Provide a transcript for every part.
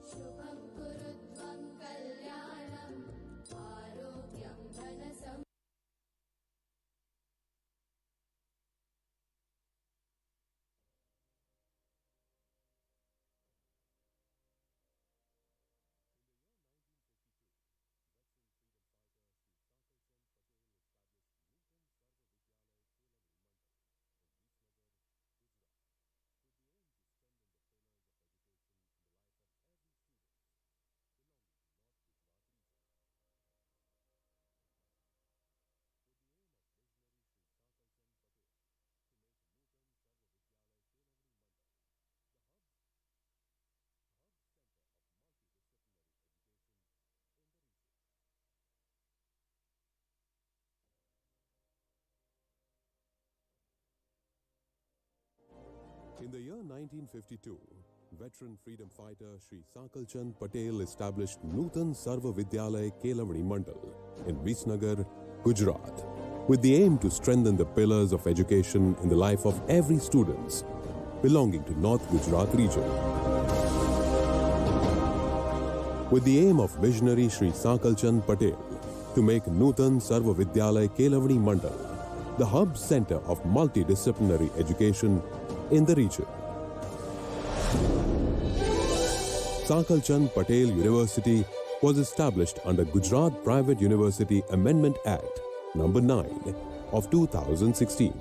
शुभं कुरुत्वं कल्याणम् आरोग्यं धनसम् In the year 1952, veteran freedom fighter Shri Sakal Chand Patel established Nutan Sarva Vidyalaya Kelavani Mandal in Visnagar, Gujarat, with the aim to strengthen the pillars of education in the life of every student belonging to North Gujarat region. With the aim of visionary Shri Sakal Chand Patel to make Nutan Sarva Vidyalaya Kelavani Mandal the hub center of multidisciplinary education in the region. Sakal Chand Patel University was established under Gujarat Private University Amendment Act No. 9 of 2016.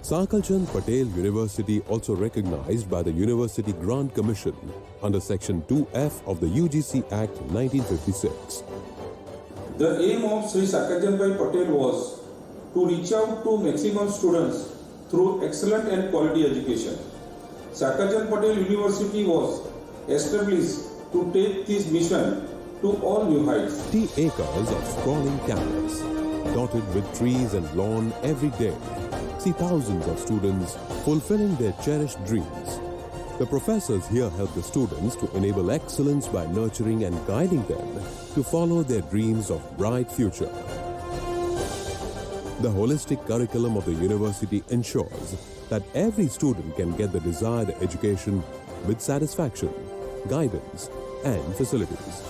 Sakal Chand Patel University also recognized by the University Grant Commission under Section 2F of the UGC Act 1956. The aim of Sri Sakal Chand Patel was to reach out to maximum students through excellent and quality education. Sakal Chand Patel University was established to take this mission to all new heights. 50 acres of sprawling campus, dotted with trees and lawn every day, see thousands of students fulfilling their cherished dreams. The professors here help the students to enable excellence by nurturing and guiding them to follow their dreams of bright future. The holistic curriculum of the university ensures that every student can get the desired education with satisfaction, guidance, and facilities.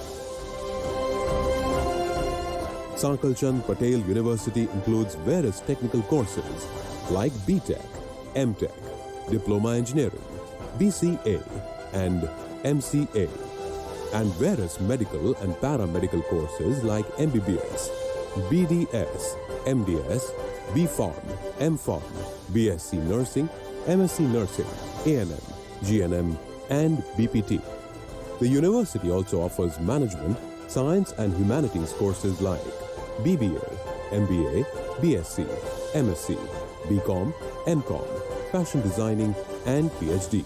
Sakal Chand Patel University includes various technical courses like BTech, MTech, Diploma Engineering, BCA, and MCA, and various medical and paramedical courses like MBBS, BDS, MDS, BPharm, MPharm, BSc Nursing, MSc Nursing, ANM, GNM, and BPT. The university also offers management, science and humanities courses like BBA, MBA, BSc, MSc, BCom, MCom, fashion designing, and PhD.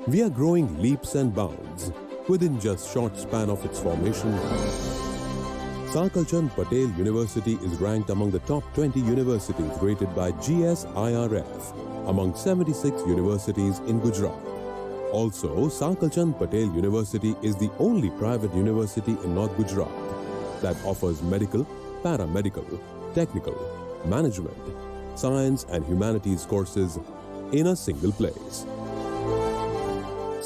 We are growing leaps and bounds. Within just short span of its formation, Sakal Chand Patel University is ranked among the top 20 universities rated by GSIRF among 76 universities in Gujarat. Also, Sakal Chand Patel University is the only private university in North Gujarat that offers medical, paramedical, technical, management, science and humanities courses in a single place.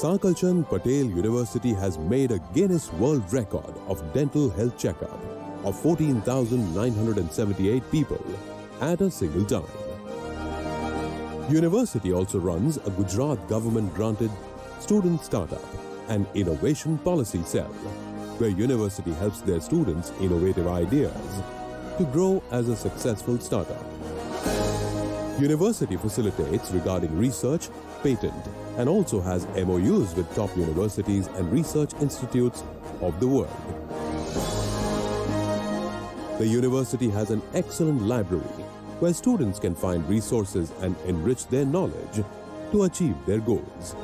Sakal Chand Patel University has made a Guinness World Record of dental health checkup of 14,978 people at a single time. University also runs a Gujarat government-granted student startup and innovation policy cell, where university helps their students' innovative ideas to grow as a successful startup. University facilitates regarding research, patent, and also has MOUs with top universities and research institutes of the world. The university has an excellent library where students can find resources and enrich their knowledge to achieve their goals.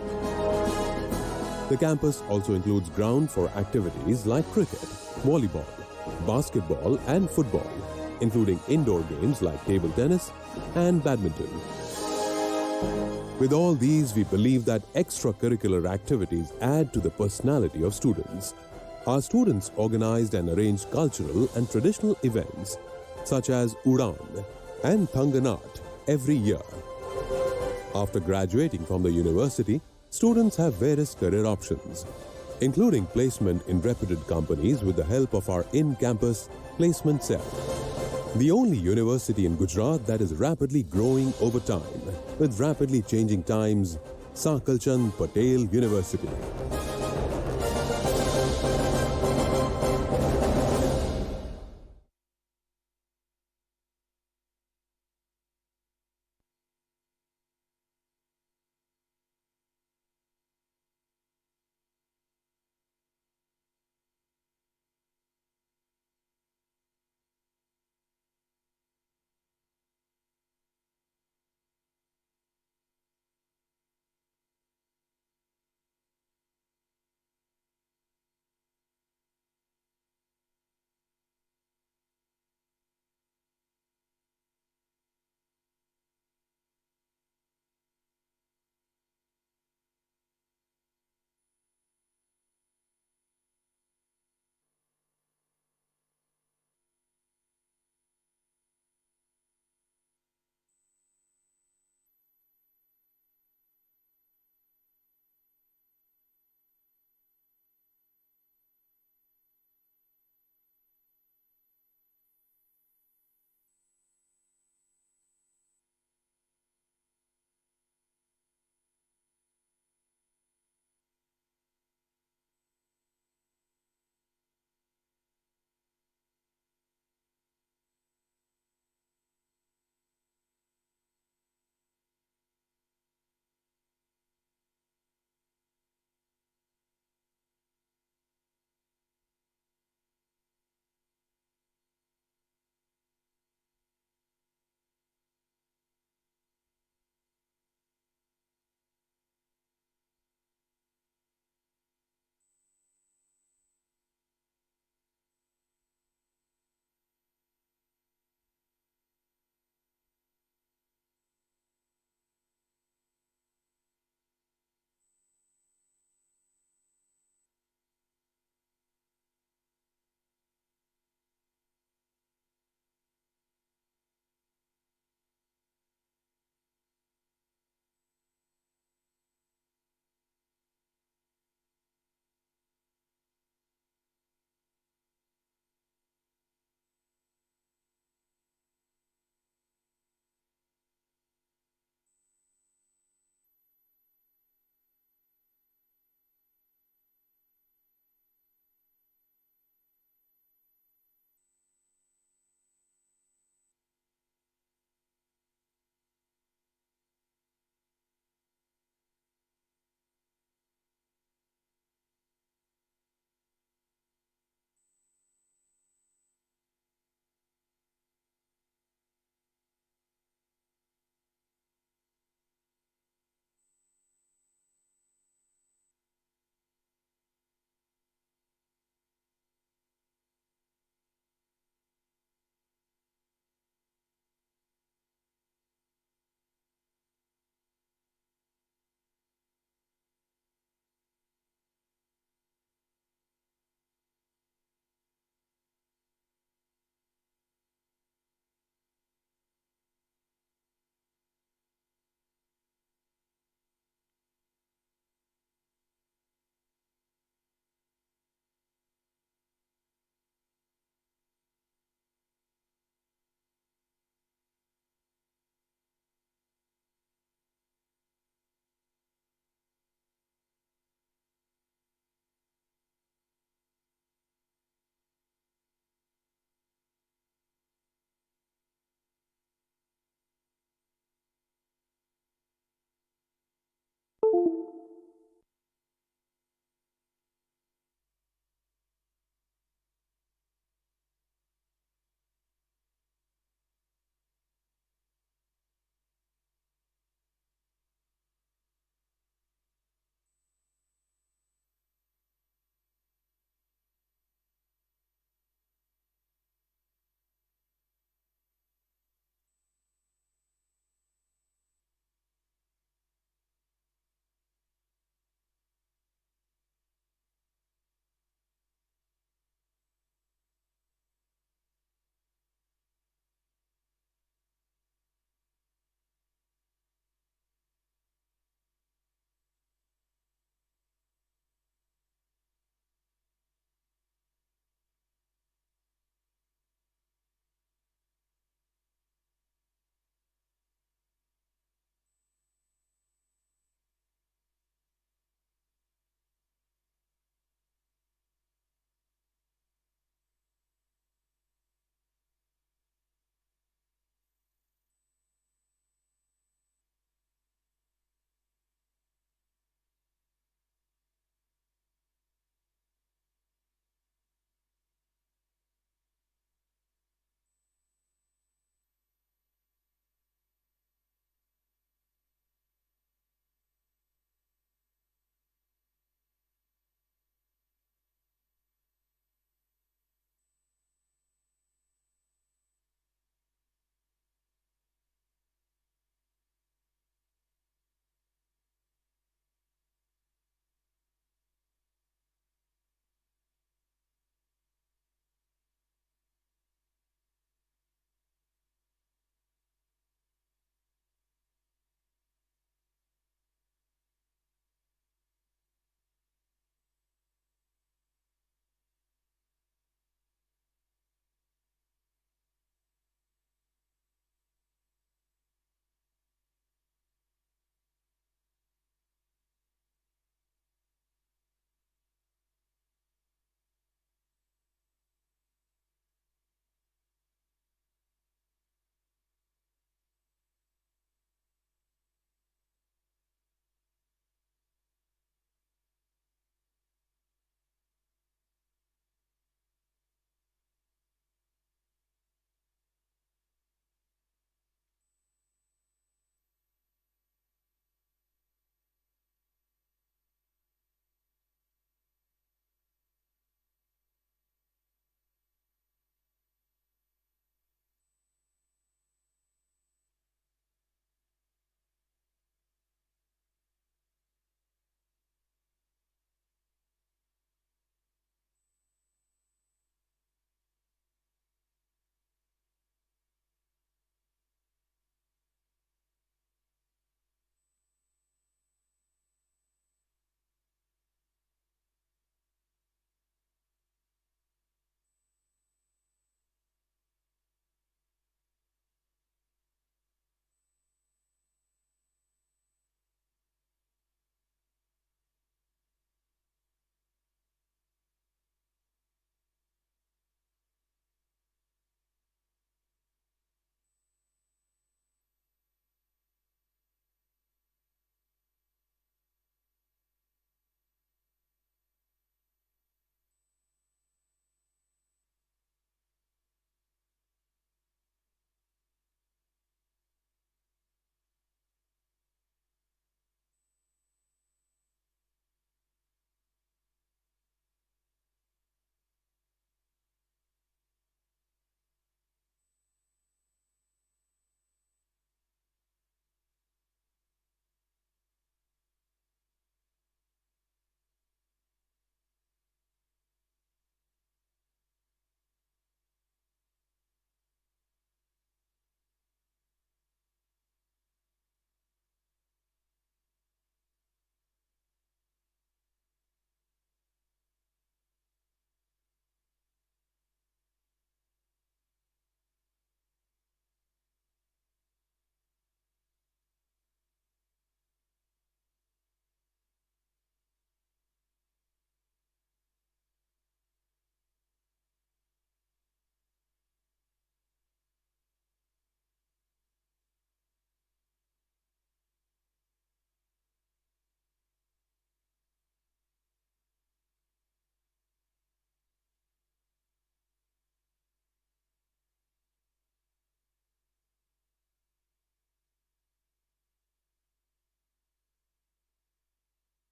The campus also includes ground for activities like cricket, volleyball, basketball, and football, including indoor games like table tennis and badminton. With all these, we believe that extracurricular activities add to the personality of students. Our students organized and arranged cultural and traditional events such as Udaan and Thanganat every year. After graduating from the university, students have various career options, including placement in reputed companies with the help of our in-campus placement cell. The only university in Gujarat that is rapidly growing over time with rapidly changing times, Sakal Chand Patel University.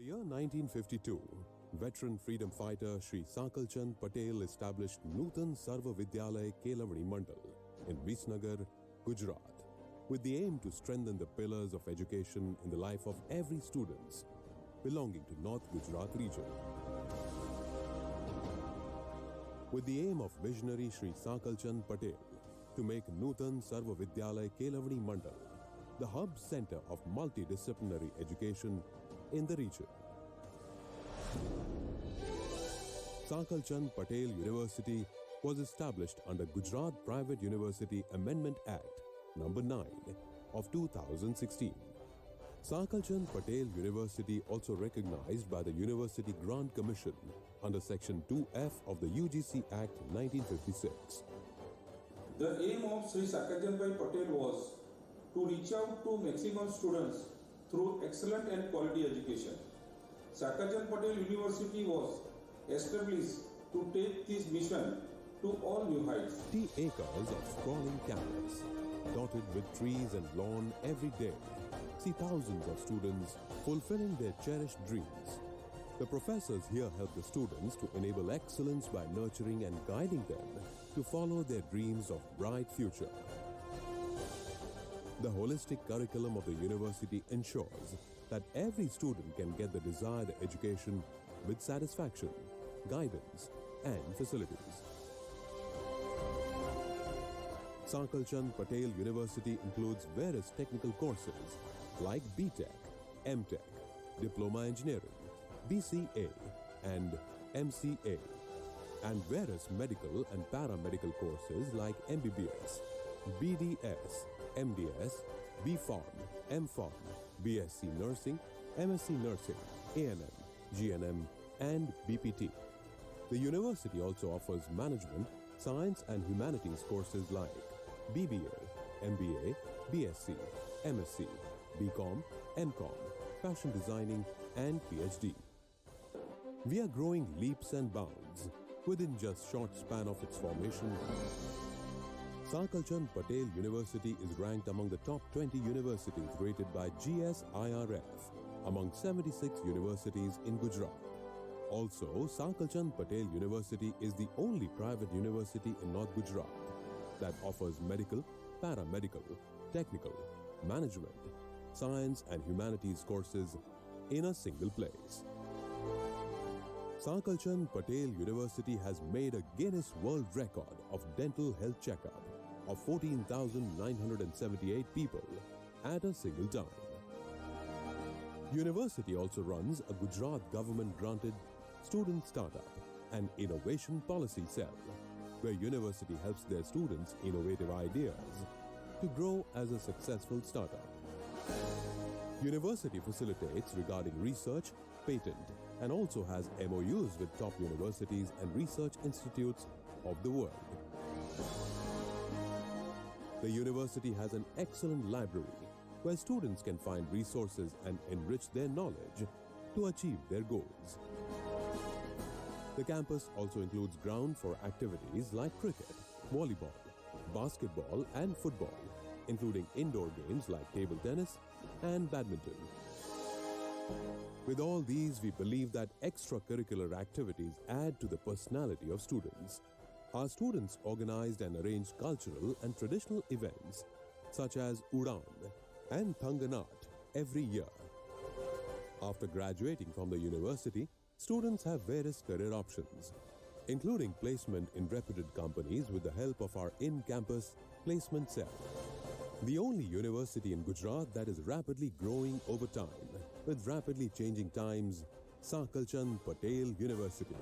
the year 1952, veteran freedom fighter Shri Sakal Chand Patel established Nutan Sarva Vidyalay Kelavani Mandal in Visnagar, Gujarat, with the aim to strengthen the pillars of education in the life of every student belonging to North Gujarat region. With the aim of visionary Shri Sakal Chand Patel to make Nutan Sarva Vidyalay Kelavani Mandal the hub center of multidisciplinary education in the region. Sakal Chand Patel University was established under Gujarat Private University Amendment Act No. 9 of 2016. Sakal Chand Patel University also recognized by the University Grant Commission under Section 2F of the UGC Act 1956. The aim of Sri Sakajjanbhai Patel was to reach out to maximum students through excellent and quality education. Sakajjan Patel University was established to take this mission to all new heights. 50 acres of sprawling campus, dotted with trees and lawn every day, see thousands of students fulfilling their cherished dreams. The professors here help the students to enable excellence by nurturing and guiding them to follow their dreams of bright future. The holistic curriculum of the university ensures that every student can get the desired education with satisfaction, guidance, and facilities. Sakal Chand Patel University includes various technical courses like BTech, MTech, Diploma Engineering, BCA, and MCA, and various medical and paramedical courses like MBBS, BDS, MDS, BPharm, MPharm, BSc Nursing, MSc Nursing, ANM, GNM, and BPT. The university also offers management, science and humanities courses like BBA, MBA, BSc, MSc, BCom, MCom, fashion designing, and PhD. We are growing leaps and bounds within just short span of its formation. Sakal Chand Patel University is ranked among the top 20 universities rated by GSIRF among 76 universities in Gujarat. Also, Sakal Chand Patel University is the only private university in North Gujarat that offers medical, paramedical, technical, management, science and humanities courses in a single place. Sakal Chand Patel University has made a Guinness World Record of dental health checkup of 14,978 people at a single time. University also runs a Gujarat government-granted student startup and innovation policy cell, where university helps their students' innovative ideas to grow as a successful startup. University facilitates regarding research, patent, and also has MOUs with top universities and research institutes of the world. The university has an excellent library where students can find resources and enrich their knowledge to achieve their goals. The campus also includes ground for activities like cricket, volleyball, basketball and football, including indoor games like table tennis and badminton. With all these, we believe that extracurricular activities add to the personality of students. Our students organized and arranged cultural and traditional events such as Udaan and Thanganat every year. After graduating from the university, students have various career options, including placement in reputed companies with the help of our in-campus placement cell. The only university in Gujarat that is rapidly growing over time with rapidly changing times, Sakal Chand Patel University.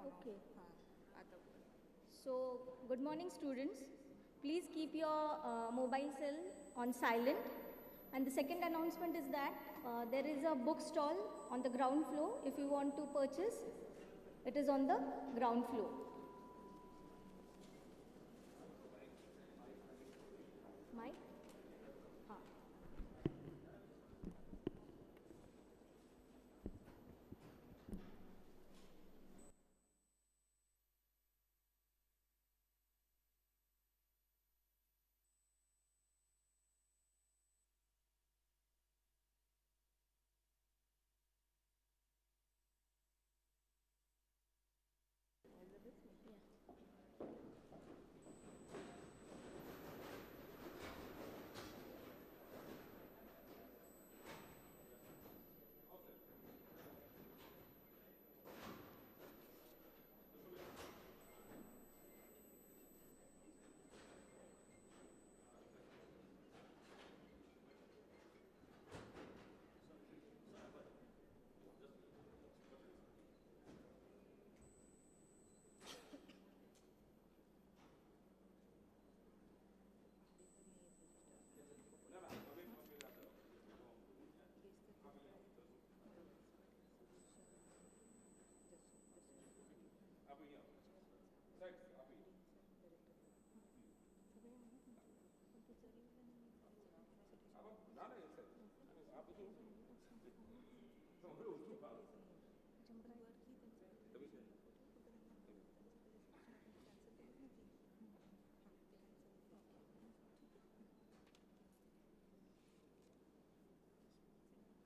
Okay. So, good morning, students. Please keep your mobile cell on silent. And the second announcement is that there is a book stall on the ground floor. If you want to purchase, it is on the ground floor. Mike? हाँ.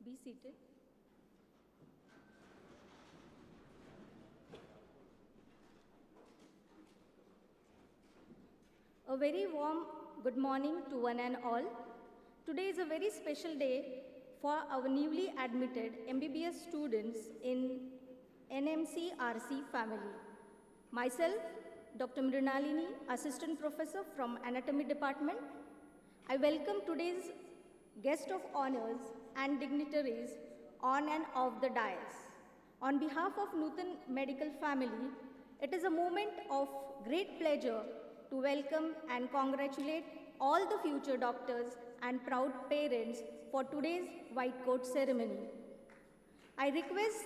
Be seated. A very warm good morning to one and all. Today is a very special day for our newly admitted MBBS students in NMC-RC family. Myself, Dr. Mrinalini, Assistant Professor from Anatomy Department. I welcome today's guest of honors and dignitaries on and off the dais. On behalf of Nutan Medical Family, it is a moment of great pleasure to welcome and congratulate all the future doctors and proud parents for today's white coat ceremony. I request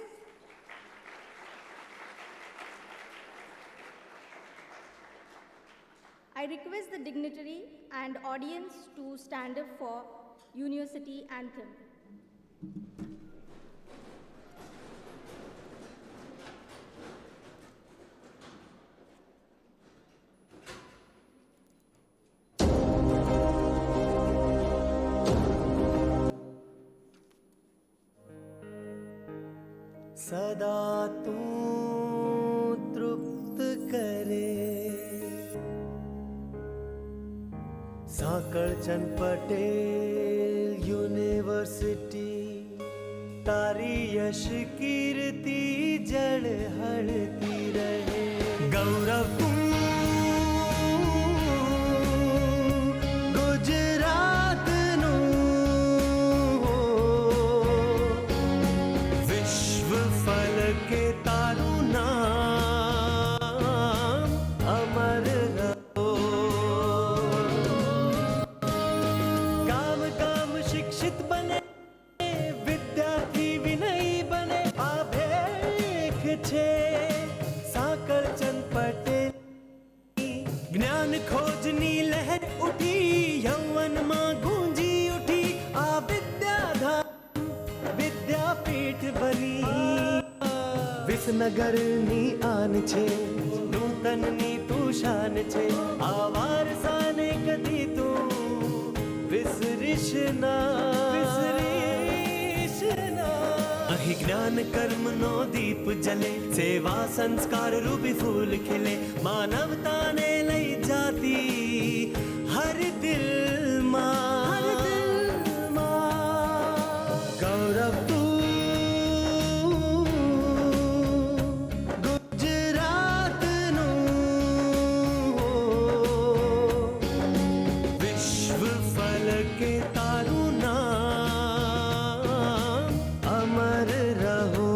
the dignitary and audience to stand up for University Anthem. सदा तू तृप्त करे साकळचंद Patel university तारी यश कीर्ति जळहळती रहे गौरव तू गुजरातनु विश्व फलके तारू नाम अमर रहो गाम गाम शिक्षित बने विद्यार्थी विनयी बने आभेख छे साकळचंद पटेल ज्ञान खोजनी लहर उठी यौवन मां गूंजी उठी आ विद्याधाम विद्यापीठ बनी विसनगरनी आन छे नूतननी तू शान छे आ वारसाने कदी तू विसरीश ना अहि ज्ञान कर्म नो दीप जले सेवा संस्कार रूपी फूल खिले मानवता ने लई जाती हर दिल मां गौरव तू गुजरात नु विश्व फलके तारू नाम अमर रहो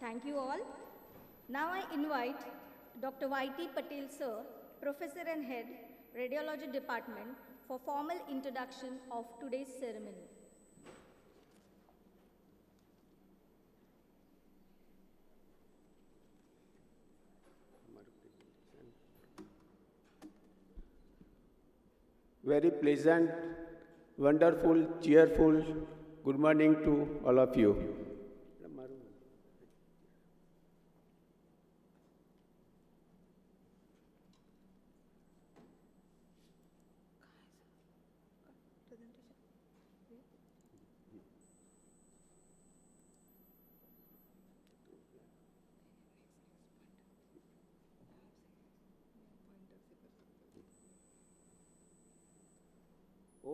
Thank you all. Now I invite Dr. Y.T. Patel Sir, Professor and Head, Radiology Department, for formal introduction of today's ceremony. Very pleasant, wonderful, cheerful good morning to all of you.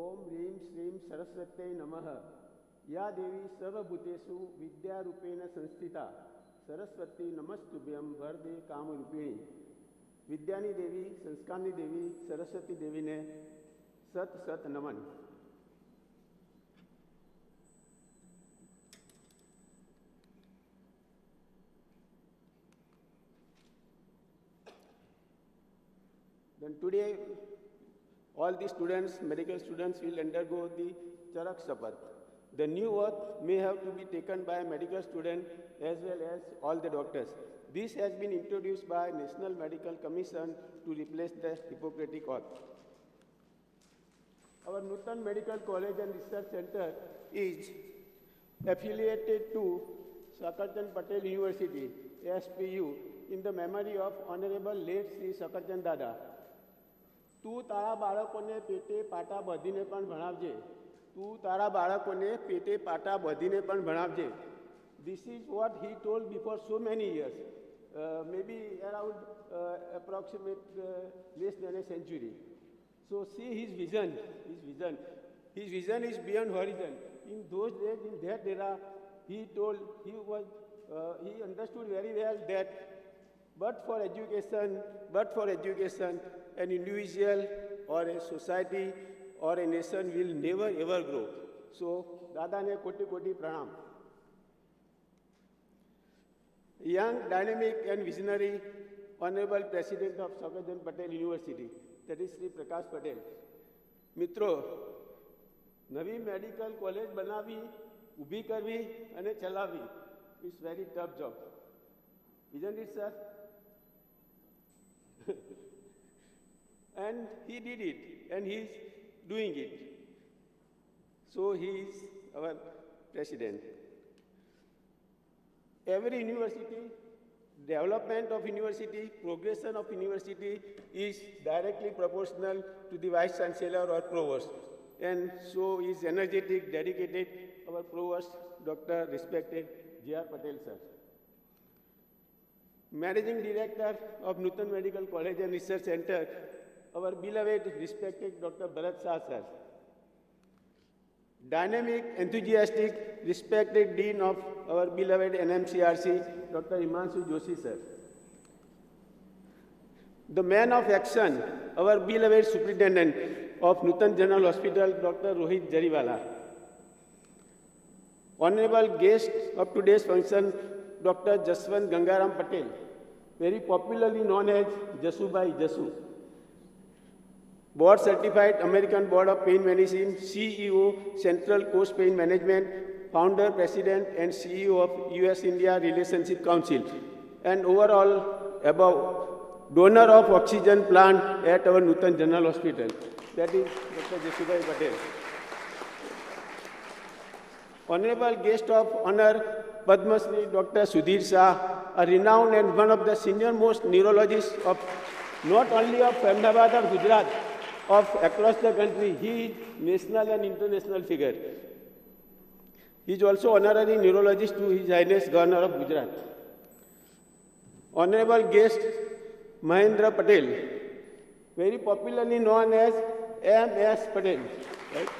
ओम ह्रीं श्रीं सरस्वत्यै नमः। या देवी सर्वभूतेषु विद्यारूपेण संस्थिता सरस्वती नमस्तुभ्यं वरदे कामरूपिणी। विद्यानी देवी, संस्कारनी देवी, सरस्वती देवी ने सत सत नमन। Then today, all the students, medical students, will undergo the Charak Shapath. The new oath may have to be taken by a medical student as well as all the doctors. This has been introduced by National Medical Commission to replace the Hippocratic Oath. Our Nutan Medical College and Research Center is affiliated to Sakarchand Patel University, SPU, in the memory of Honorable late Sri Sakarchand Dada. તું તારા બાળકોને પેટે પાટા બાંધીને પણ ભણાવજે. તું તારા બાળકોને પેટે પાટા બાંધીને પણ ભણાવજે. This is what he told before so many years, maybe around approximate less than a century. So see his vision, His vision is beyond horizon. In those days, in that era, he understood very well that but for education, an individual or a society or a nation will never ever grow. So, Dada ne koti koti pranam. Young, dynamic and visionary Honorable President of Sakarchand Patel University, that is Sri Prakash Patel. મિત્રો, નવી medical college બનાવી, ઊભી કરવી અને ચલાવવી, it's very tough job. Isn't it, sir? And he did it, and he is doing it. So he is our president. Every university, development of university, progression of university is directly proportional to the vice chancellor or provost. And so is energetic, dedicated, our provost, Dr. respected J.R. Patel, sir. Managing Director of Nutan Medical College and Research Center, our beloved, respected Dr. Bharat Shah, sir. Dynamic, enthusiastic, respected Dean of our beloved NMCRC, Dr. Himanshu Joshi, sir. The man of action, our beloved Superintendent of Nutan General Hospital, Dr. Rohit Jariwala. Honorable guest of today's function, Dr. Jaswant Gangaram Patel, very popularly known as Jasubai Jasu. Board certified American Board of Pain Medicine, CEO, Central Coast Pain Management, founder, president, and CEO of US-India Relationship Council, and overall above, donor of oxygen plant at our Nutan General Hospital. That is Dr. Jasubai Patel. Honorable guest of honor, Padma Shri Dr. Sudhir Shah, a renowned and one of the senior most neurologists of not only of Ahmedabad or Gujarat, of across the country. He is national and international figure. He is also honorary neurologist to His Highness Governor of Gujarat. Honorable guest Mahendra Patel, very popularly known as M.S. Patel, right?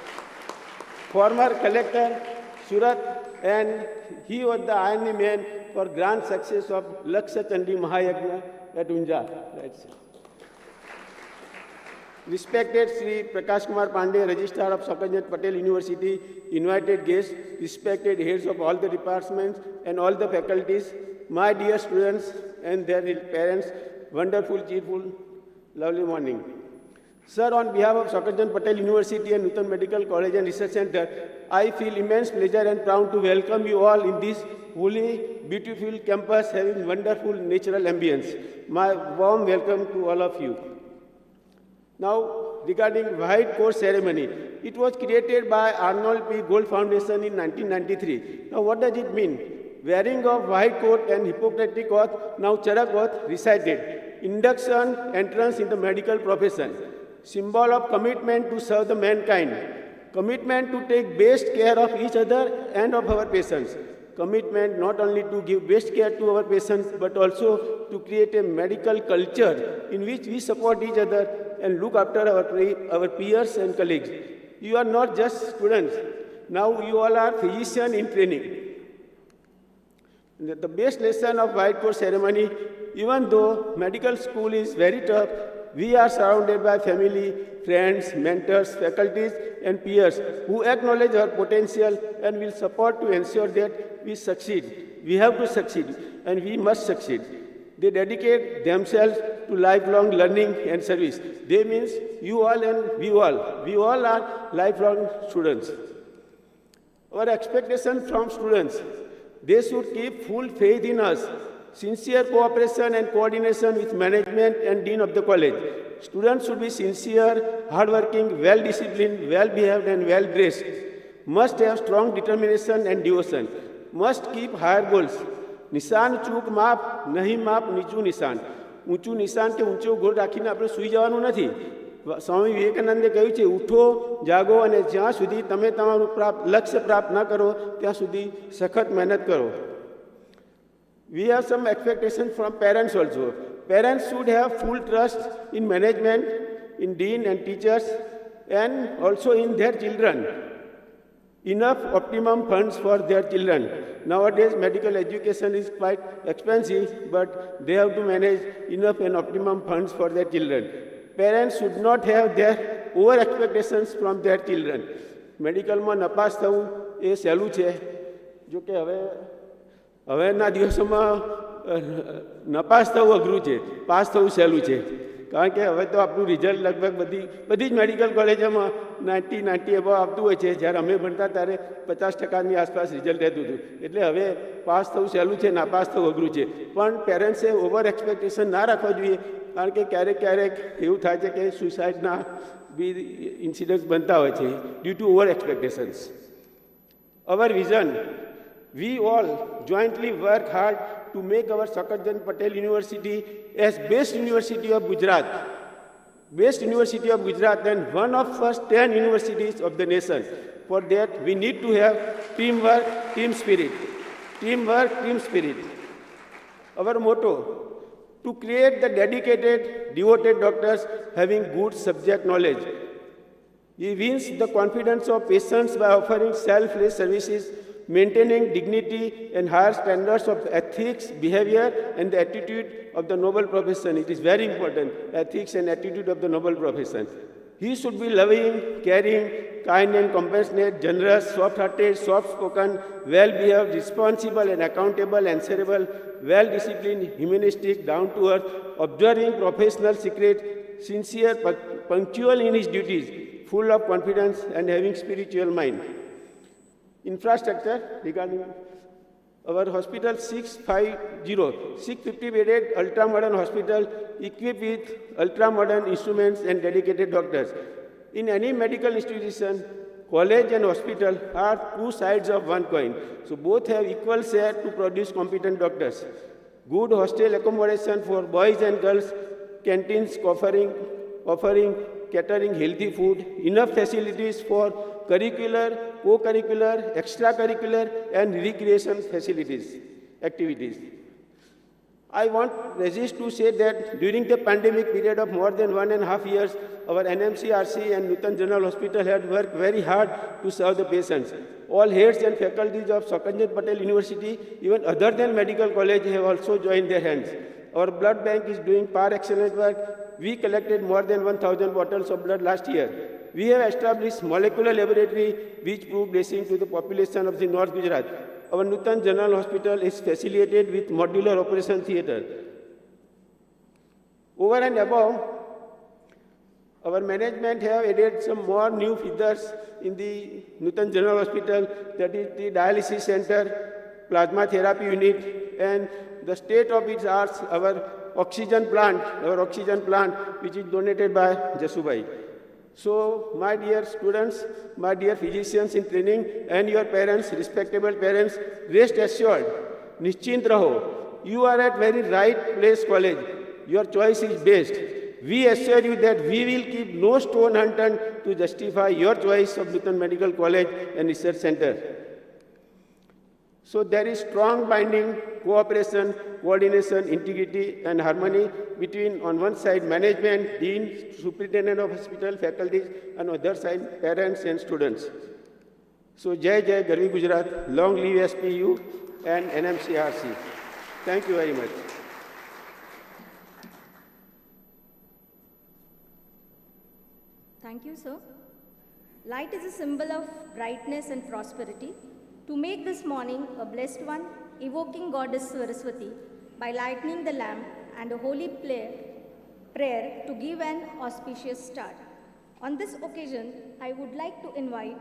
Former collector, Surat, and he was the irony man for grand success of Laksha Chandi Mahayagna at Unja. Right. Respected Sri Prakash Kumar Pandey, Registrar of Sakarchand Patel University, invited guests, respected heads of all the departments and all the faculties, my dear students and their parents, wonderful, cheerful, lovely morning. Sir, on behalf of Sakarchand Patel University and Nutan Medical College and Research Center, I feel immense pleasure and proud to welcome you all in this wholly beautiful campus having wonderful natural ambience. My warm welcome to all of you. Now, regarding White Coat ceremony, it was created by Arnold P. Gold Foundation in 1993. Now, what does it mean? Wearing of white coat and Hippocratic oath, now Charak oath recited. Induction, entrance in the medical profession. Symbol of commitment to serve the mankind. Commitment to take best care of each other and of our patients. Commitment not only to give best care to our patients, but also to create a medical culture in which we support each other and look after our peers and colleagues. You are not just students. Now you all are physicians in training. The best lesson of White Coat ceremony, even though medical school is very tough, we are surrounded by family, friends, mentors, faculties, and peers who acknowledge our potential and will support to ensure that we succeed. We have to succeed, and we must succeed. They dedicate themselves to lifelong learning and service. They means you all and we all. We all are lifelong students. Our expectation from students, they should keep full faith in us. Sincere cooperation and coordination with management and dean of the college. Students should be sincere, hardworking, well-disciplined, well-behaved and well-dressed. Must have strong determination and devotion. Must keep higher goals. નિશાન ચૂક માપ નહીં માપ નીચું નિશાન ઊંચું નિશાન કે ઊંચો ગોળ રાખીને આપણે સૂઈ જવાનું નથી. સ્વામી વિવેકાનંદે કહ્યું છે ઉઠો જાગો અને જ્યાં સુધી તમે તમારું લક્ષ્ય પ્રાપ્ત ન કરો ત્યાં સુધી સખત મહેનત કરો. We have some expectations from parents also. Parents should have full trust in management, in dean and teachers, and also in their children. Enough optimum funds for their children. Nowadays, medical education is quite expensive, but they have to manage enough and optimum funds for their children. Parents should not have their over expectations from their children. Medical માં નપાસ થવું એ સહેલું છે. જો કે હવેના દિવસોમાં નપાસ થવું અઘરું છે, પાસ થવું સહેલું છે. કારણ કે હવે તો આપણું રિઝલ્ટ લગભગ બધી જ મેડિકલ કોલેજોમાં 90 એબો આવતું હોય છે. જ્યારે અમે ભણતા ત્યારે 50% આસપાસ રિઝલ્ટ રહેતું હતું. એટલે હવે પાસ થવું સહેલું છે, નાપાસ થવું અઘરું છે. પણ પેરેન્ટ્સે ઓવર એક્સપેક્ટેશન ના રાખવા જોઈએ. કારણ કે ક્યારેક એવું થાય છે કે સુસાઇડના બી ઇન્સિડન્ટ્સ બનતા હોય છે due to over expectations. Our vision, we all jointly work hard to make our Sakarchand Patel University as best university of Gujarat. Best university of Gujarat and one of first 10 universities of the nation. For that, we need to have teamwork, team spirit. Teamwork, team spirit. Our motto, to create the dedicated, devoted doctors having good subject knowledge. He wins the confidence of patients by offering selfless services, maintaining dignity and higher standards of ethics, behavior, and the attitude of the noble profession. It is very important, ethics and attitude of the noble profession. He should be loving, caring, kind and compassionate, generous, soft-hearted, soft-spoken, well-behaved, responsible and accountable, answerable, well-disciplined, humanistic, down-to-earth, observing professional secret, sincere, punctual in his duties, full of confidence and having spiritual mind. Infrastructure regarding our hospital 650 bedded ultra modern hospital equipped with ultra modern instruments and dedicated doctors. In any medical institution, college and hospital are two sides of one coin. So both have equal share to produce competent doctors. Good hostel accommodation for boys and girls, canteens offering catering healthy food, enough facilities for curricular, co-curricular, extracurricular and recreation activities. I want resist to say that during the pandemic period of more than 1.5 years, our NMCRC and Nutan General Hospital had worked very hard to serve the patients. All heads and faculties of Sakarchand Patel University, even other than medical college, have also joined their hands. Our blood bank is doing par excellent work. We collected more than 1,000 bottles of blood last year. We have established molecular laboratory which proved blessing to the population of the North Gujarat. our Nutan General Hospital is facilitated with modular operation theatre. Over and above, our management have added some more new features in the Nutan General Hospital, that is the dialysis center, plasma therapy unit, and the state-of-its-art our oxygen plant, which is donated by Jasubai. So, my dear students, my dear physicians in training, and your parents, respectable parents, rest assured, nischint raho, you are at very right place college. Your choice is best. We assure you that we will keep no stone unturned to justify your choice of Nutan Medical College and Research Center. So there is strong binding, cooperation, coordination, integrity, and harmony between, on one side, management, dean, superintendent of hospital, faculties, and on the other side, parents and students. So Jai Jai Garvi Gujarat, long live SPU and NMCRC. Thank you very much. Thank you, sir. Light is a symbol of brightness and prosperity. To make this morning a blessed one, evoking Goddess Saraswati by lighting the lamp and a holy prayer to give an auspicious start. On this occasion, I would like to invite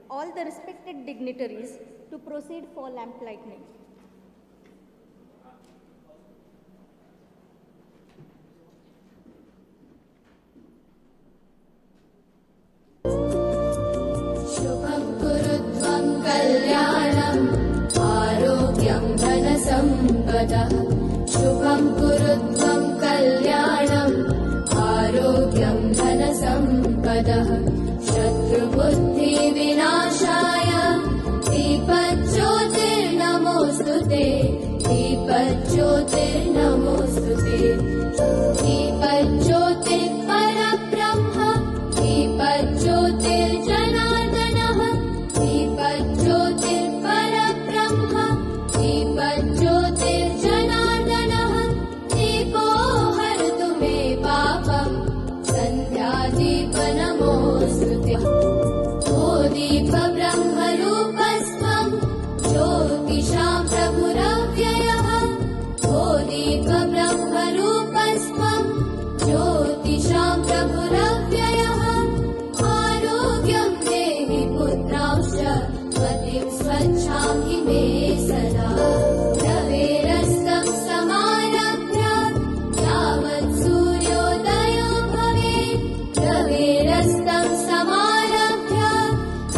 all the respected dignitaries to proceed for lamp lighting. शुभं कुरुत्वं कल्याणम् आरोग्यं धनसम्पदः शुभं कुरुत्वं कल्याणम् आरोग्यं धनसम्पदः शत्रुबुद्धिविनाशाय दीपज्योतिर्नमोऽस्तुते दीपज्योतिर्नमोऽस्तुते दीपज्योतिर्परब्रह्म दीपज्योतिर्जनार्दनः दीपज्योतिर्परब्रह्म दीपज्योतिर्जनार्दनः दीपो हरतु मे पापम् सन्ध्यादीपनमोऽस्तुते ओ दीपब्रह्मरूपस्त्वं ज्योतिषां प्रभुरव्ययः ओ दीपब्रह्मरूपस्त्वं ज्योतिषां प्रभुरव्ययः आरोग्यं देहि पुत्रांश्च मतिं स्वच्छां हि मे सदा रवेरस्तं समारभ्य यावत् सूर्योदयो भवेत् रवेरस्तं समारभ्य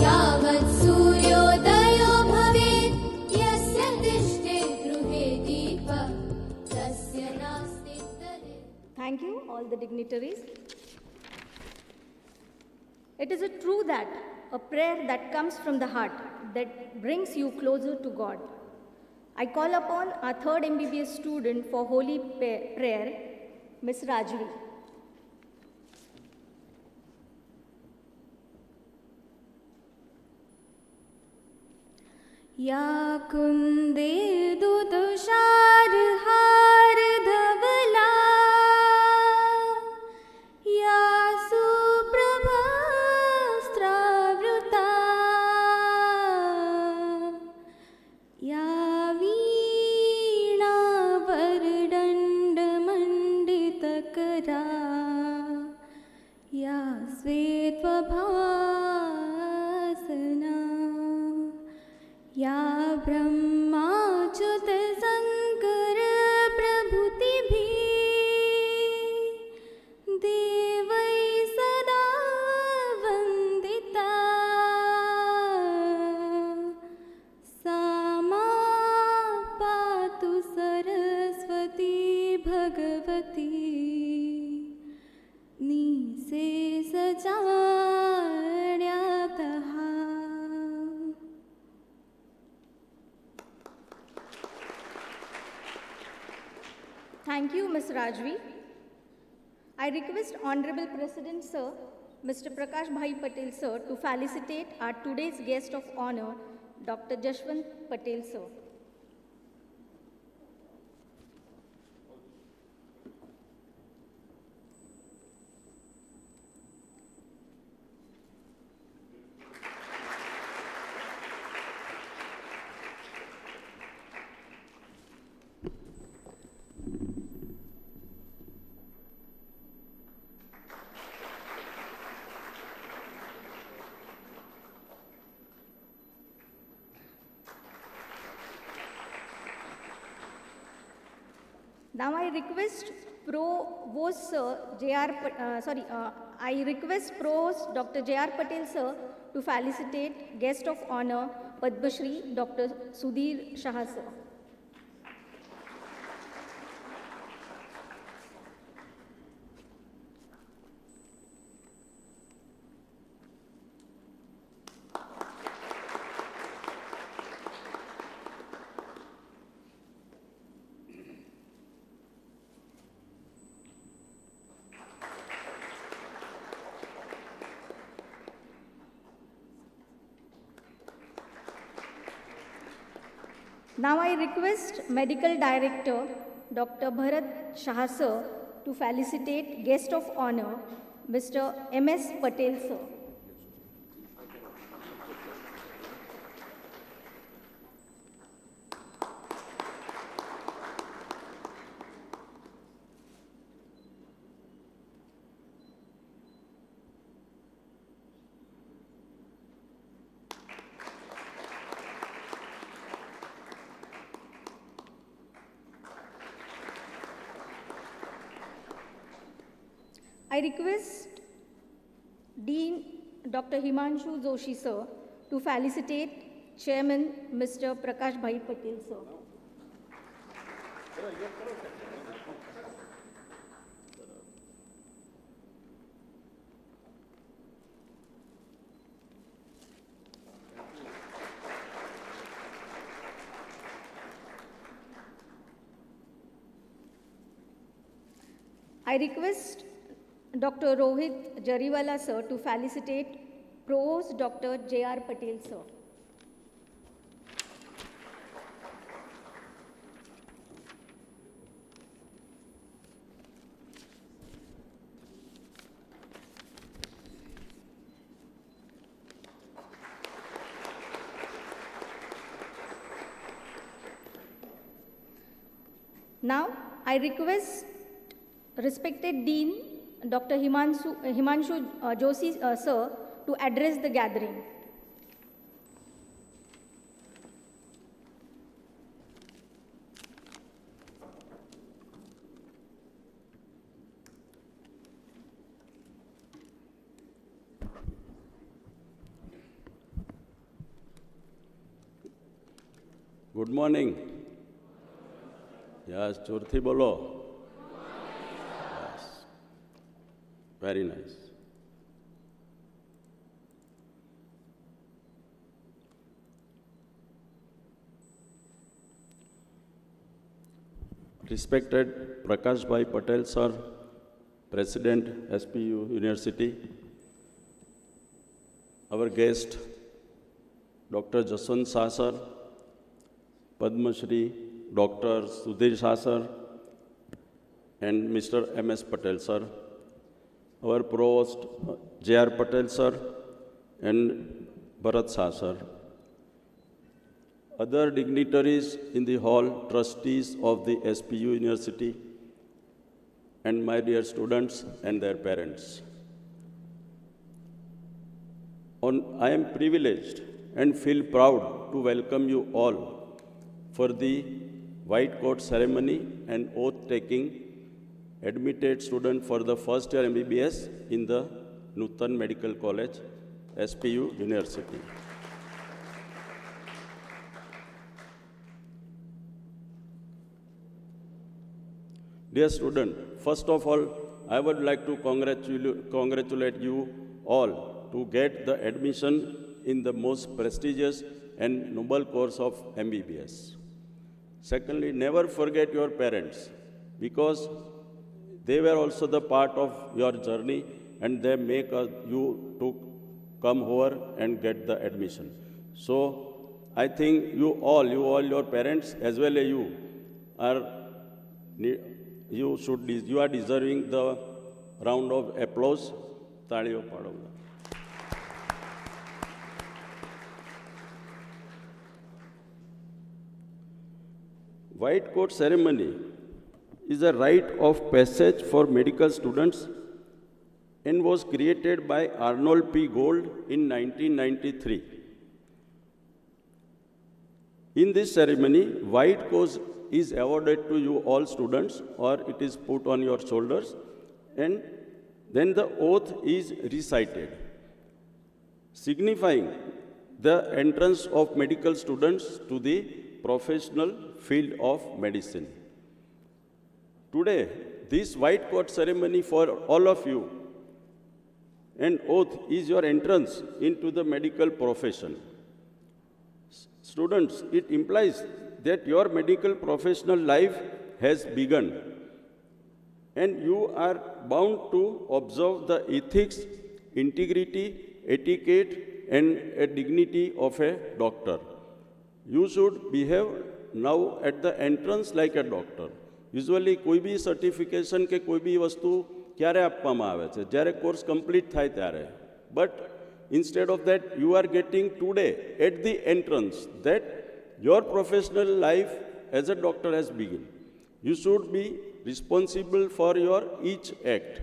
यावत् सूर्योदयो भवेत् यस्य तिष्ठेत् गृहे दीपः तस्य नास्ति तरे. Thank you, all the dignitaries. It is a true that a prayer that comes from the heart that brings you closer to God. I call upon our third MBBS student for holy prayer, Ms. Rajvi. या कुन्देन्दु तुषारहार धवला या सुप्रभास्त्रावृता या वीणावरदण्डमण्डितकरा या श्वेतभासना या ब्रह्माच्युत शङ्कर प्रभृतिभिः देवै सदा वन्दिता सा मा पातु Saraswati Bhagwati निःशेषजाड्यातः. Thank you, Ms. Rajvi. I request Honorable President Sir, Mr. Prakash Bhai Patel Sir, to felicitate our today's guest of honor, Dr. Jashwant Patel Sir. Now I request Provost Sir I request Provost Dr. J.R. Patel Sir to felicitate Guest of Honor Padma Shri Dr. Sudhir Shah Sir. Now I request Medical Director Dr. Bharat Shah Sir to felicitate Guest of Honor Mr. M.S. Patel Sir. I request Dean Dr. Himanshu Joshi Sir to felicitate Chairman Mr. Prakash Bhai Patel Sir. I request Dr. Rohit Jariwala Sir to felicitate Provost Dr. J.R. Patel Sir. Now, I request respected Dean Dr. Himanshu Joshi Sir to address the gathering. Good morning. Yes, Churthi bolo. Yes. Very nice. Respected Prakash Bhai Patel Sir, President SPU University, our guest Dr. Jaswant Shah Sir, Padma Shri Dr. Sudhir Shah Sir, and Mr. M.S. Patel Sir, our Provost J.R. Patel Sir, and Bharat Shah Sir, other dignitaries in the hall, trustees of the SPU University, and my dear students and their parents. I am privileged and feel proud to welcome you all for the white coat ceremony and oath-taking admitted student for the first year MBBS in the Nutan Medical College, SPU University. Dear student, first of all, I would like to congratulate you all to get the admission in the most prestigious and noble course of MBBS. Secondly, never forget your parents, because they were also the part of your journey and they make you to come over and get the admission. So I think you all, your parents as well as you are deserving the round of applause. Taliyo padavla. White coat ceremony is a rite of passage for medical students and was created by Arnold P. Gold in 1993. In this ceremony, white is awarded to you all students, or it is put on your shoulders, and then the oath is recited, signifying the entrance of medical students to the professional field of medicine. Today, this white coat ceremony for all of you, an oath, is your entrance into the medical profession. Students, it implies that your medical professional life has begun, and you are bound to observe the ethics, integrity, etiquette, and a dignity of a doctor. You should behave now at the entrance like a doctor. Usually, કોઈ બી certification કે કોઈ બી વસ્તુ ક્યારે આપવામાં આવે છે? જ્યારે course complete થાય ત્યારે. But instead of that, you are getting today at the entrance that your professional life as a doctor has begun. You should be responsible for your each act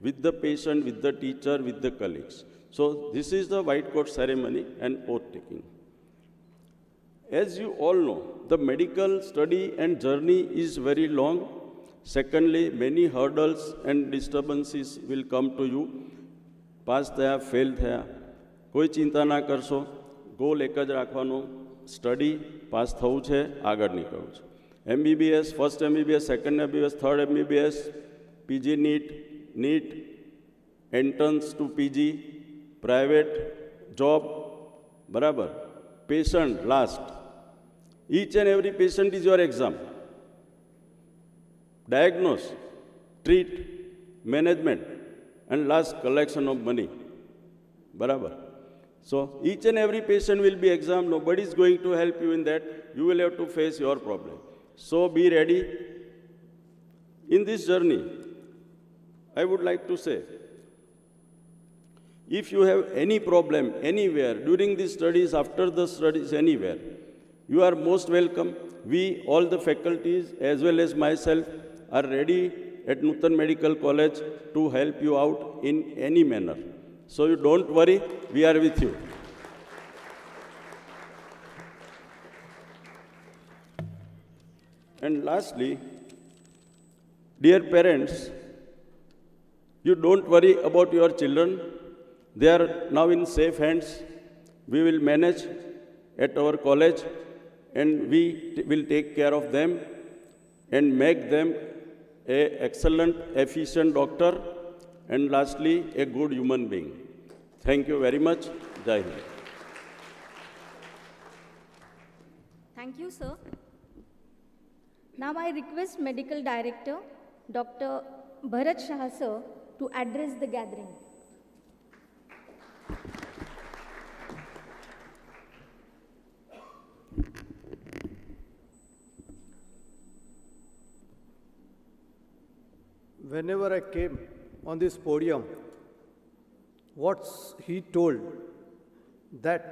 with the patient, with the teacher, with the colleagues. So this is the white coat ceremony and oath taking. As you all know, the medical study and journey is very long. Secondly, many hurdles and disturbances will come to you. Pass થયા, fail થયા, કોઈ ચિંતા ના કરશો. Goal એક જ રાખવાનો, study, pass થવું છે, આગળ નીકળવું છે. MBBS, first MBBS, second MBBS, third MBBS, PG NEET, entrance to PG, private job, બરાબર. Patient last. Each and every patient is your exam. Diagnose, treat, management, and last, collection of money. Barabar. So each and every patient will be exam. Nobody is going to help you in that. You will have to face your problem. So be ready. In this journey, I would like to say, if you have any problem anywhere, during the studies, after the studies, anywhere, you are most welcome. We, all the faculties, as well as myself, are ready at Nutan Medical College to help you out in any manner. So you don't worry, we are with you. And lastly, dear parents, you don't worry about your children. They are now in safe hands. We will manage at our college, and we will take care of them and make them an excellent, efficient doctor, and lastly, a good human being. Thank you very much. Jai Hind. Thank you, sir. Now I request Medical Director, Dr. Bharat Shah, sir, to address the gathering. Whenever I came on this podium, what he told, that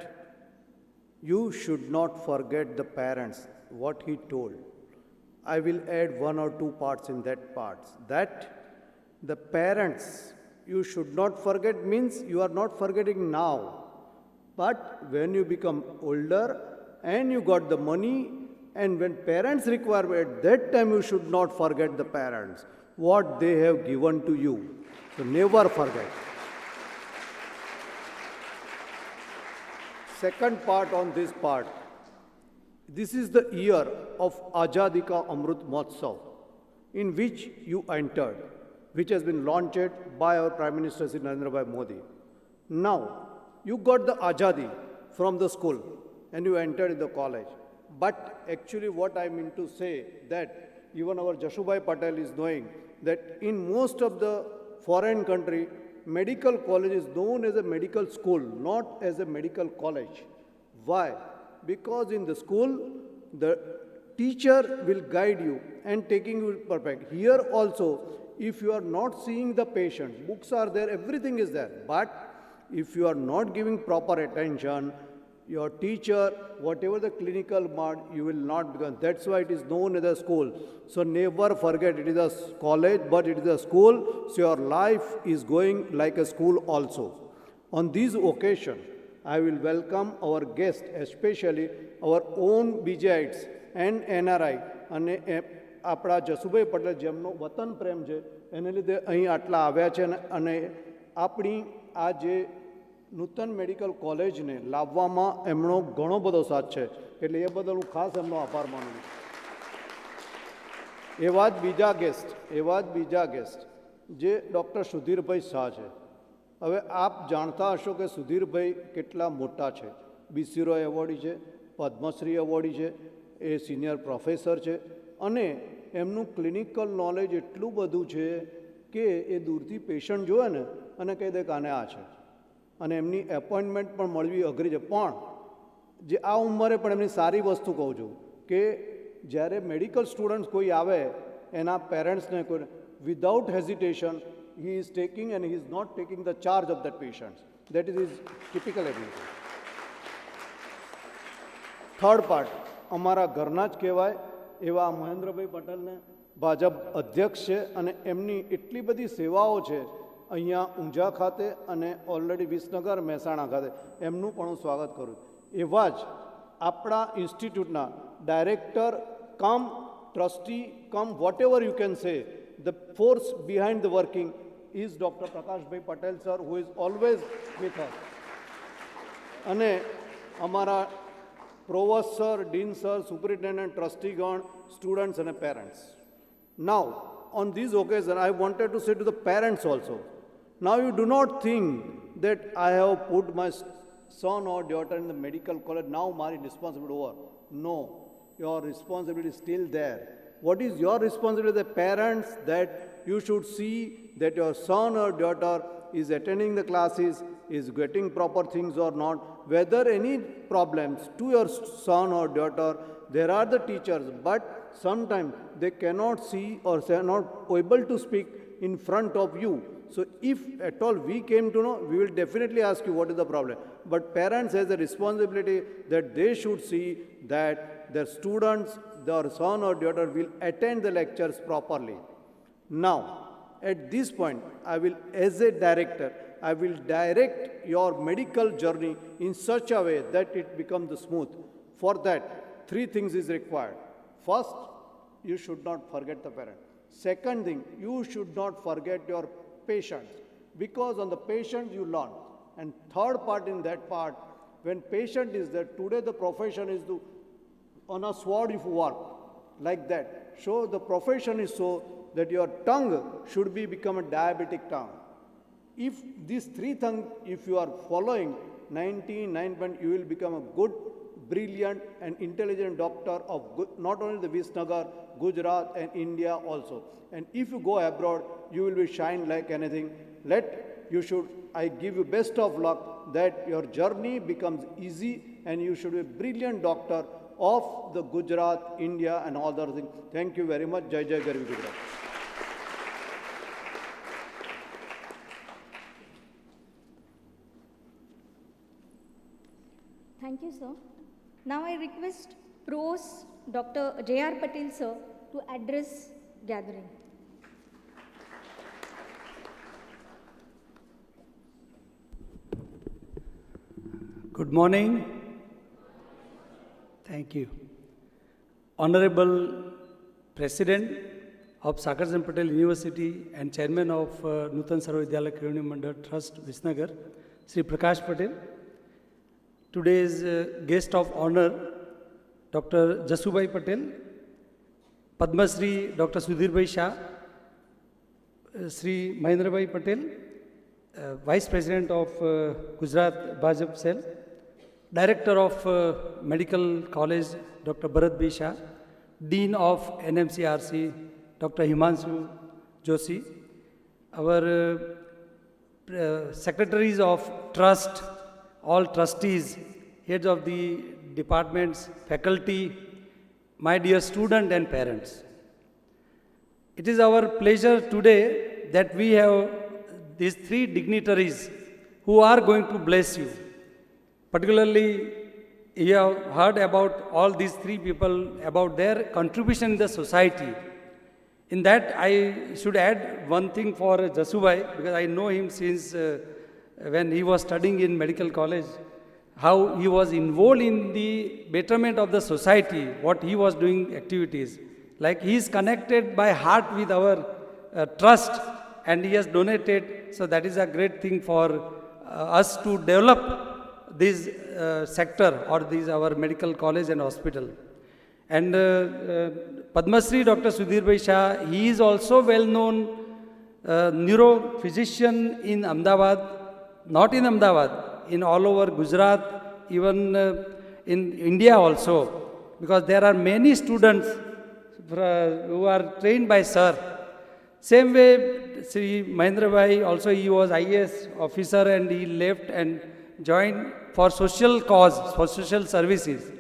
you should not forget the parents, what he told. I will add one or two parts in that part. That the parents, you should not forget means you are not forgetting now. But when you become older and you got the money, and when parents require, at that time you should not forget the parents, what they have given to you. So never forget. Second part on this part. This is the year of Azadi Ka Amrit Mahotsav, in which you entered, which has been launched by our Prime Minister Shri Narendra Bhai Modi. Now, you got the Azadi from the school and you entered in the college. But actually what I mean to say, that even our Jashubai Patel is knowing that in most of the foreign country, medical college is known as a medical school, not as a medical college. Why? Because in the school, the teacher will guide you and taking you perfect. Here also, if you are not seeing the patient, books are there, everything is there. But if you are not giving proper attention, your teacher, whatever the clinical mod, you will not become. That's why it is known as a school. So never forget, it is a college, but it is a school. So your life is going like a school also. On this occasion, I will welcome our guest, especially our own BJites and NRI, અને આપણા જસુભાઈ પટેલ જેમનો વતન પ્રેમ છે એને લીધે અહીં આટલા આવ્યા છે અને આપણી આ જે નૂતન મેડિકલ કોલેજને લાવવામાં એમનો ઘણો બધો સાથ છે, એટલે એ બદલ હું ખાસ એમનો આભાર માનું છું. એવા જ બીજા ગેસ્ટ જે ડૉક્ટર સુધીરભાઈ શાહ છે. હવે આપ જાણતા હશો કે સુધીરભાઈ કેટલા મોટા છે. BC રોય એવોર્ડી છે, પદ્મશ્રી એવોર્ડી છે, એ સિનિયર પ્રોફેસર છે અને એમનું ક્લિનિકલ નોલેજ એટલું બધું છે કે એ દૂરથી પેશન્ટ જોવે ને અને કહી દે કે આને આ છે, અને એમની એપોઇન્ટમેન્ટ પણ મળવી અઘરી છે. પણ જે આ ઉંમરે પણ એમની સારી વસ્તુ કહું છું કે જ્યારે મેડિકલ સ્ટુડન્ટ્સ કોઈ આવે એના પેરેન્ટ્સને કોઈ without hesitation he is taking and he is not taking the charge of that patient. That is his typical ability. Third part અમારા ઘરના જ કહેવાય એવા મહેન્દ્રભાઈ પટેલને ભાજપ અધ્યક્ષ છે અને એમની એટલી બધી સેવાઓ છે અહીંયા ઊંઝા ખાતે અને ઓલરેડી વિસનગર મહેસાણા ખાતે, એમનું પણ હું સ્વાગત કરું. એવા જ આપણા ઇન્સ્ટિટ્યૂટના director cum trustee cum whatever you can say, the force behind the working is Dr. Prakashbhai Patel sir, who is always with us. અને અમારા provost sir, dean sir, superintendent, ટ્રસ્ટીગણ, સ્ટુડન્ટ્સ અને parents. Now, on this occasion, I wanted to say to the parents also, now you do not think that I have put my son or daughter in the medical college, now my responsibility over. No, your responsibility is still there. What is your responsibility as a parents? That you should see that your son or daughter is attending the classes, is getting proper things or not. Whether any problems to your son or daughter, there are the teachers, but sometimes they cannot see or they are not able to speak in front of you. So if at all we came to know, we will definitely ask you what is the problem. But parents has a responsibility that they should see that their students, their son or daughter will attend the lectures properly. Now, at this point, I will, as a director, I will direct your medical journey in such a way that it becomes smooth. For that, 3 things is required. First, you should not forget the parent. Second thing, you should not forget your patients, because on the patient you learn. And third part in that part, when patient is there, today the profession is to, on a sword if you work, like that. So the profession is so that your tongue should be become a diabetic tongue. If these 3 things, if you are following 99%, you will become a good, brilliant and intelligent doctor of good, not only the Visnagar, Gujarat and India also. And if you go abroad, you will be shine like anything. I give you best of luck that your journey becomes easy and you should be a brilliant doctor of the Gujarat, India and all other things. Thank you very much. Jai Jai Garvi Gujarat. Thank you, sir. Now I request Pros Dr. J.R. Patel, sir, to address gathering. Good morning. Thank you. Honorable President of Sakarjan Patel University and Chairman of Nutan Sarvavidyalaya Kriyoni Mandal Trust, Visnagar, Sri Prakash Patel. Today's guest of honor, Dr. Jasubhai Patel, Padma Shri Dr. Sudhirbhai Shah, Sri Mahendrabhai Patel, Vice President of Gujarat Bhajap Cell, Director of Medical College, Dr. Bharat B. Shah, Dean of NMCRC, Dr. Himanshu Joshi, our Secretaries of Trust, all trustees, heads of the departments, faculty, my dear students and parents. It is our pleasure today that we have these 3 dignitaries who are going to bless you. Particularly, you have heard about all these 3 people, about their contribution in the society. In that, I should add one thing for Jasubhai, because I know him since when he was studying in medical college. how he was involved in the betterment of the society, what he was doing activities. Like he is connected by heart with our trust, and he has donated. So that is a great thing for us to develop this sector or this our medical college and hospital. And Padma Shri Dr. Sudhir Bhai Shah, he is also well known neurophysician in Ahmedabad, not in Ahmedabad, in all over Gujarat, even in India also, because there are many students who are trained by sir. Same way, Sri Mahendra Bhai, also he was IAS officer and he left and joined for social cause, for social services.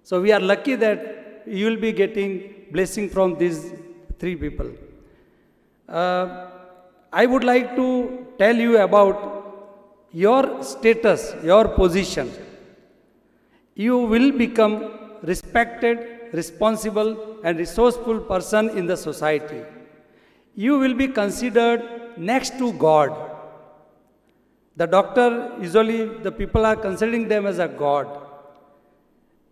So we are lucky that you will be getting blessing from these three people. I would like to tell you about your status, your position. You will become respected, responsible and resourceful person in the society. You will be considered next to God. The doctor, usually the people are considering them as a God.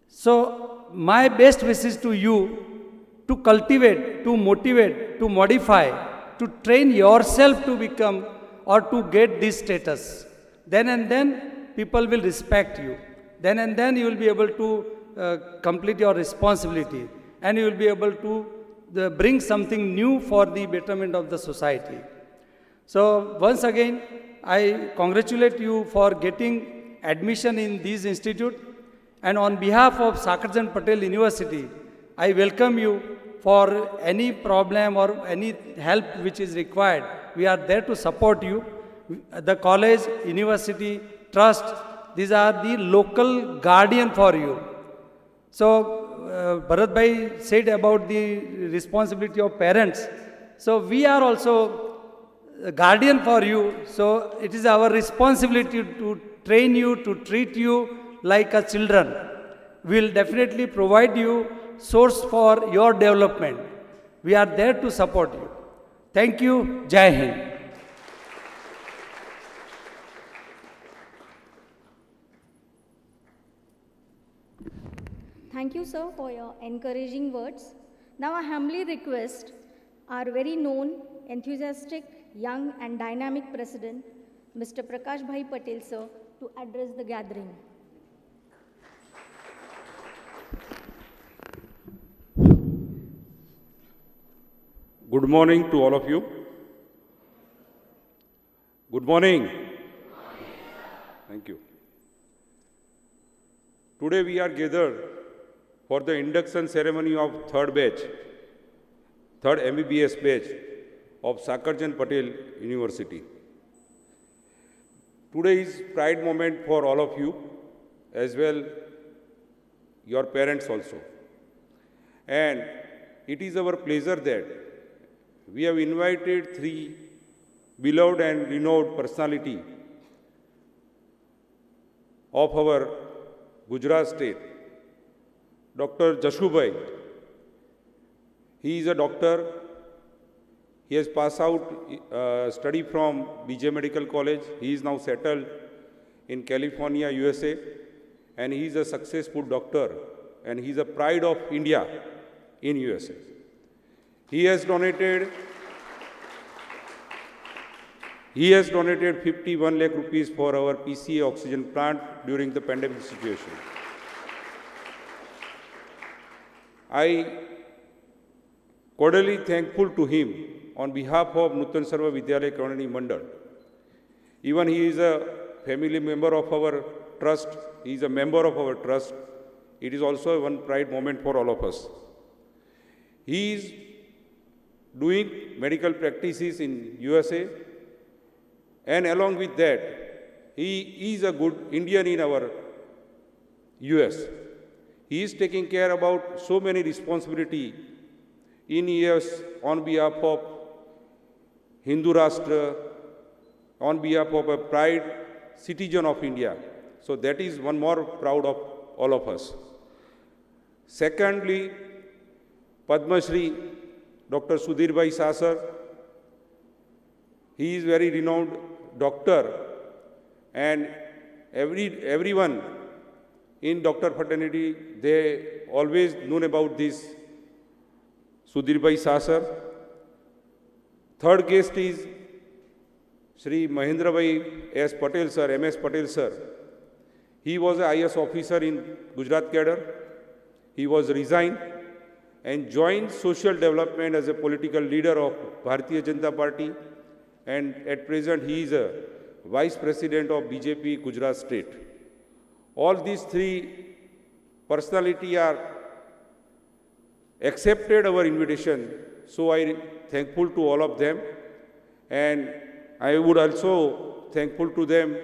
So my best wishes to you to cultivate, to motivate, to modify, to train yourself to become or to get this status. Then and then people will respect you. Then and then you will be able to complete your responsibility and you will be able to bring something new for the betterment of the society. So once again, I congratulate you for getting admission in this institute, and on behalf of Sakarjan Patel University, I welcome you for any problem or any help which is required. We are there to support you. The college, university, trust, these are the local guardian for you. So Bharat Bhai said about the responsibility of parents. So we are also a guardian for you. So it is our responsibility to train you, to treat you like a children. We will definitely provide you source for your development. We are there to support you. Thank you. Jai Hind. Thank you, sir, for your encouraging words. Now I humbly request our very known, enthusiastic, young and dynamic President, Mr. Prakash Bhai Patel, sir, to address the gathering. Good morning to all of you. Good morning. Thank you. Today we are gathered for the induction ceremony of third MBBS batch of Sakarjan Patel University. Today is pride moment for all of you, as well your parents also. And it is our pleasure that we have invited three beloved and renowned personality of our Gujarat state. Dr. Jashu Bhai, he is a doctor. He has passed out study from BJ Medical College. He is now settled in California, USA, and he is a successful doctor, and he is a pride of India in USA. He has donated 51 lakh rupees for our PCA oxygen plant during the pandemic situation. I cordially thankful to him on behalf of Nutan Sarva Vidyalaya Kaunani Mandal. Even he is a family member of our trust. He is a member of our trust. It is also one pride moment for all of us. He is doing medical practices in USA, and along with that, he is a good Indian in our US. He is taking care about so many responsibility in US on behalf of Hindu Rashtra, on behalf of a pride citizen of India. So that is one more proud of all of us. Secondly, Padma Shri Dr. Sudhir Bhai Shah sir. He is very renowned doctor, and everyone in doctor fraternity, they always known about this Sudhirbhai Shah sir. Third guest is Shri Mahendrabhai S. Patel sir, MS Patel sir. He was an IS officer in Gujarat cadre. He was resigned and joined social development as a political leader of Bharatiya Janata Party, and at present he is a vice president of BJP Gujarat state. All these three personalities are accepted our invitation, so I am thankful to all of them, and I would also thankful to them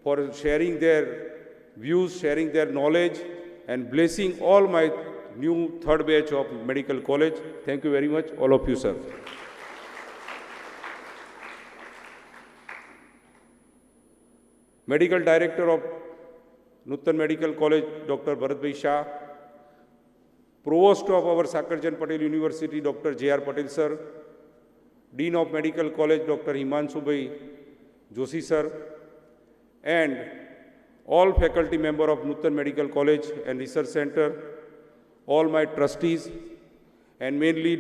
for sharing their views, sharing their knowledge, and blessing all my new third batch of medical college. Thank you very much, all of you, sir. Medical Director of Nutan Medical College, Dr. Bharatbhai Shah. Provost of our Sakarjan Patel University, Dr. J.R. Patel sir. Dean of Medical College, Dr. Himansubhai Joshi sir. And all faculty member of Nutan Medical College and Research Center, all my trustees, and mainly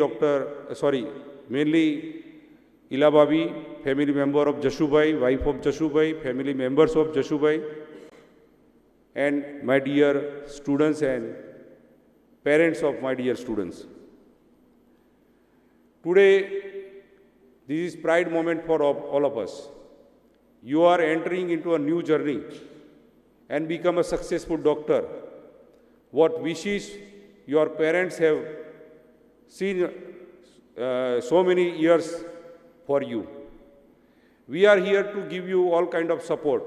Ila Babi, family member of Jashubai, wife of Jashubai, family members of Jashubai, and my dear students and parents of my dear students. Today, this is pride moment for all of us. You are entering into a new journey and become a successful doctor. What wishes your parents have seen so many years for you. We are here to give you all kind of support.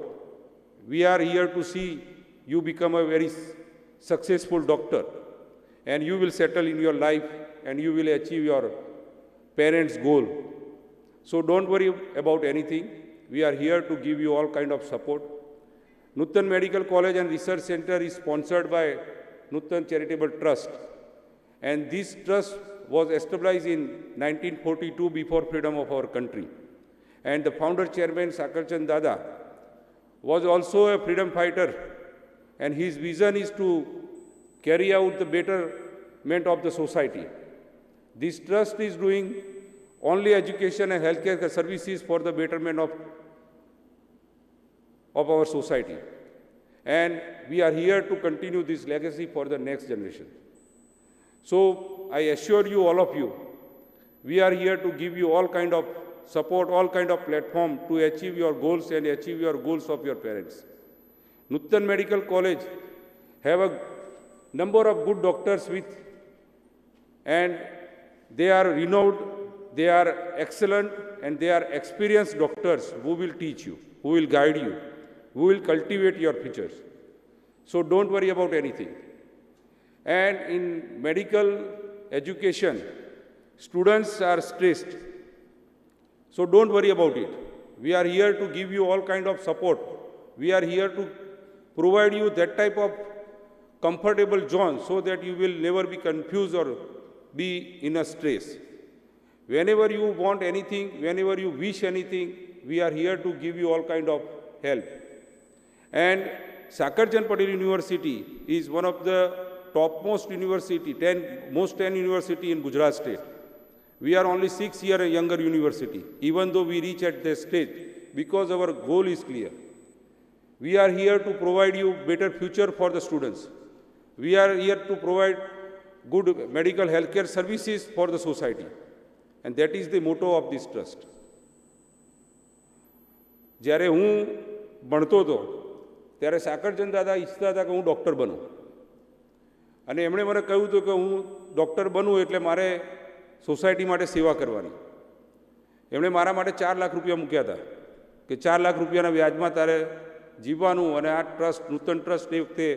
We are here to see you become a very successful doctor, and you will settle in your life and you will achieve your parents' goal. So don't worry about anything. We are here to give you all kind of support. Nutan Medical College and Research Center is sponsored by Nutan Charitable Trust, and this trust was established in 1942 before freedom of our country. And the founder chairman Sakarchand Dada was also a freedom fighter, and his vision is to carry out the betterment of the society. This trust is doing only education and healthcare services for the betterment of our society. And we are here to continue this legacy for the next generation. So I assure you, all of you, we are here to give you all kind of support, all kind of platform to achieve your goals and achieve your goals of your parents. Nutan Medical College have a number of good doctors and they are renowned, they are excellent, and they are experienced doctors who will teach you, who will guide you, who will cultivate your futures. So don't worry about anything. And in medical education, students are stressed. So don't worry about it. We are here to give you all kind of support. We are here to provide you that type of comfortable zone so that you will never be confused or be in a stress. Whenever you want anything, whenever you wish anything, we are here to give you all kind of help. And Sakarjan Patel University is one of the topmost university, 10 university in Gujarat state. We are only 6 years younger university, even though we reach at this stage, because our goal is clear. We are here to provide you better future for the students. We are here to provide good medical healthcare services for the society. And that is the motto of this trust. જ્યારે હું ભણતો હતો ત્યારે સાકરચંદ દાદા ઈચ્છતા હતા કે હું ડૉક્ટર બનું, અને એમણે મને કહ્યું હતું કે હું ડૉક્ટર બનું એટલે મારે સોસાયટી માટે સેવા કરવાની. એમણે મારા માટે 4 લાખ રૂપિયા મૂક્યા હતા કે 4 લાખ રૂપિયાના વ્યાજમાં તારે જીવવાનું, અને આ ટ્રસ્ટ, નૂતન ટ્રસ્ટ એ વખતે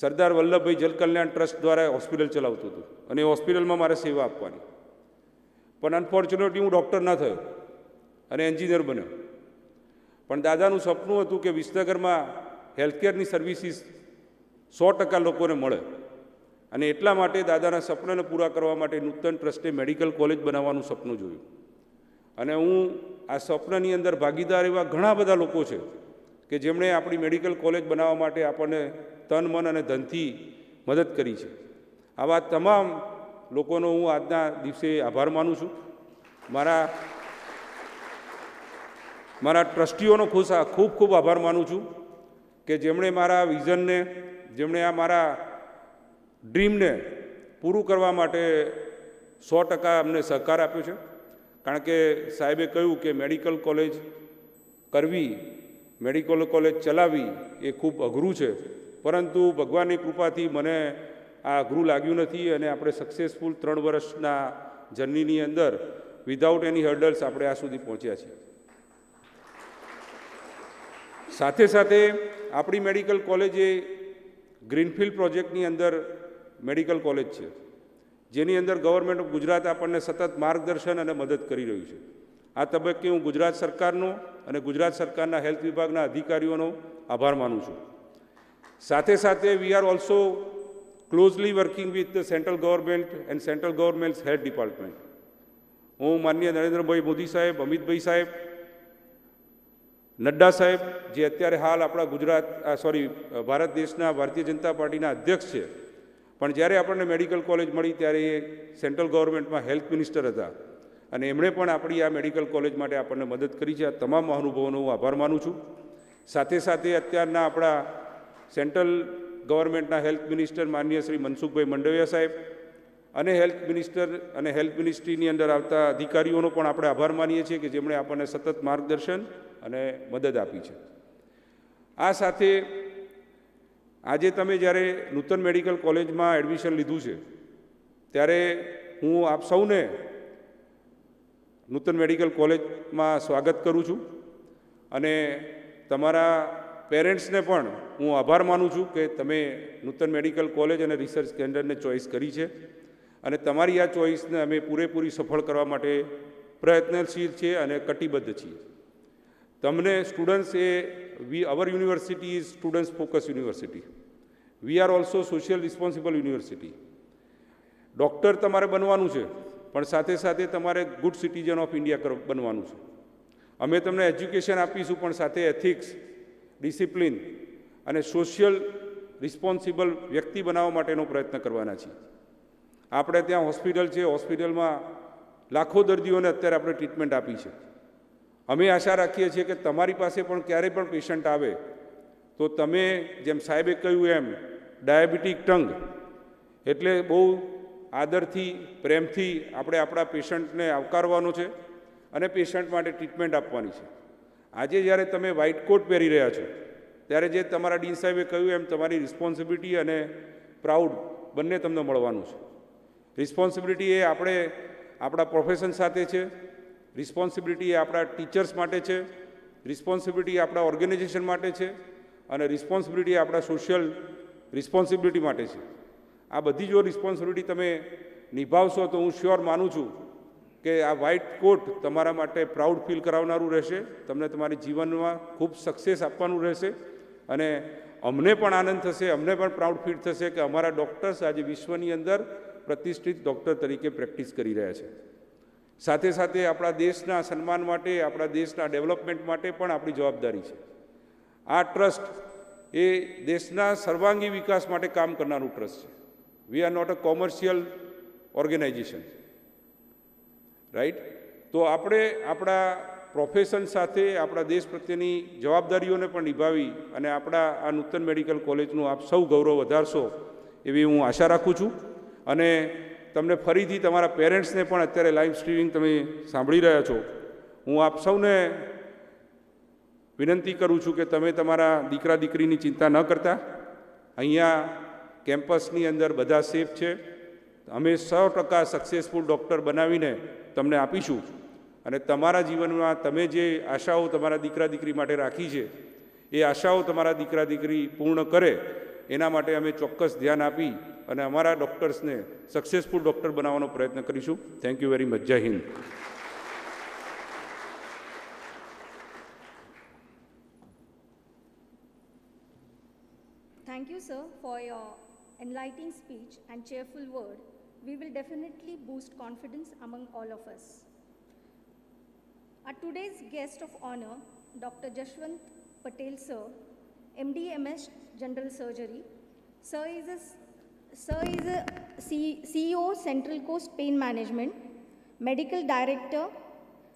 સરદાર વલ્લભભાઈ જલકલ્યાણ ટ્રસ્ટ દ્વારા હોસ્પિટલ ચલાવતું હતું, અને એ હોસ્પિટલમાં મારે સેવા આપવાની. પણ અનફોર્ચ્યુનેટલી હું ડૉક્ટર ના થયો અને એન્જિનિયર બન્યો. પણ દાદાનું સપનું હતું કે વિસનગરમાં હેલ્થકેરની સર્વિસીસ 100% લોકોને મળે, અને એટલા માટે દાદાના સપનાને પૂરા કરવા માટે નૂતન ટ્રસ્ટે મેડિકલ કોલેજ બનાવવાનું સપનું જોયું. અને હું આ સપનાની અંદર ભાગીદાર એવા ઘણા બધા લોકો છે કે જેમણે આપણી મેડિકલ કોલેજ બનાવવા માટે આપણને તન મન અને ધનથી મદદ કરી છે. આવા તમામ લોકોનો હું આજના દિવસે આભાર માનું છું. મારા ટ્રસ્ટીઓનો ખૂબ ખૂબ આભાર માનું છું કે જેમણે મારા વિઝનને, જેમણે આ મારા ડ્રીમને પૂરું કરવા માટે 100% અમને સહકાર આપ્યો છે. કારણ કે સાહેબે કહ્યું કે મેડિકલ કોલેજ કરવી, મેડિકલ કોલેજ ચલાવવી એ ખૂબ અઘરું છે, પરંતુ ભગવાનની કૃપાથી મને આ અઘરું લાગ્યું નથી અને આપણે સક્સેસફુલ 3 વર્ષના જર્નીની અંદર વિધાઉટ એની હર્ડલ્સ આપણે આ સુધી પહોંચ્યા છીએ. સાથે સાથે આપણી મેડિકલ કોલેજ એ ગ્રીનફિલ્ડ પ્રોજેક્ટની અંદર મેડિકલ કોલેજ છે, જેની અંદર ગવર્મેન્ટ ઓફ ગુજરાત આપણને સતત માર્ગદર્શન અને મદદ કરી રહ્યું છે. આ તબક્કે હું ગુજરાત સરકારનો અને ગુજરાત સરકારના હેલ્થ વિભાગના અધિકારીઓનો આભાર માનું છું. સાથે સાથે વી are also closely working with the central government and central governments health department. હું માનનીય નરેન્દ્રભાઈ મોદી સાહેબ, અમિતભાઈ સાહેબ, નડ્ડા સાહેબ, જે અત્યારે હાલ આપણા ભારત દેશના ભારતીય જનતા પાર્ટીના અધ્યક્ષ છે, પણ જ્યારે આપણને મેડિકલ કોલેજ મળી ત્યારે એ સેન્ટ્રલ ગવર્મેન્ટમાં હેલ્થ મિનિસ્ટર હતા અને એમણે પણ આપણી આ મેડિકલ કોલેજ માટે આપણને મદદ કરી છે. આ તમામ મહાનુભાવોનો હું આભાર માનું છું. સાથે સાથે અત્યારના આપણા સેન્ટ્રલ ગવર્મેન્ટના હેલ્થ મિનિસ્ટર માનનીય શ્રી મનસુખભાઈ મંડવિયા સાહેબ અને હેલ્થ મિનિસ્ટર અને હેલ્થ મિનિસ્ટ્રીની અંદર આવતા અધિકારીઓનો પણ આપણે આભાર માનીએ છીએ કે જેમણે આપણને સતત માર્ગદર્શન અને મદદ આપી છે. આ સાથે આજે તમે જ્યારે નૂતન મેડિકલ કોલેજમાં એડમિશન લીધું છે ત્યારે હું આપ સૌને નૂતન મેડિકલ કોલેજમાં સ્વાગત કરું છું અને તમારા પેરેન્ટ્સને પણ હું આભાર માનું છું કે તમે નૂતન મેડિકલ કોલેજ અને રિસર્ચ કેન્દ્રને ચોઇસ કરી છે અને તમારી આ ચોઇસને અમે પૂરેપૂરી સફળ કરવા માટે પ્રયત્નશીલ છીએ અને કટિબદ્ધ છીએ. તમને students our university is students focus university. We are also social responsible university. Doctor તમારે બનવાનું છે, પણ સાથે સાથે તમારે ગુડ સિટીઝન ઓફ ઇન્ડિયા બનવાનું છે. અમે તમને એજ્યુકેશન આપીશું, પણ સાથે એથિક્સ, ડિસિપ્લિન અને સોશિયલ રિસ્પોન્સિબલ વ્યક્તિ બનાવવા માટેનો પ્રયત્ન કરવાના છીએ. આપણે ત્યાં હોસ્પિટલ છે, હોસ્પિટલમાં લાખો દર્દીઓને અત્યારે આપણે ટ્રીટમેન્ટ આપી છે. અમે આશા રાખીએ છીએ કે તમારી પાસે પણ ક્યારેય પણ પેશન્ટ આવે તો તમે જેમ સાહેબે કહ્યું એમ ડાયાબિટીક ટંગ એટલે બહુ આદરથી, પ્રેમથી આપણે આપણા પેશન્ટને આવકારવાનો છે અને પેશન્ટ માટે ટ્રીટમેન્ટ આપવાની છે. આજે જ્યારે તમે વ્હાઇટ કોટ પહેરી રહ્યા છો ત્યારે જે તમારા ડીન સાહેબે કહ્યું એમ તમારી રિસ્પોન્સિબિલિટી અને પ્રાઉડ બંને તમને મળવાનું છે. રિસ્પોન્સિબિલિટી એ આપણે આપણા પ્રોફેશન સાથે છે, રિસ્પોન્સિબિલિટી એ આપણા ટીચર્સ માટે છે, રિસ્પોન્સિબિલિટી આપણા ઓર્ગેનાઇઝેશન માટે છે અને રિસ્પોન્સિબિલિટી આપણા સોશિયલ રિસ્પોન્સિબિલિટી માટે છે. આ બધી જો રિસ્પોન્સિબિલિટી તમે નિભાવશો તો હું શ્યોર માનું છું કે આ વ્હાઇટ કોટ તમારા માટે પ્રાઉડ ફીલ કરાવનારું રહેશે, તમને તમારી જીવનમાં ખૂબ સક્સેસ આપવાનું રહેશે અને અમને પણ આનંદ થશે, અમને પણ પ્રાઉડ ફીલ થશે કે અમારા ડૉક્ટર્સ આજે વિશ્વની અંદર પ્રતિષ્ઠિત ડૉક્ટર તરીકે પ્રેક્ટિસ કરી રહ્યા છે. સાથે સાથે આપણા દેશના સન્માન માટે, આપણા દેશના ડેવલપમેન્ટ માટે પણ આપણી જવાબદારી છે. આ ટ્રસ્ટ એ દેશના સર્વાંગી વિકાસ માટે કામ કરનારું ટ્રસ્ટ છે. We are not a commercial organisation, right? તો આપણે આપણા પ્રોફેશન સાથે આપણા દેશ પ્રત્યેની જવાબદારીઓને પણ નિભાવી અને આપણા આ નૂતન મેડિકલ કોલેજનું આપ સૌ ગૌરવ વધારશો એવી હું આશા રાખું છું. અને તમને ફરીથી તમારા પેરેન્ટ્સને પણ અત્યારે લાઈવ સ્ટ્રીમિંગ તમે સાંભળી રહ્યા છો, હું આપ સૌને વિનંતી કરું છું કે તમે તમારા દીકરા દીકરીની ચિંતા ન કરતા. અહીંયા કેમ્પસની અંદર બધા સેફ છે. અમે 100% સક્સેસફુલ ડૉક્ટર બનાવીને તમને આપીશું અને તમારા જીવનમાં તમે જે આશાઓ તમારા દીકરા દીકરી માટે રાખી છે એ આશાઓ તમારા દીકરા દીકરી પૂર્ણ કરે એના માટે અમે ચોક્કસ ધ્યાન આપી અને અમારા ડૉક્ટર્સને સક્સેસફુલ ડૉક્ટર બનાવવાનો પ્રયત્ન કરીશું. Thank you very much. જય Hind. Thank you, sir, for your enlightening speech and cheerful word. We will definitely boost confidence among all of us. Our today's guest of honor, Dr. Jashwant Patel sir, MD MS General Surgery. Sir is a CEO Central Coast Pain Management, Medical Director,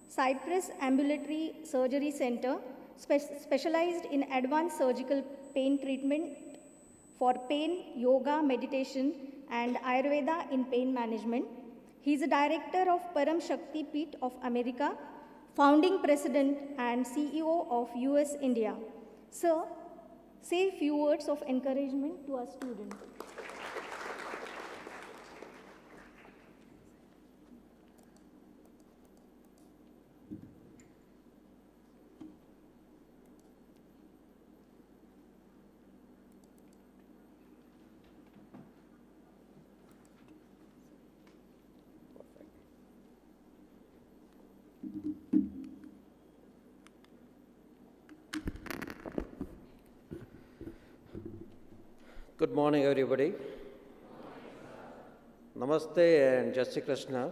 Cyprus Ambulatory Surgery Center, specialized in advanced surgical pain treatment for pain, yoga, meditation, and Ayurveda in pain management. He is a director of Param Shakti Peeth of America, founding president and CEO of US India. Sir, say a few words of encouragement to our students. Good morning, everybody. Namaste and Jai Shri Krishna.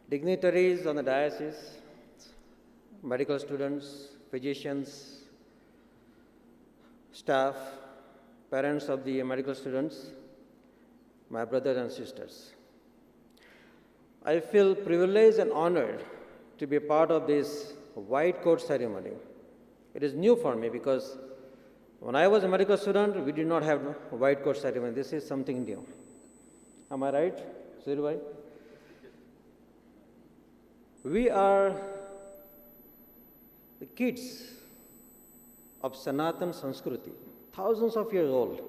Dignitaries on the diocese, medical students, physicians, staff, parents of the medical students, my brothers and sisters. I feel privileged and honored to be a part of this white coat ceremony. It is new for me because when I was a medical student, we did not have a white coat ceremony. This is something new. Am I right, Surabhai? We are the kids of Sanatan Sanskriti, thousands of years old.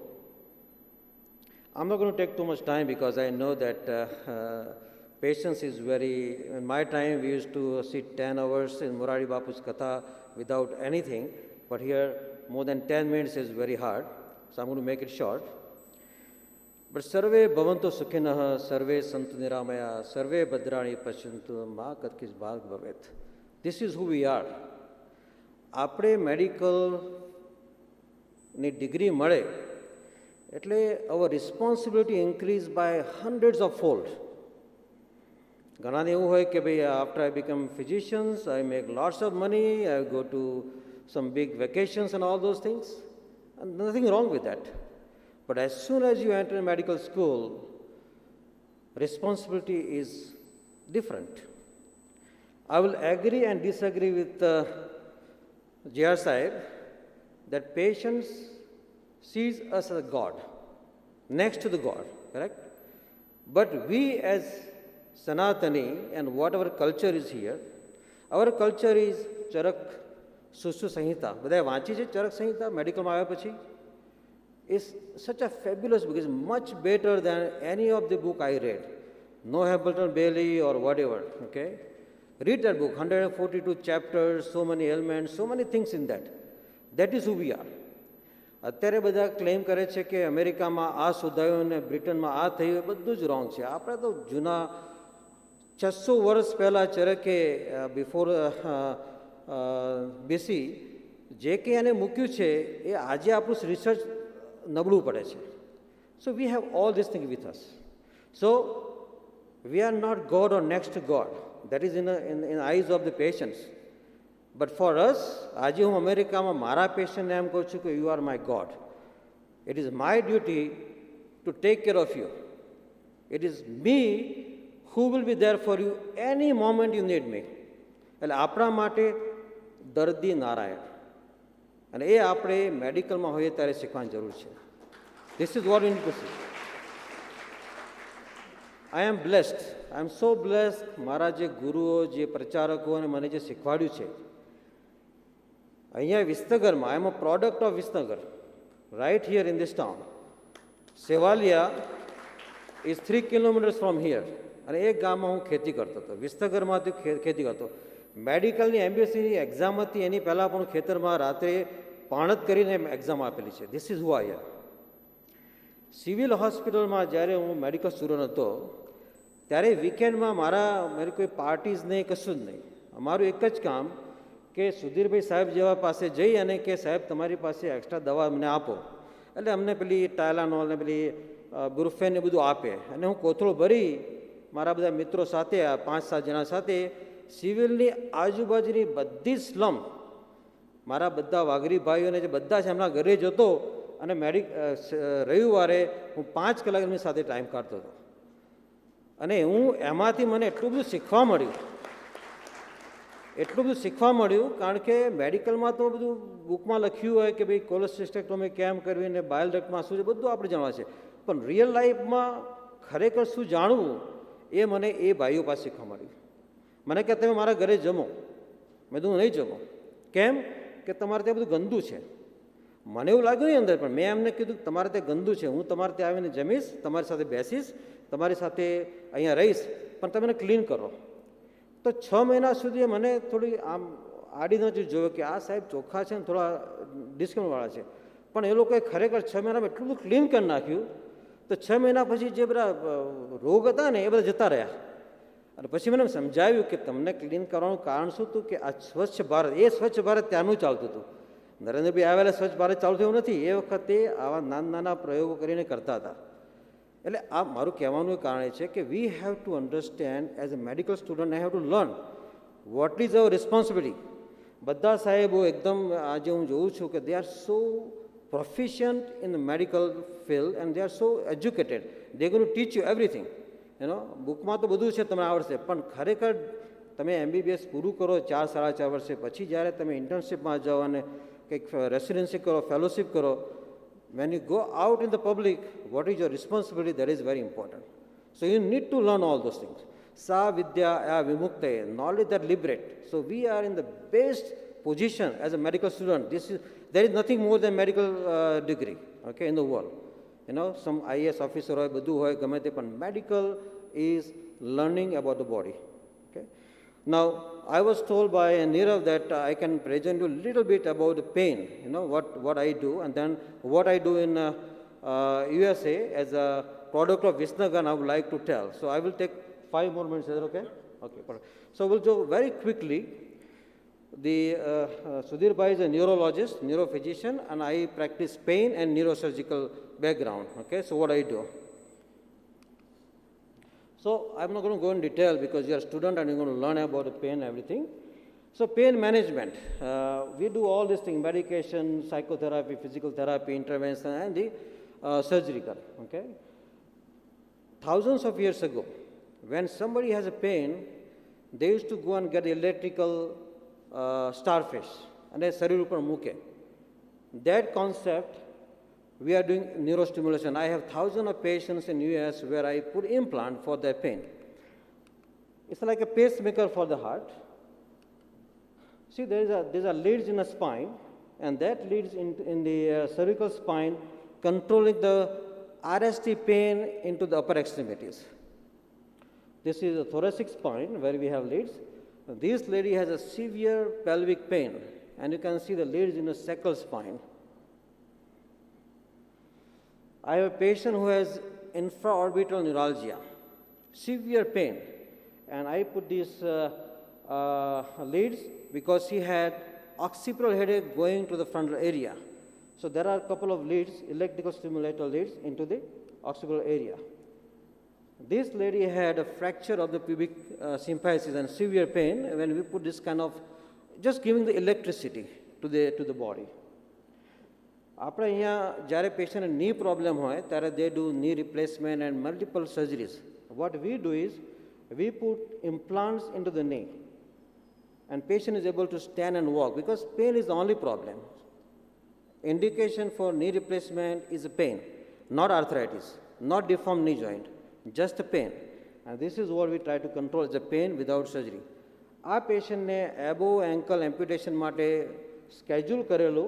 I'm not going to take too much time because I know that patience is very, in my time we used to sit 10 hours in Murari Bapu's Katha without anything, but here more than 10 minutes is very hard, so I'm going to make it short. But sarve bhavantu sukhinah, sarve santu niramaya, sarve bhadrani pashyantu, ma katkis bhag bhavet. This is who we are. Apne medical ni degree male, એટલે our responsibility increased by hundreds of fold. ઘણાને એવું હોય કે ભાઈ after I become physicians, I make lots of money, I go to some big vacations and all those things. And nothing wrong with that. But as soon as you enter medical school, responsibility is different. I will agree and disagree with J.R. Sahib that patients sees us as a God, next to the God, correct? But we as Sanatani and whatever culture is here, our culture is Charak Susu Sanhita. Bada વાંચી છે ચરક સંહિતા મેડિકલમાં આવ્યા પછી? It's such a fabulous book. It's much better than any of the book I read. No Hamilton Bailey or whatever, okay? Read that book, 142 chapters, so many elements, so many things in that. That is who we are. અત્યારે બધા claim કરે છે કે અમેરિકામાં આ શોધાયું અને બ્રિટનમાં આ થયું, એ બધું જ રોંગ છે. આપણે તો જૂના 600 વર્ષ પહેલાં ચરકે બિફોર BC જે કંઈ એને મૂક્યું છે એ આજે આપણું રિસર્ચ નબળું પડે છે. So we have all these things with us. So we are not God or next to God. That is in the eyes of the patients. But for us, આજે હું અમેરિકામાં મારા પેશન્ટને એમ કહું છું કે you are my God. It is my duty to take care of you. It is me who will be there for you any moment you need me. એટલે આપણા માટે દર્દી નારાયણ, અને એ આપણે મેડિકલમાં હોઈએ ત્યારે શીખવાની જરૂર છે. This is what we need to see. I am blessed. I am so blessed. મારા જે ગુરુઓ, જે પ્રચારકો અને મને જે શીખવાડ્યું છે અહીંયા વિસનગરમાં, I am a product of Visnagar, right here in this town. Sevalia is 3 kilometers from here. અને એક ગામમાં હું ખેતી કરતો હતો, વિસનગરમાંથી ખેતી કરતો. મેડિકલની એમબીએસસીની એક્ઝામ હતી, એની પહેલાં પણ ખેતરમાં રાત્રે પાણત કરીને એક્ઝામ આપેલી છે. This is who I am. Civil હોસ્પિટલમાં જ્યારે હું મેડિકલ સ્ટુડન્ટ હતો ત્યારે વીકેન્ડમાં મારી કોઈ પાર્ટીઝ નહીં, કશું જ નહીં. અમારું એક જ કામ કે સુધીરભાઈ સાહેબ જેવા પાસે જઈ અને કે સાહેબ તમારી પાસે એક્સ્ટ્રા દવા મને આપો. એટલે અમને પેલી ટાયલાનોલ ને પેલી બ્રુફેન ને બધું આપે, અને હું કોથળો ભરી મારા બધા મિત્રો સાથે 5-7 જણા સાથે સિવિલની આજુબાજુની બધી સ્લમ, મારા બધા વાઘરી ભાઈઓને જે બધા છે એમના ઘરે જતો અને રવિવારે હું 5 કલાક એમની સાથે ટાઈમ કાઢતો હતો. અને એમાંથી મને એટલું બધું શીખવા મળ્યું, કારણ કે મેડિકલમાં તો બધું બુકમાં લખ્યું હોય કે ભાઈ કોલેસ્ટ્રેક્ટોમી કેમ કરવી ને બાયલ ડક્ટમાં શું છે બધું આપણે જાણવા છે, પણ રિયલ લાઈફમાં ખરેખર શું જાણવું એ મને એ ભાઈઓ પાસે શીખવા મળ્યું. મને કે તમે મારા ઘરે જમો, મેં તો નહીં જમો. કેમ કે તમારે ત્યાં બધું ગંદુ છે. મને એવું લાગ્યું નહીં અંદર, પણ મેં એમને કીધું તમારે ત્યાં ગંદુ છે, હું તમારે ત્યાં આવીને જમીશ, તમારી સાથે બેસીશ, તમારી સાથે અહીંયા રહીશ, પણ તમે મને ક્લીન કરો. તો 6 મહિના સુધી મને થોડી આમ આડી નજર જોયો કે આ સાહેબ ચોખ્ખા છે ને થોડા ડિસ્કાઉન્ટવાળા છે, પણ એ લોકોએ ખરેખર 6 મહિનામાં એટલું બધું ક્લીન કરી નાખ્યું. તો 6 મહિના પછી જે બધા રોગ હતા ને એ બધા જતા રહ્યા. અને પછી મને સમજાવ્યું કે તમને ક્લીન કરવાનું કારણ શું હતું કે આ સ્વચ્છ ભારત, એ સ્વચ્છ ભારત ત્યાંનું ચાલતું હતું. નરેન્દ્રભાઈ આવેલા સ્વચ્છ ભારત ચાલુ થયું નથી, એ વખતે આવા નાના પ્રયોગો કરીને કરતા હતા. એટલે આ મારું કહેવાનું કારણ એ છે કે we have to understand as a medical student I have to learn what is our responsibility. બધા સાહેબો એકદમ આજે હું જોઉં છું કે they are so proficient in the medical field and they are so educated. They are going to teach you everything. બુકમાં તો બધું છે તમને આવડશે, પણ ખરેખર તમે MBBS પૂરું કરો 4-4.5 વર્ષે પછી જ્યારે તમે ઇન્ટર્નશીપમાં જાઓ અને કંઈક રેસિડેન્સી કરો, ફેલોશિપ કરો, when you go out in the public, what is your responsibility, that is very important. So you need to learn all those things. Sa vidya ya vimukte, knowledge that liberate. So we are in the best position as a medical student. There is nothing more than medical degree, okay, in the world. Some IAS officer hoy, badhu hoy, game te, but medical is learning about the body. Okay. Now, I was told by Nirav that I can present you a little bit about the pain, what I do, and then what I do in USA as a product of Visnagan, I would like to tell. So I will take 5 more minutes, is that okay? Okay, perfect. So we'll go very quickly. Sudhir Bhai is a neurologist, neurophysician, and I practice pain and neurosurgical background. Okay, so what I do? So I'm not going to go in detail because you're a student and you're going to learn about the pain and everything. So pain management, we do all these things: medication, psychotherapy, physical therapy, intervention, and the surgical. Okay. Thousands of years ago, when somebody has a pain, they used to go and get electrical starfish and a sharir upar muke. That concept we are doing neurostimulation. I have thousands of patients in US where I put implant for their pain. It's like a pacemaker for the heart. See, there's a leads in the spine, and that leads in the cervical spine, controlling the RST pain into the upper extremities. This is the thoracic spine where we have leads. This lady has a severe pelvic pain, and you can see the leads in the sacral spine. I have a patient who has infraorbital neuralgia, severe pain, and I put these leads because she had occipital headache going to the frontal area. So there are a couple of leads, electrical stimulator leads into the occipital area. This lady had a fracture of the pubic symphysis and severe pain when we put this kind of, just giving the electricity to the body. આપણે અહીંયા જ્યારે પેશન્ટને knee problem હોય ત્યારે they do knee replacement and multiple surgeries. What we do is we put implants into the knee and patient is able to stand and walk because pain is the only problem. Indication for knee replacement is a pain, not arthritis, not deformed knee joint, just a pain. And this is what we try to control, the pain without surgery. આ પેશન્ટને એબો ankle amputation માટે schedule કરેલું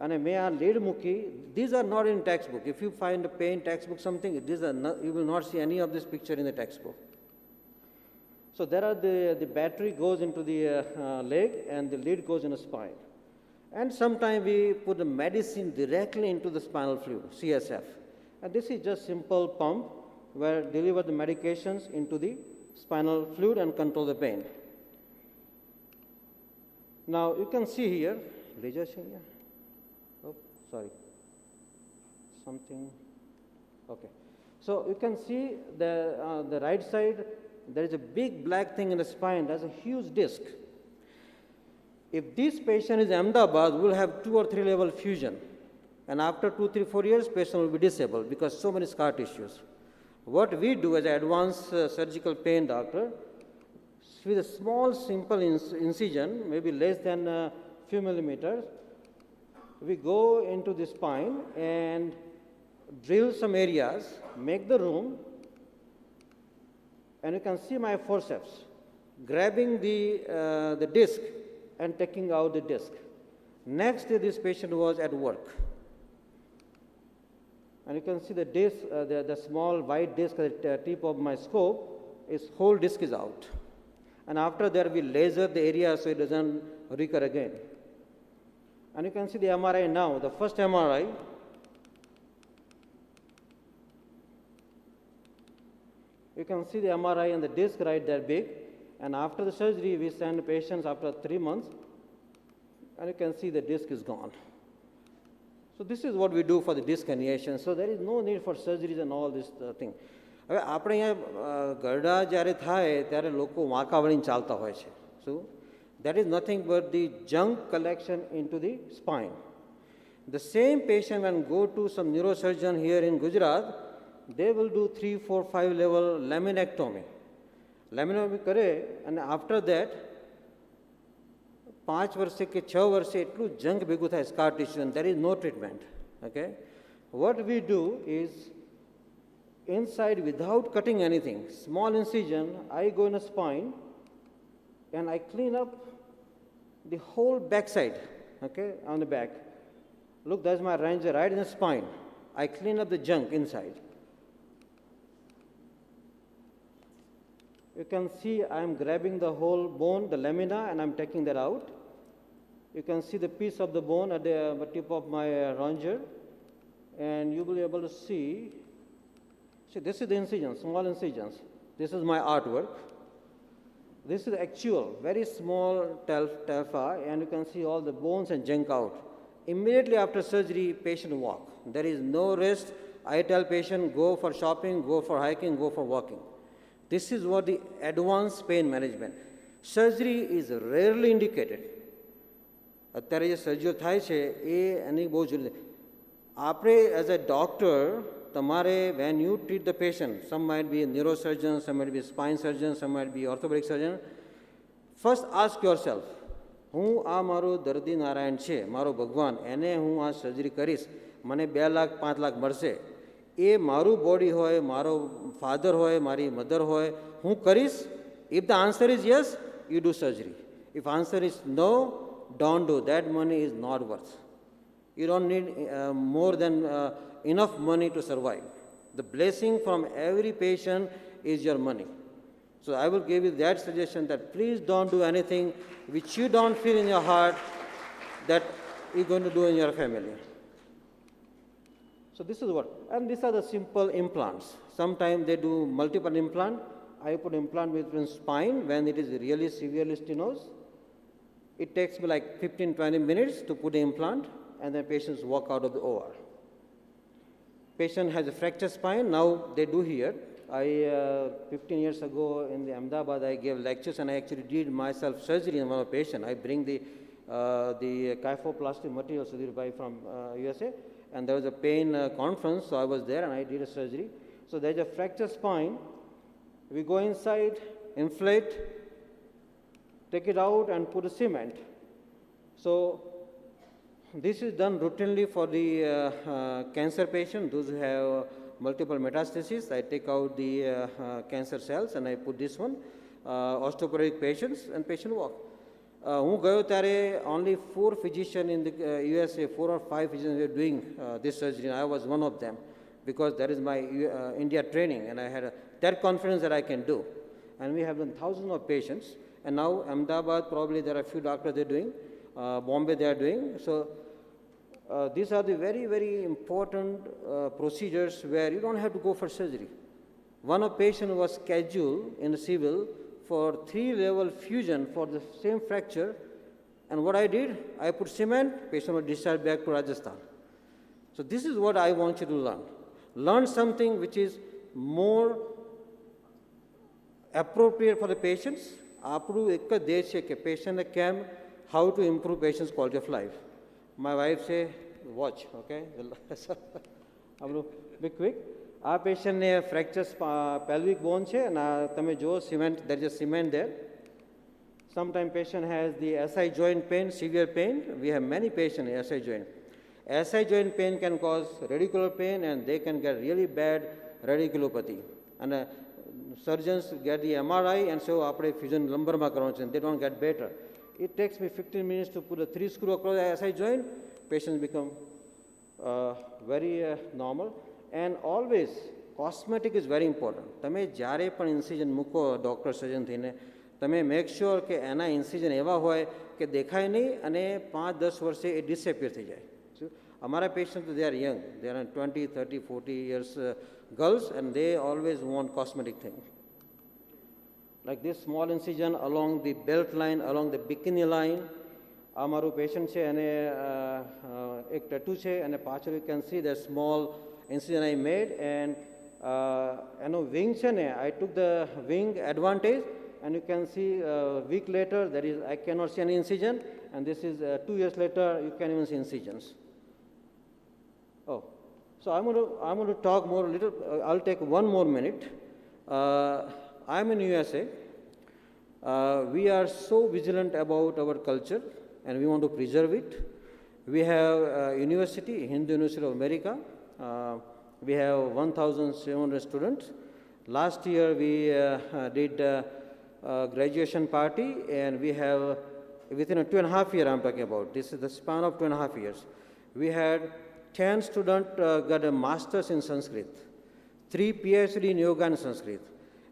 અને મેં આ lead મૂકી. These are not in textbook. If you find a pain textbook something, you will not see any of this picture in the textbook. So there are the battery goes into the leg and the lead goes in the spine. And sometimes we put the medicine directly into the spinal fluid, CSF. And this is just simple pump where deliver the medications into the spinal fluid and control the pain. Now you can see here, oh, sorry, something, okay. So you can see the right side there is a big black thing in the spine, there's a huge disc. If this patient is Ahmedabad, we'll have 2 or 3 level fusion. And after 2, 3, 4 years, patient will be disabled because so many scar tissues. What we do as an advanced surgical pain doctor, with a small simple incision, maybe less than a few millimeters, we go into the spine and drill some areas, make the room, and you can see my forceps grabbing the disc and taking out the disc. Next day, this patient was at work. And you can see the disc, the small white disc at the tip of my scope, its whole disc is out. And after that, we laser the area so it doesn't recur again. And you can see the MRI now, the first MRI. You can see the MRI and the disc right there big. And after the surgery, we send patients after 3 months, and you can see the disc is gone. So this is what we do for the disc herniation. So there is no need for surgeries and all this thing. હવે આપણે અહીંયા ગરડા જ્યારે થાય ત્યારે લોકો વાંકા વળીને ચાલતા હોય છે. So that is nothing but the junk collection into the spine. The same patient when go to some neurosurgeon here in Gujarat, they will do 3, 4, 5 level laminectomy. Laminectomy કરે અને after that 5 વર્ષે કે 6 વર્ષે એટલું જંક ભેગું થાય scar tissue and there is no treatment. Okay? What we do is inside without cutting anything, small incision, I go in the spine and I clean up the whole backside, okay, on the back. Look, there's my ranger right in the spine. I clean up the junk inside. You can see I'm grabbing the whole bone, the lamina, and I'm taking that out. You can see the piece of the bone at the tip of my ranger, and you will be able to see. See, this is the incision, small incisions. This is my artwork. This is actual, very small telfa, and you can see all the bones and junk out. Immediately after surgery, patient walk. There is no rest. I tell patient, go for shopping, go for hiking, go for walking. This is what the advanced pain management. Surgery is rarely indicated. અત્યારે જે સર્જરીઓ થાય છે એ એની બહુ જરૂરી. આપણે as a doctor તમારે when you treat the patient, some might be a neurosurgeon, some might be a spine surgeon, some might be orthopedic surgeon, first ask yourself, હું આ મારો દર્દી નારાયણ છે, મારો ભગવાન, એને હું આ સર્જરી કરીશ, મને 2 લાખ 5 લાખ મળશે, એ મારું બોડી હોય, મારો ફાધર હોય, મારી મધર હોય, હું કરીશ? If the answer is yes, you do surgery. If answer is no, don't do. That money is not worth. You don't need more than enough money to survive. The blessing from every patient is your money. So I will give you that suggestion that please don't do anything which you don't feel in your heart that you're going to do in your family. So this is what, and these are the simple implants. Sometimes they do multiple implant. I put implant between spine when it is really severely stenosis. It takes me like 15-20 minutes to put the implant, and then patients walk out of the OR. Patient has a fractured spine, now they do here. 15 years ago in the Ahmedabad, I gave lectures and I actually did myself surgery on one patient. I bring the kyphoplastic material Sudhir from USA, and there was a pain conference, so I was there and I did a surgery. So there's a fractured spine. We go inside, inflate, take it out and put a cement. So this is done routinely for the cancer patient, those who have multiple metastases. I take out the cancer cells and I put this one. Osteoporotic patients and patient walk. હું ગયો ત્યારે only 4 physicians in the USA, 4 or 5 physicians were doing this surgery. I was one of them because that is my India training and I had that confidence that I can do. And we have done thousands of patients. And now Ahmedabad, probably there are a few doctors they're doing. Bombay they are doing. So these are the very, very important procedures where you don't have to go for surgery. One of patient was scheduled in the civil for 3-level fusion for the same fracture. And what I did, I put cement, patient was discharged back to Rajasthan. So this is what I want you to learn. Learn something which is more appropriate for the patients. આપણું એક જ દેશ છે કે પેશન્ટને કેમ how to improve patient's quality of life. My wife say watch, okay? આપણું be quick. આ પેશન્ટને ફ્રેક્ચર pelvic bone છે અને તમે જુઓ cement, there is a cement there. Sometimes patient has the SI joint pain, severe pain. We have many patients in SI joint. SI joint pain can cause radicular pain and they can get really bad radiculopathy. And surgeons get the MRI and so આપણે fusion lumbar કરવાનું છે, they don't get better. It takes me 15 minutes to put a 3 screw across the SI joint. Patients become very normal. And always cosmetic is very important. તમે જ્યારે પણ ઇન્સિઝન મૂકો doctor સર્જન થઈને તમે make sure કે એના ઇન્સિઝન એવા હોય કે દેખાય નહીં અને 5-10 વર્ષે એ ડિસએપિયર થઈ જાય. અમારા patient they are young, they are 20, 30, 40 years girls and they always want cosmetic thing. Like this small incision along the belt line, along the bikini line. આ મારું પેશન્ટ છે અને એક ટેટુ છે અને પાછળ you can see the small incision I made and એનો wing છે ને I took the wing advantage and you can see a week later there is I cannot see any incision and this is 2 years later you can even see incisions. Oh, so I'm going to talk more a little. I'll take 1 more minute. I'm in USA. We are so vigilant about our culture and we want to preserve it. We have university, Hindu University of America. We have 1,700 students. Last year we did graduation party and we have, within a 2.5 years I'm talking about, this is the span of 2.5 years, we had 10 students got a master's in Sanskrit, 3 PhD in yoga and Sanskrit.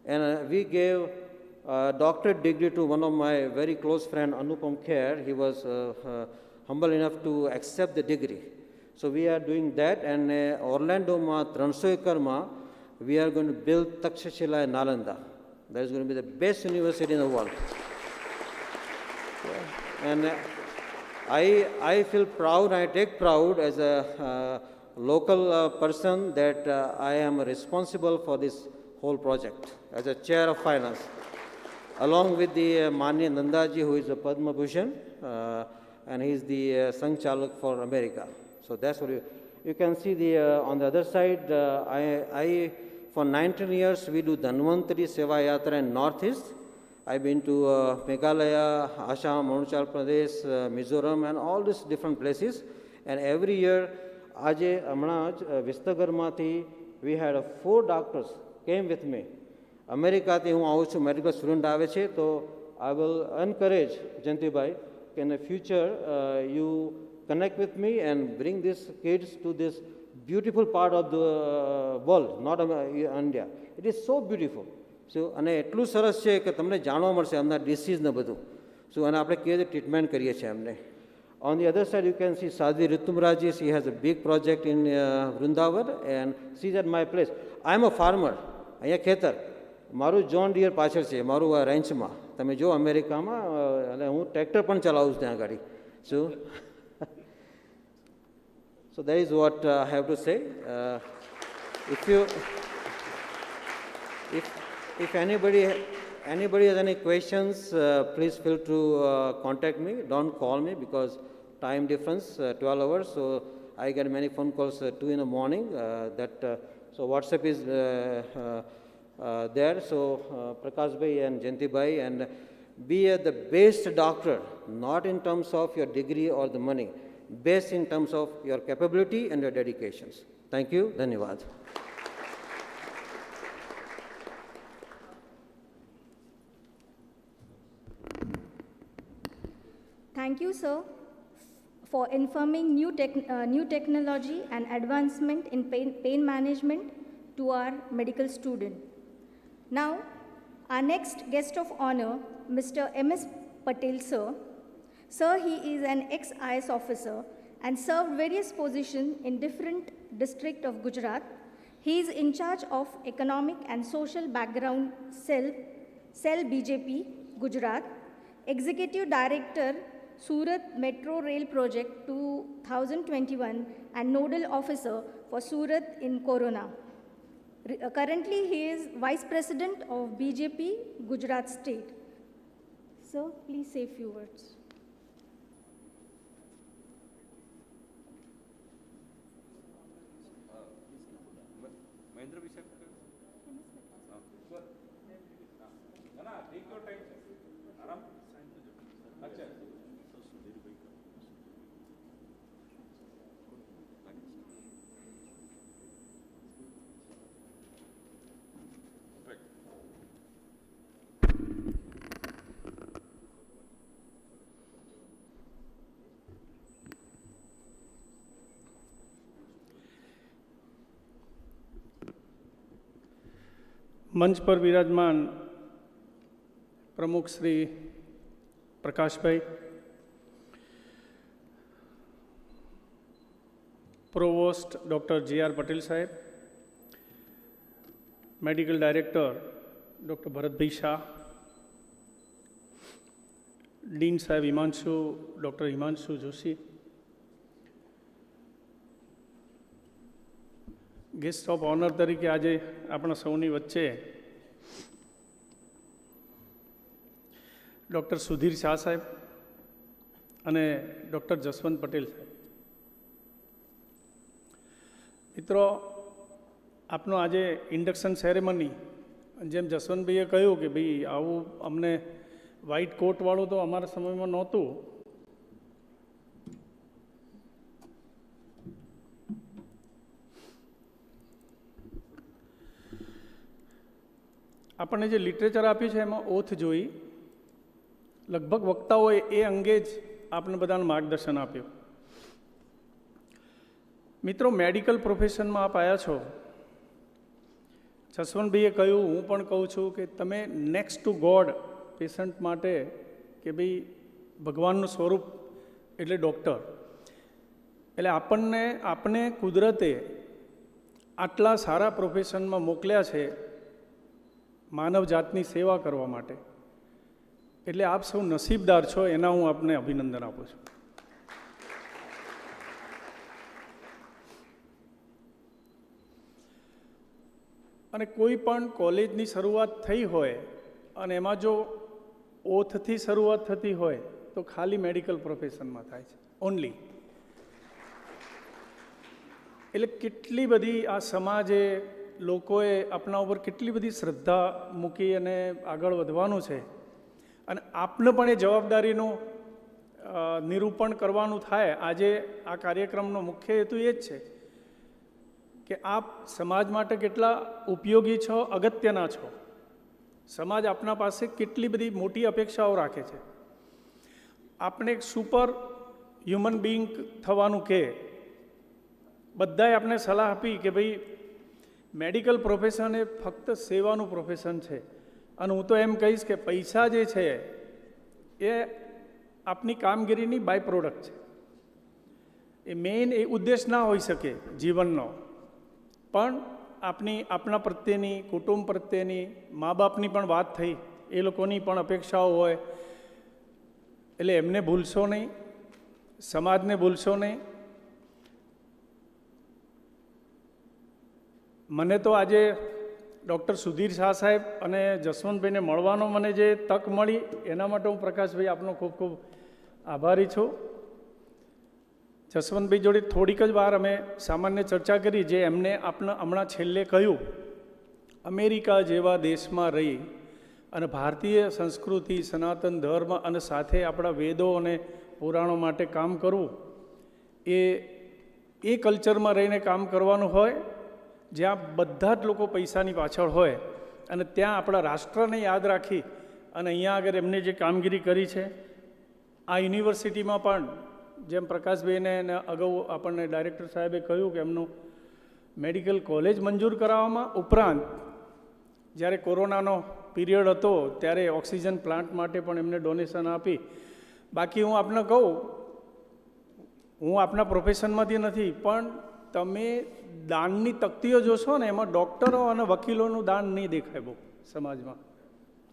And we gave a doctorate degree to one of my very close friend, Anupam Kher. He was humble enough to accept the degree. So we are doing that and Orlando ma 300 acre ma we are going to build Takshashila in Nalanda. That is going to be the best university in the world. And I feel proud, I take proud as a local person that I am responsible for this whole project as a chair of finance, along with the Manya Nandaji who is a Padma Bhushan and he is the Sangh Chalak for America. So that's what you can see the on the other side. I for 19 years we do Dhanvantari Seva Yatra in Northeast. I've been to Meghalaya, Assam, Arunachal Pradesh, Mizoram and all these different places. And every year, Aje Amnaj, Vistagarmati, we had 4 doctors came with me. America, હું આવું છું medical student આવે છે, so I will encourage Jantibai, in the future you connect with me and bring these kids to this beautiful part of the world, not India. It is so beautiful. So, અને એટલું સરસ છે કે તમને જાણવા મળશે એમના ડિસીઝ ને બધું. So, અને આપણે કેવી રીતે ટ્રીટમેન્ટ કરીએ છીએ એમને. On the other side, you can see Sadhvi Ritumraji. She has a big project in Vrindavan and she's at my place. I am a farmer. અહીંયા ખેતર. મારું જોન ડિયર પાછળ છે, મારું આ રેન્ચમાં. તમે જો અમેરિકામાં અને હું ટ્રેક્ટર પણ ચલાવું છું ત્યાં આગળ. So that is what I have to say. If anybody has any questions, please feel to contact me. Don't call me because time difference, 12 hours. So I get many phone calls 2 in the morning. So WhatsApp is there. So Prakash Bhai and Janti Bhai, and be the best doctor, not in terms of your degree or the money, best in terms of your capability and your dedications. Thank you. Dhanyavad. Thank you, sir, for informing new technology and advancement in pain management to our medical student. Now, our next guest of honor, Mr. M.S. Patel, sir. Sir, he is an ex-IS officer and served various positions in different districts of Gujarat. He is in charge of Economic and Social Background Cell BJP, Gujarat, Executive Director, Surat Metro Rail Project 2021 and Nodal Officer for Surat in Corona. Currently, he is Vice President of BJP, Gujarat State. Sir, please say a few words. મંચ પર વિરાજમાન પ્રમુખ Shri Prakashbhai, provost doctor G.R. Patel સાહેબ, medical director doctor Bharatbhai Shah, dean સાહેબ doctor Himanshu Joshi, guest of honour તરીકે આજે આપણા સૌની વચ્ચે ડૉક્ટર સુધીર શાહ સાહેબ અને ડૉક્ટર જસવંત પટેલ સાહેબ. મિત્રો, આપનો આજે ઇન્ડક્શન સેરેમની, જેમ જસવંતભાઈએ કહ્યું કે ભાઈ આવું અમને વ્હાઇટ કોટવાળું તો અમારા સમયમાં નહોતું. આપણને જે લિટરેચર આપ્યું છે એમાં ઓથ જોઈ લગભગ વક્તાઓએ એ અંગે જ આપણે બધાને માર્ગદર્શન આપ્યું. મિત્રો, મેડિકલ પ્રોફેશનમાં આપ આવ્યા છો. જસવંતભાઈએ કહ્યું, હું પણ કહું છું કે તમે નેક્સ્ટ ટુ ગોડ પેશન્ટ માટે, કે ભાઈ ભગવાનનું સ્વરૂપ એટલે ડૉક્ટર, એટલે આપણે કુદરતે આટલા સારા પ્રોફેશનમાં મોકલ્યા છે માનવ જાતની સેવા કરવા માટે. એટલે આપ સૌ નસીબદાર છો, એના હું આપને અભિનંદન આપું છું. અને કોઈ પણ કોલેજની શરૂઆત થઈ હોય અને એમાં જો ઓથથી શરૂઆત થતી હોય તો ખાલી મેડિકલ પ્રોફેશનમાં થાય છે ઓનલી. એટલે કેટલી બધી આ સમાજે, લોકોએ આપણા ઉપર કેટલી બધી શ્રદ્ધા મૂકી અને આગળ વધવાનું છે. અને આપને પણ એ જવાબદારીનું નિરૂપણ કરવાનું થાય. આજે આ કાર્યક્રમનો મુખ્ય હેતુ એ જ છે કે આપ સમાજ માટે કેટલા ઉપયોગી છો, અગત્યના છો. સમાજ આપના પાસે કેટલી બધી મોટી અપેક્ષાઓ રાખે છે. આપણે એક સુપર હ્યુમન બિંગ થવાનું કે બધાએ આપણે સલાહ આપી કે ભાઈ મેડિકલ પ્રોફેશન એ ફક્ત સેવાનું પ્રોફેશન છે. અને હું તો એમ કહીશ કે પૈસા જે છે એ આપની કામગીરીની બાય પ્રોડક્ટ છે. એ મેઇન એ ઉદ્દેશ ના હોઈ શકે જીવનનો, પણ આપના પ્રત્યેની, કુટુંબ પ્રત્યેની, મા બાપની પણ વાત થઈ, એ લોકોની પણ અપેક્ષાઓ હોય. એટલે એમને ભૂલશો નહીં, સમાજને ભૂલશો નહીં. મને તો આજે ડૉક્ટર સુધીર શાહ સાહેબ અને જસવંતભાઈને મળવાનો મને જે તક મળી એના માટે હું પ્રકાશભાઈ આપનો ખૂબ ખૂબ આભારી છું. જસવંતભાઈ જોડે થોડીક જ વાર અમે સામાન્ય ચર્ચા કરી, જે એમને હમણાં છેલ્લે કહ્યું, અમેરિકા જેવા દેશમાં રહી અને ભારતીય સંસ્કૃતિ, સનાતન ધર્મ અને સાથે આપણા વેદો અને પુરાણો માટે કામ કરવું, એ કલ્ચરમાં રહીને કામ કરવાનું હોય જ્યાં બધા જ લોકો પૈસાની પાછળ હોય, અને ત્યાં આપણા રાષ્ટ્રને યાદ રાખી અને અહીંયા આગળ એમને જે કામગીરી કરી છે. આ યુનિવર્સિટીમાં પણ જેમ પ્રકાશભાઈને અગાઉ આપણને ડાયરેક્ટર સાહેબે કહ્યું કે એમનું મેડિકલ કોલેજ મંજૂર કરાવવામાં, ઉપરાંત જ્યારે કોરોનાનો પીરિયડ હતો ત્યારે ઓક્સિજન પ્લાન્ટ માટે પણ એમને ડોનેશન આપી. બાકી હું આપને કહું, હું આપના પ્રોફેશનમાંથી નથી, પણ તમે દાનની તકતીઓ જોશો ને એમાં ડૉક્ટરો અને વકીલોનું દાન નહીં દેખાય બહુ સમાજમાં.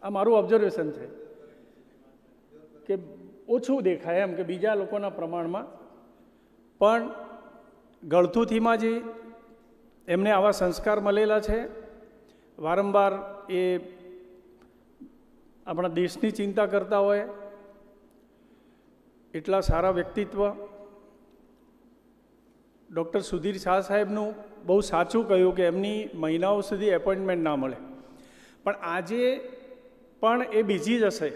આ મારું ઓબ્ઝર્વેશન છે કે ઓછું દેખાય એમ, કે બીજા લોકોના પ્રમાણમાં. પણ ગળથુથીમાં જે એમને આવા સંસ્કાર મળેલા છે વારંવાર એ આપણા દેશની ચિંતા કરતા હોય, એટલા સારા વ્યક્તિત્વ. ડૉક્ટર સુધીર શાહ સાહેબનું બહુ સાચું કહ્યું કે એમની મહિનાઓ સુધી એપોઇન્ટમેન્ટ ના મળે, પણ આજે પણ એ બિઝી જ હશે.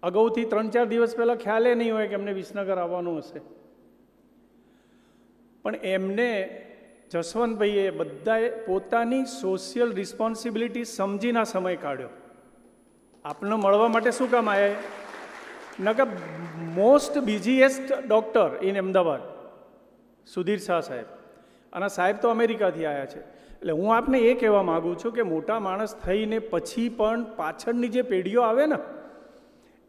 અગાઉથી 3-4 દિવસ પહેલાં ખ્યાલે નહીં હોય કે એમને વિસનગર આવવાનું હશે, પણ એમને જસવંતભાઈએ બધાએ પોતાની સોશિયલ રિસ્પોન્સિબિલિટી સમજીને સમય કાઢ્યો. આપને મળવા માટે શું કામ આવ્યા? નકર most busiest doctor in Ahmedabad Sudhir Shah સાહેબ, અને સાહેબ તો અમેરિકાથી આવ્યા છે. એટલે હું આપને એ કહેવા માગું છું કે મોટા માણસ થઈને પછી પણ પાછળની જે પેઢીઓ આવે ને,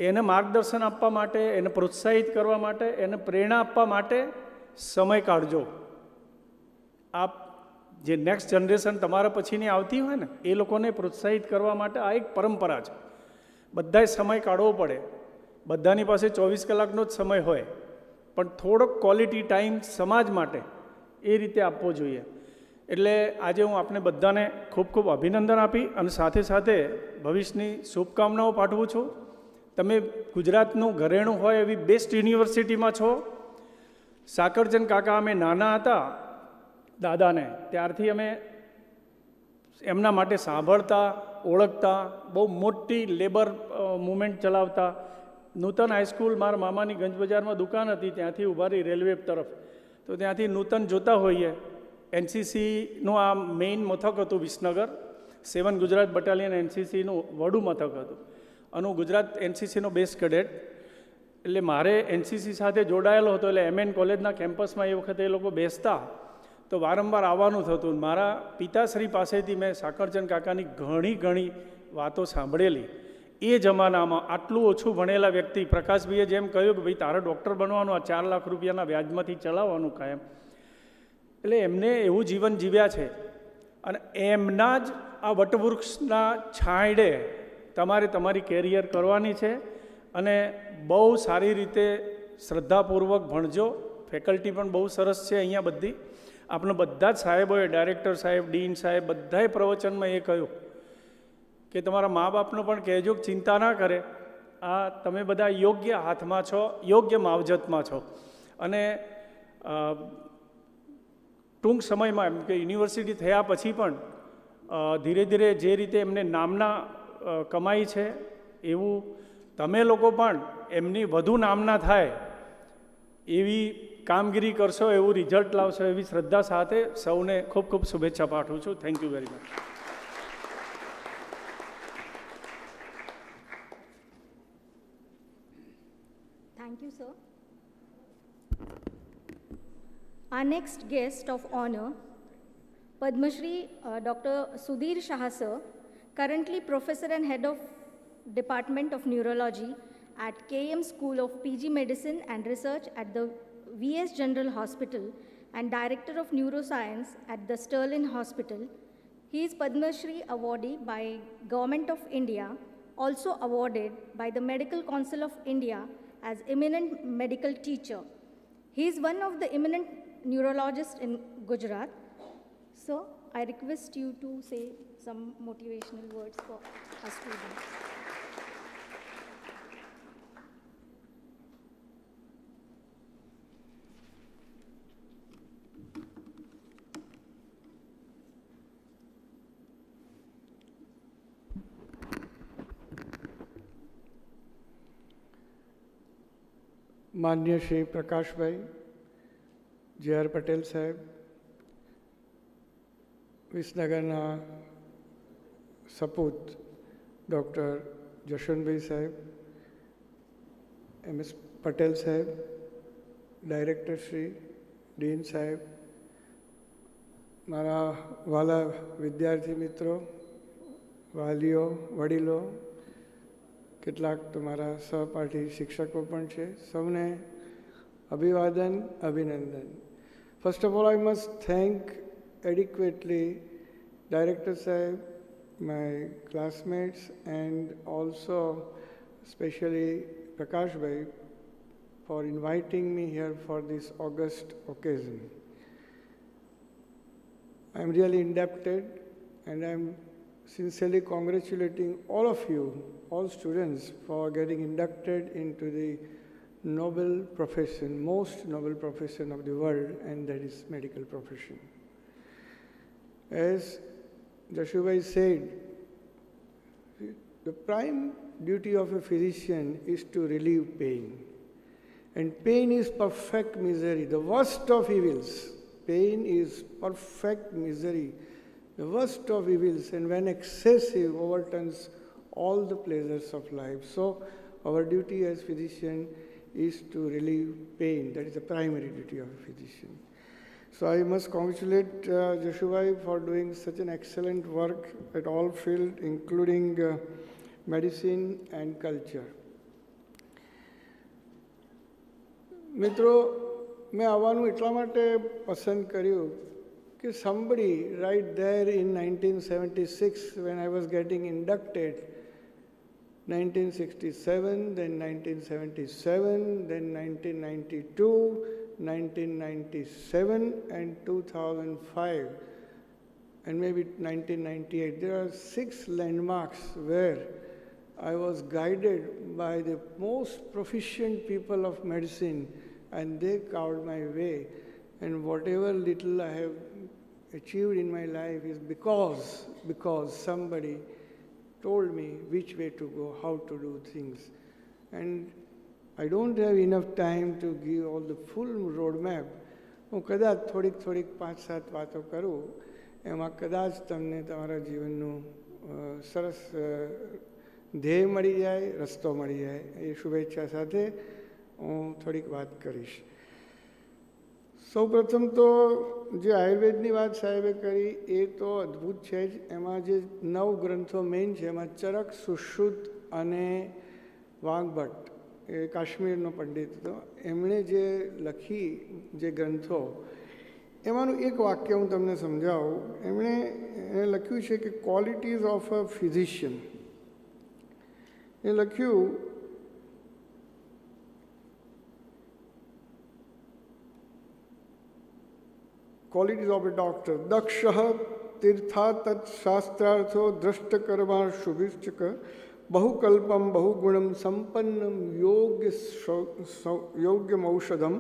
એને માર્ગદર્શન આપવા માટે, એને પ્રોત્સાહિત કરવા માટે, એને પ્રેરણા આપવા માટે સમય કાઢજો. આપ જે નેક્સ્ટ જનરેશન તમારા પછીની આવતી હોય ને, એ લોકોને પ્રોત્સાહિત કરવા માટે આ એક પરંપરા છે. બધાએ સમય કાઢવો પડે. બધાની પાસે 24 કલાકનો જ સમય હોય, પણ થોડોક ક્વોલિટી ટાઈમ સમાજ માટે એ રીતે આપવો જોઈએ. એટલે આજે હું આપને બધાને ખૂબ ખૂબ અભિનંદન આપી અને સાથે સાથે ભવિષ્યની શુભકામનાઓ પાઠવું છું. તમે ગુજરાતનું ઘરેણું હોય એવી બેસ્ટ યુનિવર્સિટીમાં છો. સાકરચંદ કાકા અમે નાના હતા દાદાને, ત્યારથી અમે એમના માટે સાંભળતા, ઓળખતા, બહુ મોટી લેબર મૂવમેન્ટ ચલાવતા. નૂતન હાઈસ્કૂલ મારા મામાની ગંજ બજારમાં દુકાન હતી, ત્યાંથી ઊભા રહી રેલવે તરફ, તો ત્યાંથી નૂતન જોતા હોઈએ. એનસીસીનું આ મેઇન મથક હતું વિસનગર, 7 ગુજરાત બટાલિયન એનસીસીનું વડું મથક હતું, અને હું ગુજરાત એનસીસીનો બેસ્ટ કેડેટ. એટલે મારે એનસીસી સાથે જોડાયેલો હતો, એટલે MN કોલેજના કેમ્પસમાં એ વખતે એ લોકો બેસતા તો વારંવાર આવવાનું થતું. મારા પિતાશ્રી પાસેથી મેં સાકરચંદ કાકાની ઘણી વાતો સાંભળેલી. એ જમાનામાં આટલું ઓછું ભણેલા વ્યક્તિ, પ્રકાશભાઈએ જેમ કહ્યું કે ભાઈ તારે ડૉક્ટર બનવાનું, આ 4 લાખ રૂપિયાના વ્યાજમાંથી ચલાવવાનું કાયમ, એટલે એમને એવું જીવન જીવ્યા છે. અને એમના જ આ વટવૃક્ષના છાંયડે તમારે તમારી કેરિયર કરવાની છે, અને બહુ સારી રીતે શ્રદ્ધાપૂર્વક ભણજો. ફેકલ્ટી પણ બહુ સરસ છે અહીંયા બધી. આપણે બધા જ સાહેબોએ, ડાયરેક્ટર સાહેબ, ડીન સાહેબ, બધાએ પ્રવચનમાં એ કહ્યું કે તમારા મા બાપનો પણ કહેજો કે ચિંતા ના કરે, આ તમે બધા યોગ્ય હાથમાં છો, યોગ્ય માવજતમાં છો. અને ટૂંક સમયમાં એમ કે યુનિવર્સિટી થયા પછી પણ ધીરે ધીરે જે રીતે એમને નામના કમાઈ છે, એવું તમે લોકો પણ એમની વધુ નામના થાય એવી કામગીરી કરશો, એવું રિઝલ્ટ લાવશો, એવી શ્રદ્ધા સાથે સૌને ખૂબ ખૂબ શુભેચ્છા પાઠવું છું. Thank you very much. Thank you, sir. Our next guest of honor, Padma Shri Dr. Sudhir Shah sir, currently Professor and Head of Department of Neurology at KM School of PG Medicine and Research at the VS General Hospital and Director of Neuroscience at the Sterling Hospital. He is Padma Shri awardee by Government of India, also awarded by the Medical Council of India as eminent medical teacher. He is one of the eminent neurologists in Gujarat. So I request you to say some motivational words for our students. માન્ય Shri Prakashbhai, JR Patel સાહેબ, વિસનગરના સપૂત doctor Jashvantbhai સાહેબ, MS Patel સાહેબ, director Shri, dean સાહેબ, મારા વાલા વિદ્યાર્થી મિત્રો, વાલીઓ, વડીલો, કેટલાક તો મારા સહપાઠી શિક્ષકો પણ છે, સૌને અભિવાદન, અભિનંદન. First of all, I must thank adequately Director Sahib, my classmates, and also especially Prakash Bhai for inviting me here for this august occasion. I am really indebted and I'm sincerely congratulating all of you, all students, for getting inducted into the noble profession, most noble profession of the world, and that is medical profession. As Jashubai said, the prime duty of a physician is to relieve pain. And pain is perfect misery, the worst of evils. Pain is perfect misery, the worst of evils, and when excessive, overturns all the pleasures of life. So our duty as physician is to relieve pain. That is the primary duty of a physician. So I must congratulate Jashubai for doing such an excellent work at all fields, including medicine and culture. મિત્રો મેં આવવાનું એટલા માટે પસંદ કર્યું કે somebody right there in 1976 when I was getting inducted, 1967, then 1977, then 1992, 1997 and 2005 and maybe 1998. There are 6 landmarks where I was guided by the most proficient people of medicine, and they carved my way. And whatever little I have achieved in my life is because somebody told me which way to go, how to do things. And I don't have enough time to give all the full roadmap. હું કદાચ થોડીક 5-7 વાતો કરું, એમાં કદાચ તમને તમારા જીવનનું સરસ ધ્યેય મળી જાય, રસ્તો મળી જાય, એ શુભેચ્છા સાથે હું થોડીક વાત કરીશ. સૌપ્રથમ તો જે આયુર્વેદની વાત સાહેબે કરી એ તો અદ્ભુત છે જ. એમાં જે 9 ગ્રંથો મેઇન છે, એમાં ચરક, સુશ્રુત અને વાઘભટ્ટ, એ કાશ્મીરનો પંડિત હતો, એમણે જે લખી જે ગ્રંથો, એમાંનું એક વાક્ય હું તમને સમજાવું. એમણે લખ્યું છે કે ક્વોલિટીઝ ઓફ અ ફિઝિશિયન. એ લખ્યું qualities of a doctor. Dakshah tirtha tat shastrartho drashtakarma shubhischaka bahukalpam bahugunam sampannam yogyam aushadam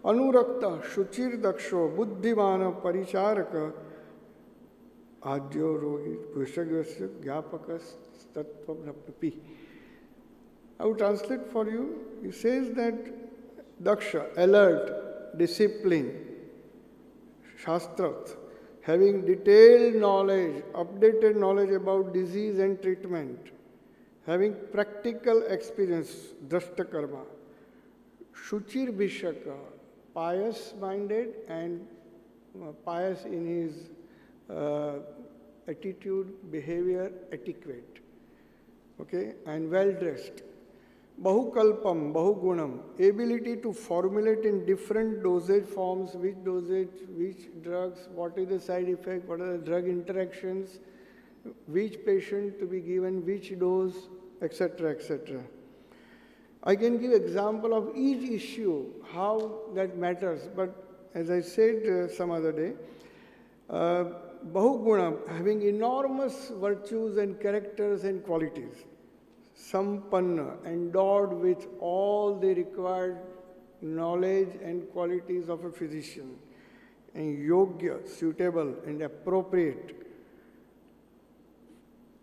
anurakta shuchir daksho buddhivana paricharaka adyo rogi pushagasya gyapakas tattvam. I will translate for you. He says that Daksha, alert, disciplined, Shastrat, having detailed knowledge, updated knowledge about disease and treatment, having practical experience, Drashtakarma, Shuchir Bishaka, pious-minded and pious in his attitude, behavior, etiquette, okay, and well-dressed. Bahukalpam, Bahugunam, ability to formulate in different dosage forms, which dosage, which drugs, what is the side effect, what are the drug interactions, which patient to be given, which dose, etc., etc. I can give example of each issue, how that matters, but as I said some other day, Bahuguna, having enormous virtues and characters and qualities. Sampanna, endowed with all the required knowledge and qualities of a physician. And yogya, suitable and appropriate.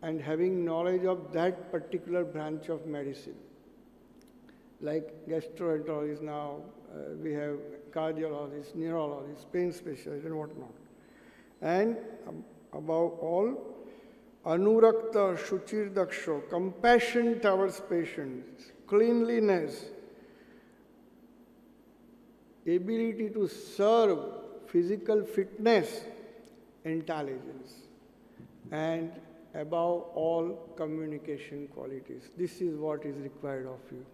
And having knowledge of that particular branch of medicine. Like gastroenterologists now, we have cardiologists, neurologists, pain specialists and whatnot. And above all, Anurakta Shuchir Daksho, compassion towards patients, cleanliness, ability to serve, physical fitness, intelligence, and above all, communication qualities. This is what is required of you.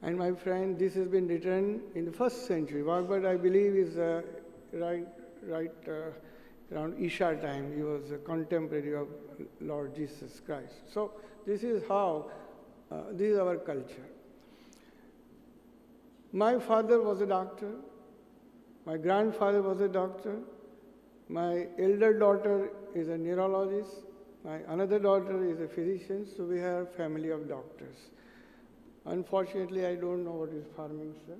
And my friend, this has been written in the 1st century. Vagbhat, I believe, is around Isha time. He was a contemporary of Lord Jesus Christ. So this is how, this is our culture. My father was a doctor. My grandfather was a doctor. My elder daughter is a neurologist. My another daughter is a physician, so we have a family of doctors. Unfortunately, I don't know what is farming, sir.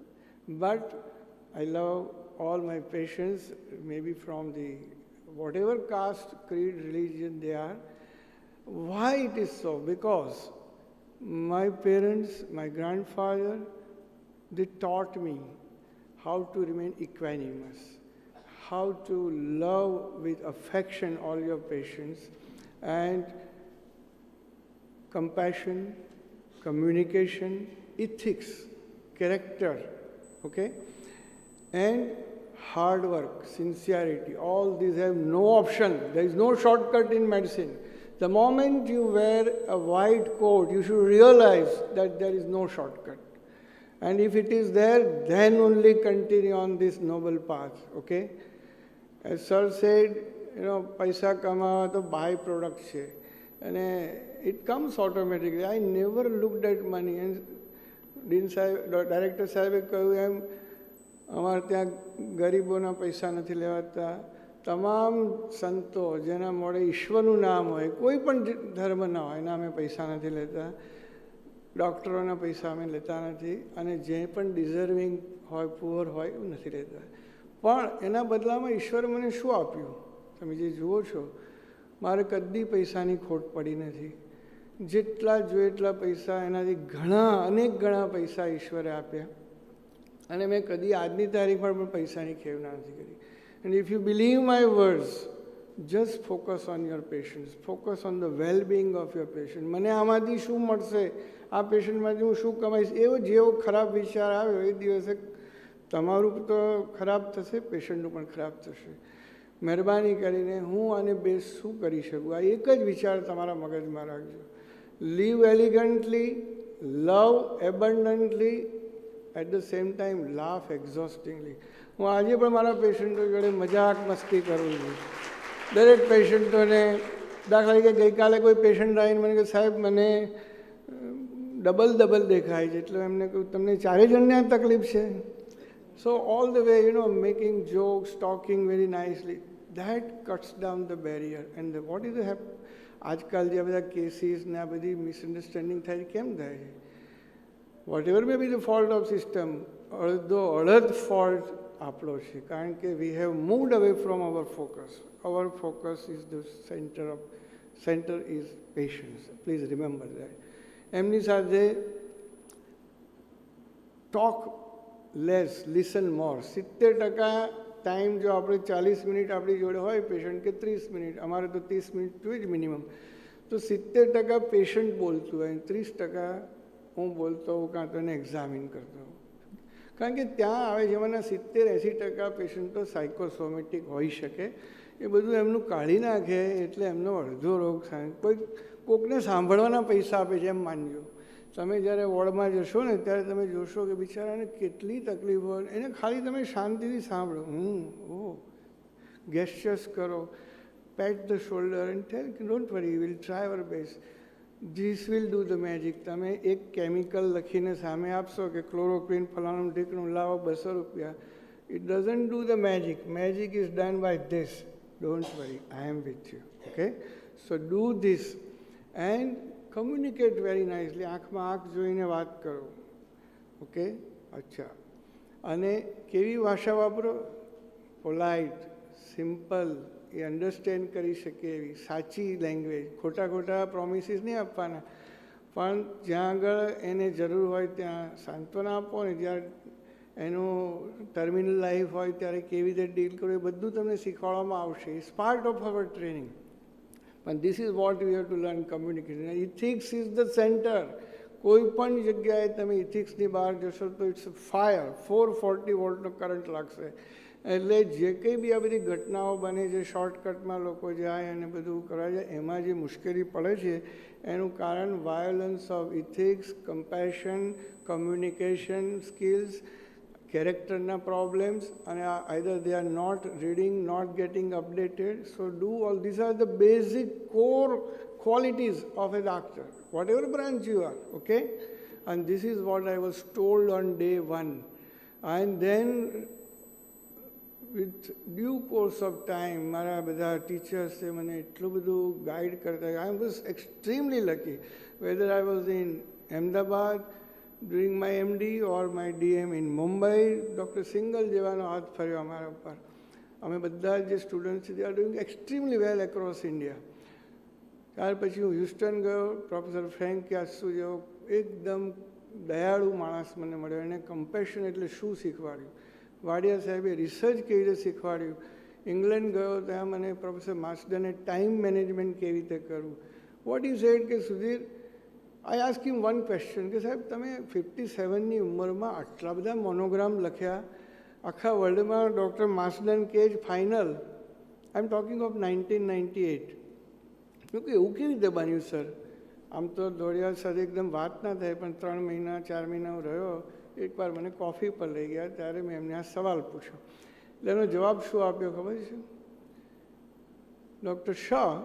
But I love all my patients, maybe from the whatever caste, creed, religion they are. Why it is so? Because my parents, my grandfather, they taught me how to remain equanimous, how to love with affection all your patients, and compassion, communication, ethics, character, okay? And hard work, sincerity, all these have no option. There is no shortcut in medicine. The moment you wear a white coat, you should realize that there is no shortcut. And if it is there, then only continue on this noble path, okay? As sir said, paisa kamawa to byproduct છે. And it comes automatically. I never looked at money. And Dean Sahib, Director Sahib કહ્યું એમ અમારે ત્યાં ગરીબોના પૈસા નથી લેવાતા. તમામ સંતો જેના મોડે ઈશ્વરનું નામ હોય, કોઈ પણ ધર્મના હોય, એના અમે પૈસા નથી લેતા. ડૉક્ટરોના પૈસા અમે લેતા નથી. અને જે પણ ડિઝર્વિંગ હોય, પુઅર હોય, એવું નથી લેતા. પણ એના બદલામાં ઈશ્વરે મને શું આપ્યું? તમે જે જુઓ છો, મારે કદી પૈસાની ખોટ પડી નથી. જેટલા જોઈએ એટલા પૈસા, એનાથી ઘણા અનેક ગણા પૈસા ઈશ્વરે આપ્યા. અને મેં કદી આજની તારીખમાં પણ પૈસાની ખેવ નથી કરી. And if you believe my words, just focus on your patients. Focus on the well-being of your patient. મને આમાંથી શું મળશે, આ પેશન્ટમાંથી હું શું કમાઈશ, એવો જેવો ખરાબ વિચાર આવ્યો એ દિવસે તમારું તો ખરાબ થશે, પેશન્ટનું પણ ખરાબ થશે. મહેરબાની કરીને હું આને બેસ્ટ શું કરી શકું, આ એક જ વિચાર તમારા મગજમાં રાખજો. Live elegantly, love abundantly, at the same time laugh exhaustingly. હું આજે પણ મારા પેશન્ટો જોડે મજાક મસ્તી કરું છું. દરેક પેશન્ટોને, દાખલા તરીકે ગઈકાલે કોઈ પેશન્ટ આવીને મને કહે, સાહેબ મને ડબલ દેખાય છે. એટલે એમને કહ્યું, તમને ચારે જણને આ તકલીફ છે? So all the way, making jokes, talking very nicely, that cuts down the barrier. And what is the આજકાલ જે બધા કેસીસ ને આ બધી મિસઅન્ડરસ્ટેન્ડિંગ થાય છે, કેમ થાય છે? Whatever may be the fault of system, અડધ ફોલ્ટ આપણો છે. કારણ કે we have moved away from our focus. Our focus is the centre is patients. Please remember that. એમની સાથે talk less, listen more. 70% time જો આપણે 40 minute આપણી જોડે હોય પેશન્ટ, કે 30 મિનિટ, અમારે તો 30 મિનિટ જોઈએ જ મિનિમમ, તો 70% પેશન્ટ બોલતું હોય, 30% હું બોલતો હોઉં, કાં તો એને એક્ઝામિન કરતો હોઉં. કારણ કે ત્યાં આવે જેમાંના 70-80% પેશન્ટો સાયકોસોમેટિક હોઈ શકે. એ બધું એમનું કાઢી નાખે એટલે એમનો અડધો રોગ થાય. કોઈકને સાંભળવાના પૈસા આપે છે એમ માનજો. તમે જ્યારે વોર્ડમાં જશો ને ત્યારે તમે જોશો કે બિચારાને કેટલી તકલીફ હોય, એને ખાલી તમે શાંતિથી સાંભળો. ગેસ્ચર્સ કરો, પેટ ધ શોલ્ડર એન્ડ ટેલ કે don't worry, will try our best, this will do the magic. તમે એક કેમિકલ લખીને સામે આપશો કે ક્લોરોક્વિન ફલાણું ઢીકણું લાવો, 200 રૂપિયા. It doesn't do the magic. Magic is done by this. Don't worry, I am with you. Okay, so do this and communicate very nicely. આંખમાં આંખ જોઈને વાત કરો. ઓકે, અચ્છા. અને કેવી ભાષા વાપરો? પોલાઇટ, સિમ્પલ, એ અન્ડરસ્ટેન્ડ કરી શકે એવી સાચી લેંગ્વેજ. ખોટા પ્રોમિસીસ નહીં આપવાના, પણ જ્યાં આગળ એને જરૂર હોય ત્યાં સાંત્વના આપો ને જ્યારે એનું ટર્મિનલ લાઈફ હોય ત્યારે કેવી રીતે ડીલ કરવું એ બધું તમને શીખવાડવામાં આવશે. It's part of our training. પણ this is what you have to learn, communication. Ethics is the centre. કોઈ પણ જગ્યાએ તમે ઇથિક્સની બહાર જશો તો ઇટ્સ ફાયર. 440 વોલ્ટનો કરંટ લાગશે. એટલે જે કંઈ બી આ બધી ઘટનાઓ બને છે, શોર્ટકટમાં લોકો જાય અને બધું કરવા જાય, એમાં જે મુશ્કેલી પડે છે એનું કારણ violence of ethics, compassion, communication skills, કેરેક્ટરના પ્રોબ્લેમ્સ, અને either they are not reading, not getting updated. So do all this are the basic core qualities of a doctor, whatever branch you are, okay? And this is what I was told on day one. And then with due course of time મારા બધા ટીચર્સે મને એટલું બધું guide કરતા. I was extremely lucky whether I was in Ahmedabad during my MD or my DM in Mumbai. Doctor Singhal જેવાનો હાથ ફર્યો અમારા ઉપર. અમે બધા જે સ્ટુડન્ટ છે they are doing extremely well across India. ત્યાર પછી હું હ્યુસ્ટન ગયો. પ્રોફેસર ફ્રેન્ક યાસુ જેવો એકદમ દયાળુ માણસ મને મળ્યો. એને કમ્પેશન એટલે શું શીખવાડ્યું. વાડિયા સાહેબે રિસર્ચ કેવી રીતે શીખવાડ્યું. ઇંગ્લેન્ડ ગયો ત્યાં મને પ્રોફેસર માસ્ડને ટાઈમ મેનેજમેન્ટ કેવી રીતે કરવું. વોટ ઇઝ સેડ કે સુધીર આઈ આસ્ક હિમ વન ક્વેશ્ચન કે સાહેબ તમે 57ની ઉંમરમાં આટલા બધા મોનોગ્રામ લખ્યા આખા વર્લ્ડમાં. ડૉક્ટર માસ્ડન કે જ final. I am talking of 1998. કે એવું કેવી રીતે બન્યું સર. આમ તો દોડિયા સાથે એકદમ વાત ના થાય પણ 3 મહિના 4 મહિના હું રહ્યો. એકવાર મને કોફી પર લઈ ગયા ત્યારે મેં એમને આ સવાલ પૂછ્યો. એટલે એનો જવાબ શું આપ્યો ખબર છે? Doctor Shah,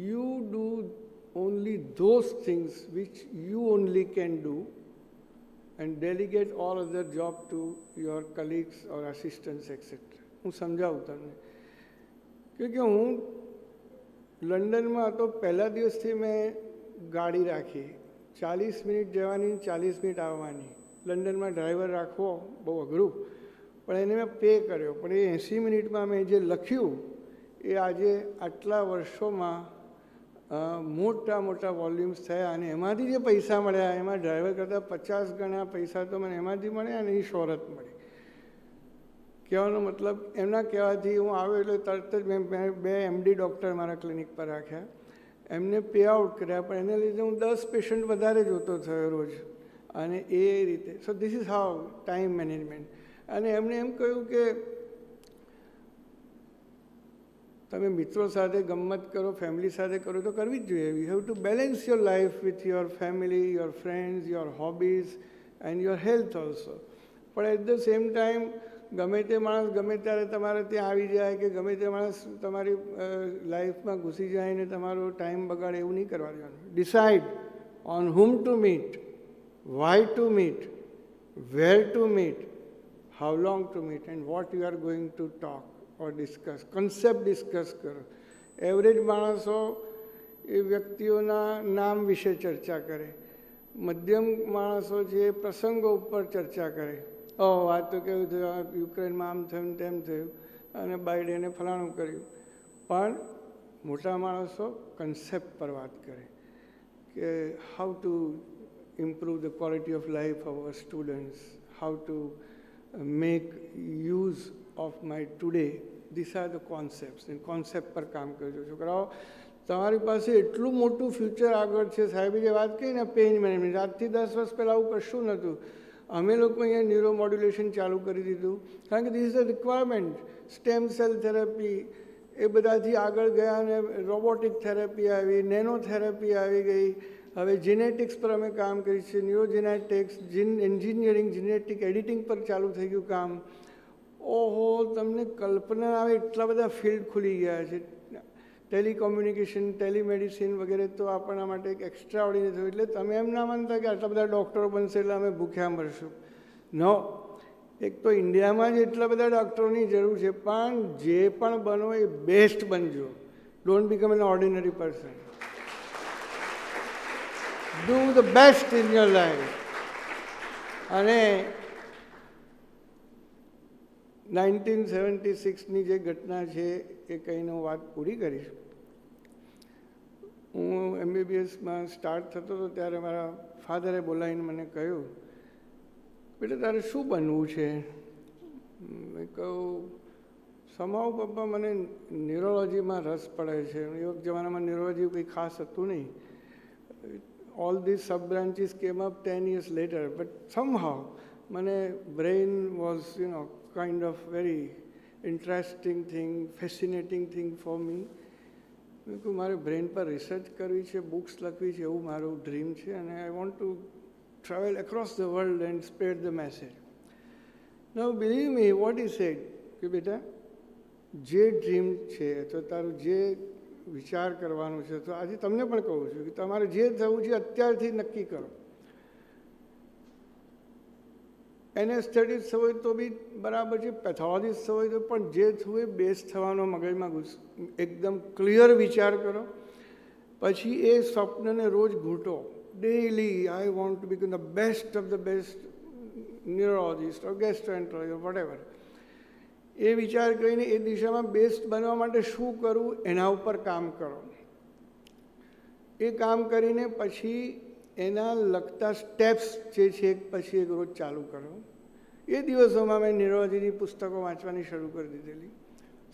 you do only those things which you only can do and delegate all other job to your colleagues or assistants etc. હું સમજાવું તમને કે હું લંડનમાં હતો. પહેલા દિવસથી મેં ગાડી રાખી 40 મિનિટ જવાની 40 મિનિટ આવવાની. લંડનમાં ડ્રાઈવર રાખવો બહુ અઘરું પણ એને મેં પે કર્યો. પણ એ 80 મિનિટમાં મેં જે લખ્યું એ આજે આટલા વર્ષોમાં મોટા મોટા વોલ્યુમ્સ થયા અને એમાંથી જે પૈસા મળ્યા એમાં ડ્રાઈવર કરતાં 50 ગણા પૈસા તો મને એમાંથી મળ્યા અને એ શોહરત મળી. કહેવાનો મતલબ એમના કહેવાથી હું આવ્યો એટલે તરત જ મેં 2 MD ડૉક્ટર મારા ક્લિનિક પર રાખ્યા. એમને પે આઉટ કર્યા પણ એને લીધે હું 10 પેશન્ટ વધારે જોતો થયો રોજ. અને એ રીતે so this is how time management. અને એમણે એમ કહ્યું કે તમે મિત્રો સાથે ગમત કરો ફેમિલી સાથે કરો તો કરવી જ જોઈએ. You have two balance your life with your family, your friends, your hobbies and your health also. પણ એટ ધ સેમ ટાઈમ ગમે તે માણસ ગમે ત્યારે તમારે ત્યાં આવી જાય કે ગમે તે માણસ તમારી લાઈફમાં ઘૂસી જાય ને તમારો ટાઈમ બગાડે એવું નહીં કરવા દેવાનું. Decide on whom to meet, why to meet, where to meet, how long to meet and what you are going to talk or discuss. Concept discuss કરો. એવરેજ માણસો એ વ્યક્તિઓના નામ વિશે ચર્ચા કરે. મધ્યમ માણસો જે પ્રસંગો ઉપર ચર્ચા કરે. આ તો કેવું થયું, યુક્રેનમાં આમ થયું તેમ થયું અને બાઇડેને ફલાણું કર્યું. પણ મોટા માણસો કન્સેપ્ટ પર વાત કરે કે how to improve the quality of life of our students, how to make use of my today. These are the concepts. and concept પર કામ કરજો. છોકરાઓ તમારી પાસે એટલું મોટું ફ્યુચર આગળ છે. સાહેબે જે વાત કહી ને પેઇન મેનેજમેન્ટ, આજથી 10 વર્ષ પહેલાં આવું કશું નહોતું. અમે લોકો અહીંયા ન્યુરો મોડ્યુલેશન ચાલુ કરી દીધું કારણ કે this is a requirement. Stem cell therapy એ બધાથી આગળ ગયા અને રોબોટિક થેરેપી આવી, નેનો થેરેપી આવી ગઈ. હવે જીનેટિક્સ પર અમે કામ કરીએ છીએ. ન્યુરોજેનેટિક્સ, એન્જિનિયરિંગ, જીનેટિક એડિટિંગ પર ચાલુ થઈ ગયું કામ. ઓહો, તમને કલ્પના આવે એટલા બધા ફિલ્ડ ખુલી ગયા છે. ટેલિકોમ્યુનિકેશન, ટેલિમેડિસિન વગેરે તો આપણા માટે એક એક્સ્ટ્રા ઓર્ડિનરી થયું. એટલે તમે એમ ના માનતા કે આટલા બધા ડૉક્ટરો બનશે એટલે અમે ભૂખ્યા મરશું. નો, એક તો ઇન્ડિયામાં જ એટલા બધા ડૉક્ટરોની જરૂર છે પણ જે પણ બનો એ બેસ્ટ બનજો. Don't become an ordinary person. Do the best in your life. અને 1976ની જે ઘટના છે એ કહીને હું વાત પૂરી કરીશ. હું MBBSમાં સ્ટાર્ટ થતો હતો ત્યારે મારા ફાધરે બોલાવીને મને કહ્યું, બેટા તારે શું બનવું છે? મેં કહ્યું સમાવ પપ્પા મને ન્યુરોલોજીમાં રસ પડે છે. એ વખત જમાનામાં ન્યુરોલોજી કંઈ ખાસ હતું નહીં. all these sub branches came up 10 years later, but somehow મને brain was kind of very interesting thing, fascinating thing for me. મેં કહ્યું મારે બ્રેન પર રિસર્ચ કરવી છે, બુક્સ લખવી છે, એવું મારું ડ્રીમ છે અને I want to travel across the world and spread the message. Now believe me what is said કે બેટા જે ડ્રીમ છે તો તારું જે વિચાર કરવાનો છે તો આજે તમને પણ કહું છું કે તમારે જે થવું છે અત્યારથી નક્કી કરો. એનેસ્થેટિસ્ટ હોય તો બી બરાબર છે, પેથોલોજીસ્ટ હોય તો, પણ જે થવું એ બેસ્ટ થવાનો મગજમાં એકદમ ક્લિયર વિચાર કરો. પછી એ સ્વપ્નને રોજ ઘૂંટો. Daily I want to become the best of the best neurologist or gastroenterologist whatever. એ વિચાર કરીને એ દિશામાં બેસ્ટ બનવા માટે શું કરવું એના ઉપર કામ કરો. એ કામ કરીને પછી એના લગતા સ્ટેપ્સ જે છે પછી એક રોજ ચાલુ કરો. એ દિવસોમાં મેં ન્યુરોલોજીની પુસ્તકો વાંચવાની શરૂ કરી દીધેલી.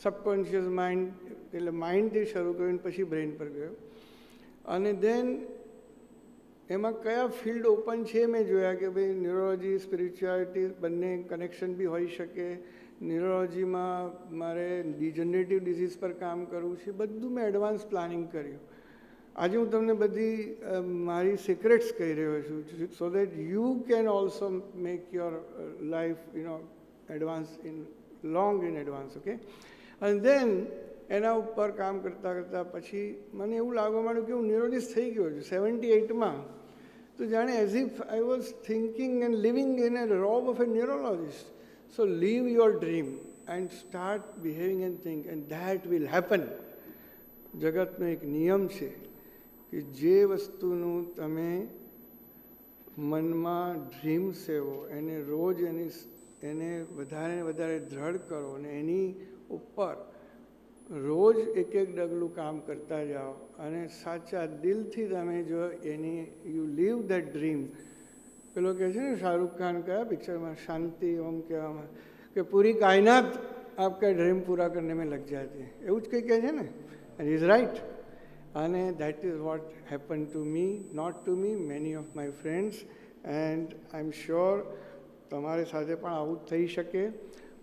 સબકોન્શિયસ માઇન્ડ એટલે માઇન્ડથી શરૂ કરીને પછી બ્રેઇન પર ગયો. અને દેન એમાં કયા ફિલ્ડ ઓપન છે મેં જોયા કે ભાઈ ન્યુરોલોજી સ્પિરિચ્યુઆલિટી બંને કનેક્શન બી હોઈ શકે. ન્યુરોલોજીમાં મારે ડિજનરેટિવ ડિઝીઝ પર કામ કરવું છે. બધું મેં એડવાન્સ પ્લાનિંગ કર્યું. આજે હું તમને બધી મારી સિક્રેટ્સ કહી રહ્યો છું, so that you can also make your life advance in long in advance. Okay. અને દેન એના ઉપર કામ કરતાં કરતાં પછી મને એવું લાગવા માંડ્યું કે હું ન્યુરોલોજીસ્ટ થઈ ગયો છું 78માં. તો જાણે as if I was thinking and living in a robe of a neurologist. So leave your dream and start behaving and think and that will happen. જગતનો એક નિયમ છે કે જે વસ્તુનું તમે મનમાં ડ્રીમ સેવો એને રોજ એને વધારે ને વધારે દ્રઢ કરો અને એની ઉપર રોજ એક એક ડગલું કામ કરતા જાઓ અને સાચા દિલથી તમે જો એની યુ લીવ દેટ ડ્રીમ. પેલો કહે છે ને શાહરુખ ખાન કયા પિક્ચરમાં શાંતિ ઓમ કહેવામાં કે પૂરી કાયનાત આપકા ડ્રીમ પૂરા કરને મેં લગ જાતી. એવું જ કંઈ કહે છે ને. And is right. અને that is what happen to me, not to me, many of my friends. And I am sure તમારી સાથે પણ આવું જ થઈ શકે.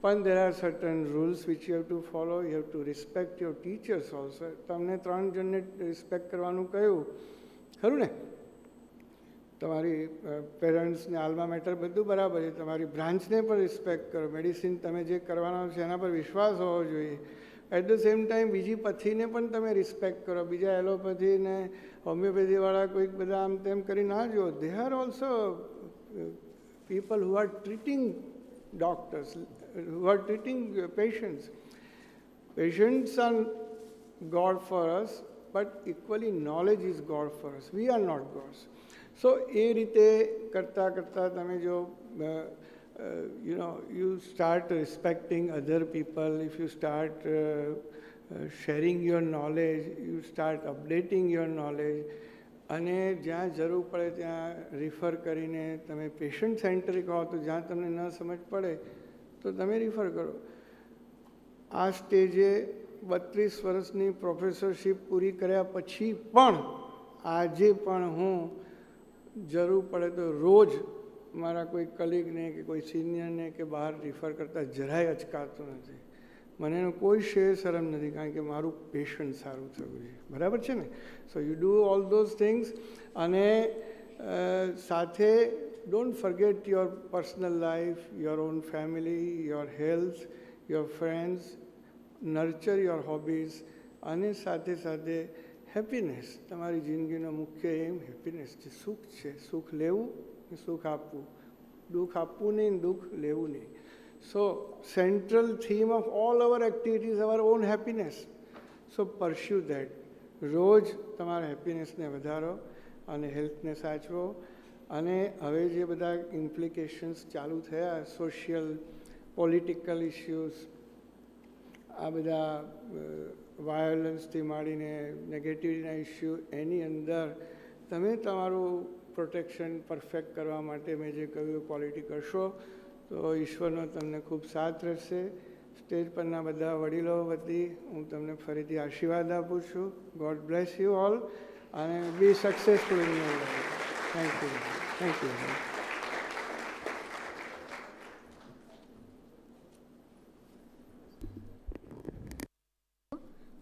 પણ there are certain rules which you have to follow. You have to respect your teachers also. તમને 3 જણને રિસ્પેક્ટ કરવાનું કહ્યું ખરું ને. તમારી પેરેન્ટ્સને આલ્મા મેટર બધું બરાબર છે. તમારી બ્રાન્ચને પણ રિસ્પેક્ટ કરો. મેડિસિન તમે જે કરવાના છે એના પર વિશ્વાસ હોવો જોઈએ. એટ ધ સેમ ટાઈમ બીજી પથીને પણ તમે રિસ્પેક્ટ કરો. બીજા એલોપેથીને હોમિયોપેથીવાળા કોઈક બધા આમ તેમ કરી ના જુઓ. They are also people who are treating doctors, who are treating patients. Patients are God for us, but equally knowledge is God for us. We are not gods. So એ રીતે કરતાં કરતાં તમે જો you start respecting other people, if you start sharing your knowledge, you start updating your knowledge. અને જ્યાં જરૂર પડે ત્યાં રિફર કરીને તમે પેશન્ટ સેન્ટરિક હો તો જ્યાં તમને ન સમજ પડે તો તમે રિફર કરો. આ સ્ટેજે 32 વર્ષની પ્રોફેસરશીપ પૂરી કર્યા પછી પણ આજે પણ હું જરૂર પડે તો રોજ મારા કોઈ કલીગને કે કોઈ સિનિયરને કે બહાર રિફર કરતાં જરાય અચકાતો નથી. મને એનો કોઈ શરમ નથી કારણ કે મારું પેશન્ટ સારું થયું છે. બરાબર છે ને. So you do all those things. અને સાથે don't forget your personal life, your own family, your health, your friends, nurture your hobbies. અને સાથે સાથે હેપીનેસ. તમારી જિંદગીનો મુખ્ય એમ હેપીનેસ છે, સુખ છે. સુખ લેવું, સુખ આપવું. દુઃખ આપવું નહીં, દુઃખ લેવું નહીં. So, central theme of all our activities is our own happiness. So, pursue that. રોજ તમારા હેપીનેસને વધારો અને હેલ્થને સાચવો. અને હવે જે બધા ઇમ્પ્લિકેશન્સ ચાલુ થયા સોશિયલ પોલિટિકલ ઇસ્યુઝ, આ બધા વાયોલન્સથી માંડીને નેગેટિવિટીના ઇસ્યુ, એની અંદર તમે તમારું પ્રોટેક્શન પરફેક્ટ કરવા માટે મેં જે કહ્યું ક્વોલિટી કરશો તો ઈશ્વરનો તમને ખૂબ સાથ રહેશે. સ્ટેજ પરના બધા વડીલો વતી હું તમને ફરીથી આશીર્વાદ આપું છું. ગોડ બ્લેસ યુ ઓલ અને બી successful in your life. Thank you. Thank you.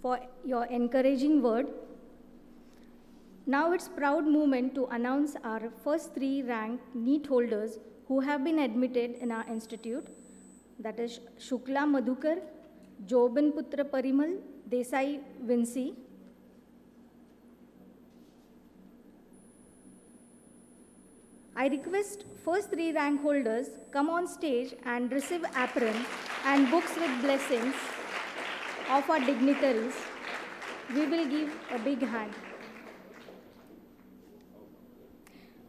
For your encouraging word. Now it's proud moment to announce our first 3 ranked NEET holders who have been admitted in our institute, that is Shukla Madhukar, Joban Putra Parimal, Desai Vinci. I request first 3 rank holders come on stage and receive apron and books with blessings of our dignitaries. We will give a big hand.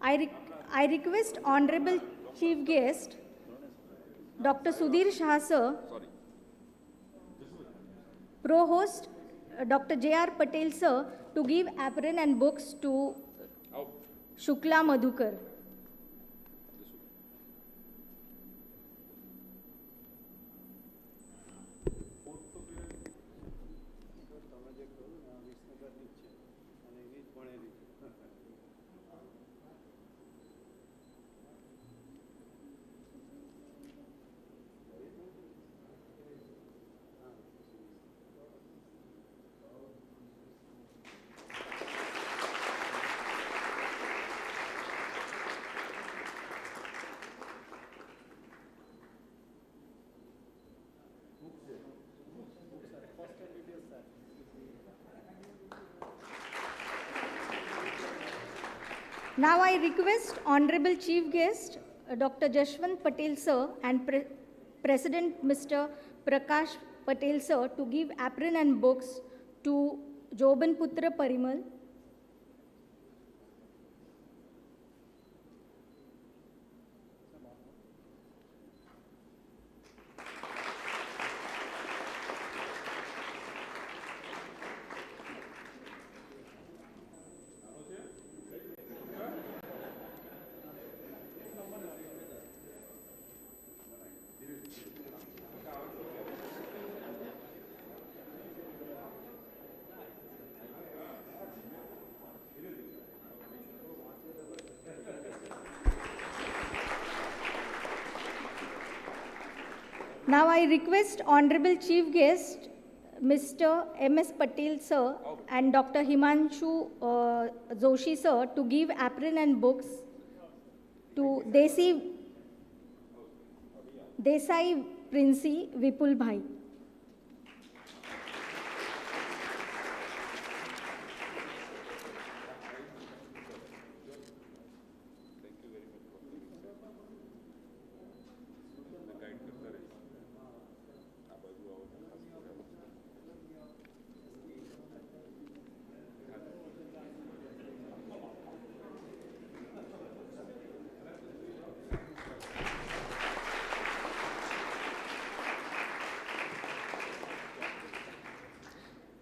I request Honorable Chief Guest, Dr. Sudhir Shah sir, Pro-host Dr. J.R. Patel sir, to give apron and books to Shukla Madhukar. Now I request Honorable Chief Guest, Dr. Jashwant Patel sir and President Mr. Prakash Patel sir to give apron and books to Joban Putra Parimal. Now I request Honorable Chief Guest, Mr. M.S. Patel sir and Dr. Himanshu Joshi sir to give apron and books to Desai Princy Vipul Bhai.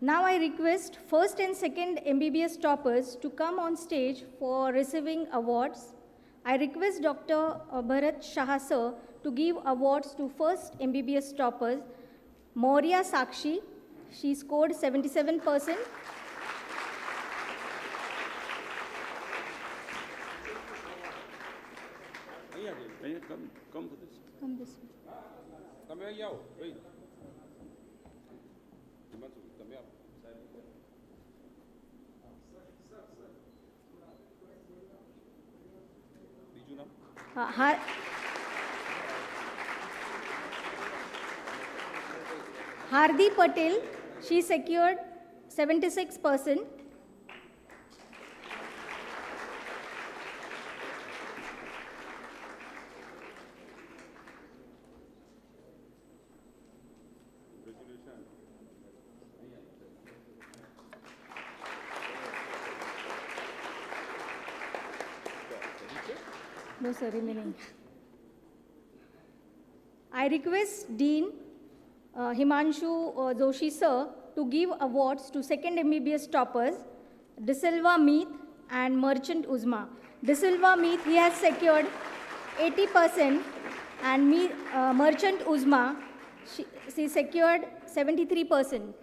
Now I request first and second MBBS toppers to come on stage for receiving awards. I request Dr. Bharat Shah sir to give awards to first MBBS toppers, Maurya Sakshi. She scored 77%. Come for this. Come this way. Come here, yo. Wait. Come here. Hardi Patel, she secured 76%. No, sir, remaining. I request Dean Himanshu Joshi sir to give awards to second MBBS toppers, De Silva Meet and Merchant Uzma. De Silva Meet, he has secured 80%, and Merchant Uzma, she secured 73%.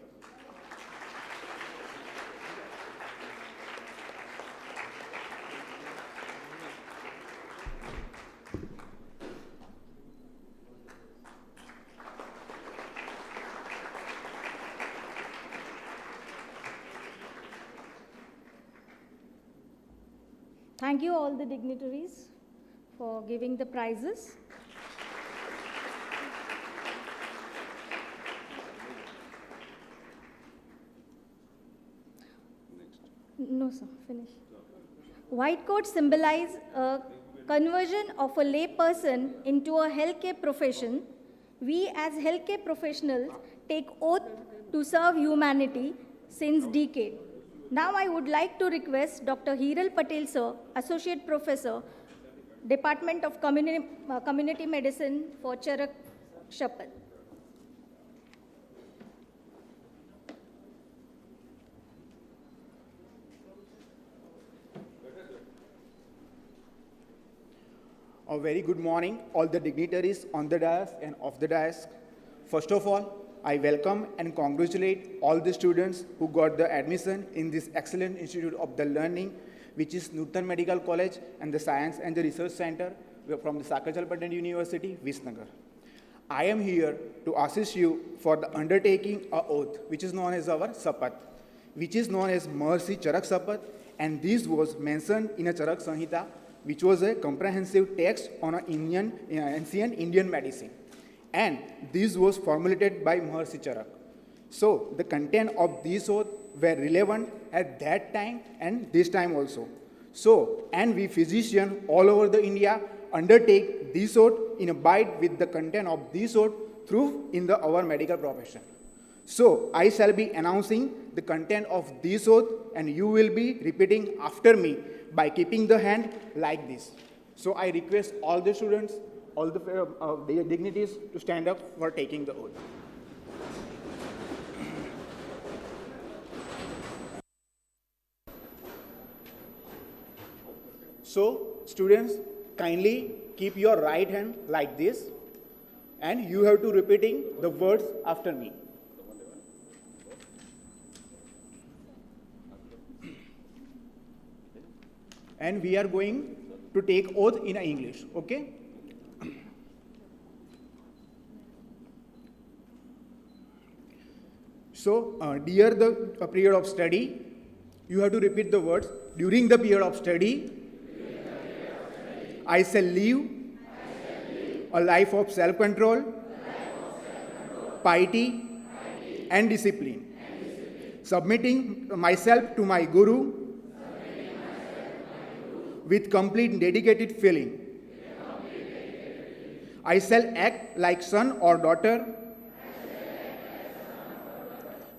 Thank you all the dignitaries for giving the prizes. No, sir, finish. White coats symbolize a conversion of a lay person into a healthcare profession, we as healthcare professionals take oath to serve humanity since decades. Now I would like to request Dr. Hiral Patel sir, Associate Professor, Department of Community Medicine for Charak Shapat. A very good morning, all the dignitaries on the dais and off the dais. First of all, I welcome and congratulate all the students who got the admission in this excellent Institute of the Learning, which is Nutan Medical College and the Science and the Research Center from the Sakarjal Patel University, Visnagar. I am here to assist you for the undertaking a oath, which is known as our Sapat, which is known as Maharshi Charak Sapat, and this was mentioned in a Charak Sanhita, which was a comprehensive text on ancient Indian medicine. And this was formulated by Maharshi Charak. So the content of this oath were relevant at that time and this time also. So, and we physicians all over the India undertake this oath in abide with the content of this oath through in our medical profession. So I shall be announcing the content of this oath and you will be repeating after me by keeping the hand like this. So I request all the students, all the dignities to stand up for taking the oath. So students, kindly keep your right hand like this and you have to repeating the words after me. And we are going to take oath in English, okay? So, during the period of study, you have to repeat the words. During the period of study, I shall live a life of self-control, piety, and discipline, submitting myself to my Guru with complete dedicated feeling. I shall act like son or daughter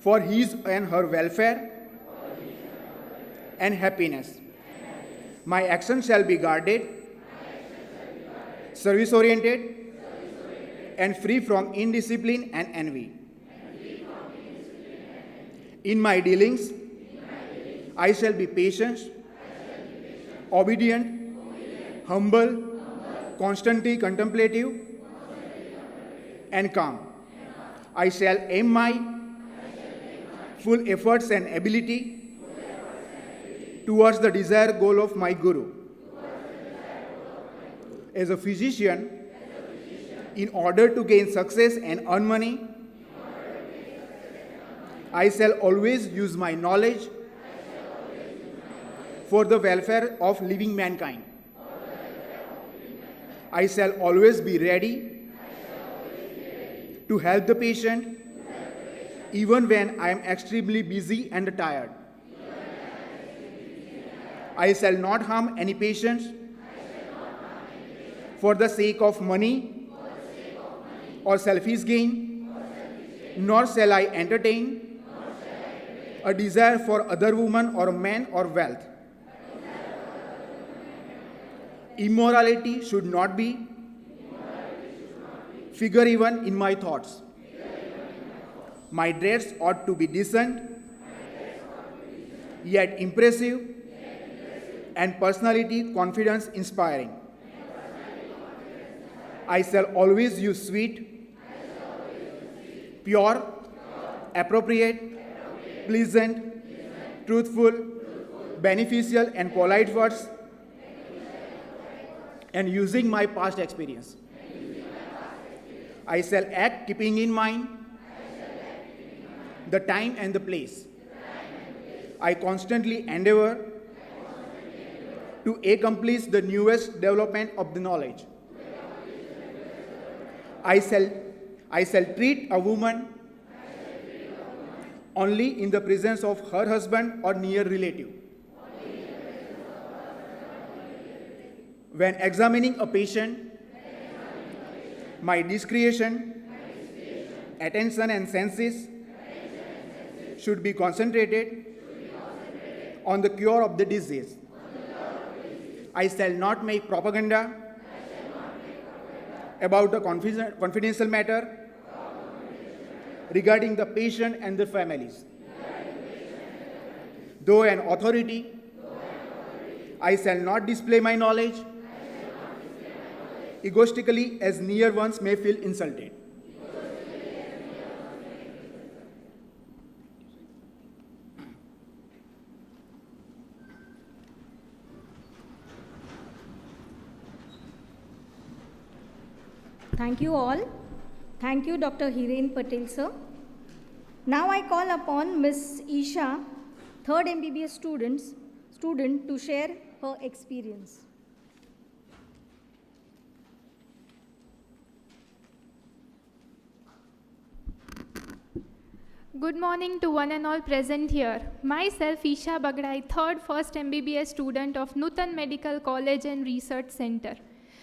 for his and her welfare and happiness. My actions shall be guarded, service-oriented, and free from indiscipline and envy. In my dealings, I shall be patient, obedient, humble, constantly contemplative, and calm. I shall aim my full efforts and ability towards the desired goal of my Guru. As a physician, in order to gain success and earn money, I shall always use my knowledge for the welfare of living mankind. I shall always be ready to help the patient even when I am extremely busy and tired. I shall not harm any patients for the sake of money or selfish gain, nor shall I entertain a desire for other women or men or wealth. Immorality should not be figure even in my thoughts. My dress ought to be decent, yet impressive, and personality confidence inspiring. I shall always use sweet, pure, appropriate, pleasant, truthful, beneficial, and polite words, and using my past experience. I shall act keeping in mind the time and the place. I constantly endeavor to accomplish the newest development of the knowledge. I shall treat a woman only in the presence of her husband or near relative. When examining a patient, my discretion, attention and senses should be concentrated on the cure of the disease. I shall not make propaganda about the confidential matter regarding the patient and their families. Though an authority, I shall not display my knowledge egoistically, as near ones may feel insulted. Thank you all. Thank you, Dr. Hiren Patel, sir. Now I call upon Ms. Isha, 3rd MBBS student, to share her experience. Good morning to one and all present here. Myself, Isha Bagrai, 3rd first MBBS student of Nutan Medical College and Research Center.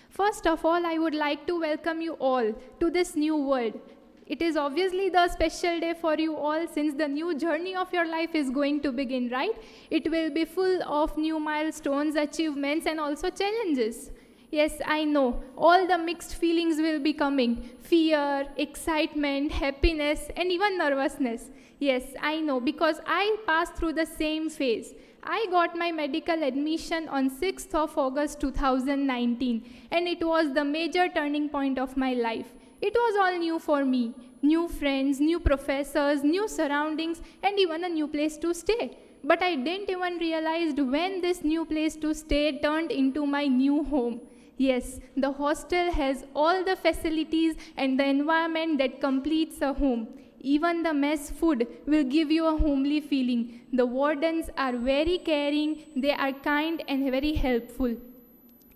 First of all, I would like to welcome you all to this new world. It is obviously the special day for you all, since the new journey of your life is going to begin, right? It will be full of new milestones, achievements, and also challenges. Yes, I know, all the mixed feelings will be coming. Fear, excitement, happiness, and even nervousness. Yes, I know, because I passed through the same phase. I got my medical admission on 6th of August 2019, and it was the major turning point of my life. It was all new for me. New friends, new professors, new surroundings, and even a new place to stay. But I didn't even realize when this new place to stay turned into my new home. Yes, the hostel has all the facilities and the environment that completes a home. Even the mess food will give you a homely feeling. The wardens are very caring, they are kind and very helpful.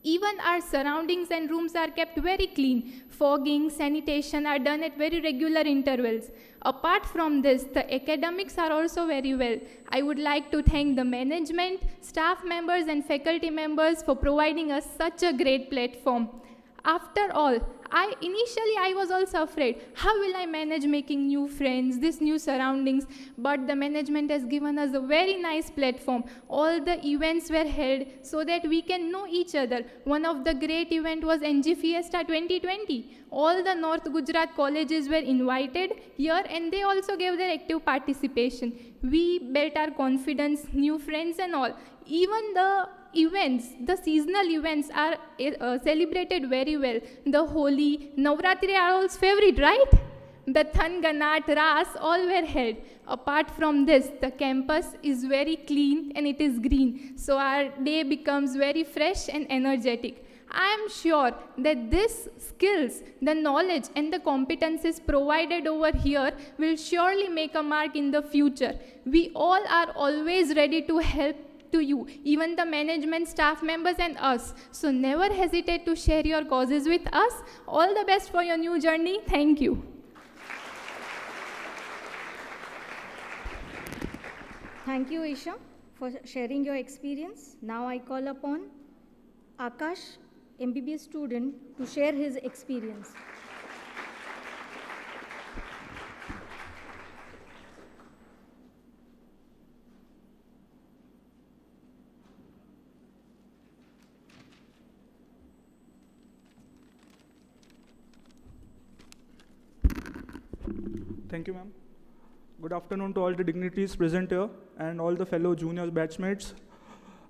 Even our surroundings and rooms are kept very clean. Fogging, sanitation are done at very regular intervals. Apart from this, the academics are also very well. I would like to thank the management, staff members and faculty members for providing us such a great platform. After all, initially I was also afraid, how will I manage making new friends, these new surroundings? But the management has given us a very nice platform. All the events were held so that we can know each other. One of the great events was NG Fiesta 2020. All the North Gujarat colleges were invited here and they also gave their active participation. We built our confidence, new friends and all. Even the events, the seasonal events are celebrated very well. The Holi, Navratri are all's favorite, right? The Thanganat, Ras, all were held. Apart from this, the campus is very clean and it is green. So our day becomes very fresh and energetic. I am sure that these skills, the knowledge and the competencies provided over here will surely make a mark in the future. We all are always ready to help to you, even the management, staff members and us. So never hesitate to share your causes with us. All the best for your new journey. Thank you. Thank you, Isha, for sharing your experience. Now I call upon Akash, MBBS student, to share his experience. Thank you, ma'am. Good afternoon to all the dignitaries present here and all the fellow juniors batchmates.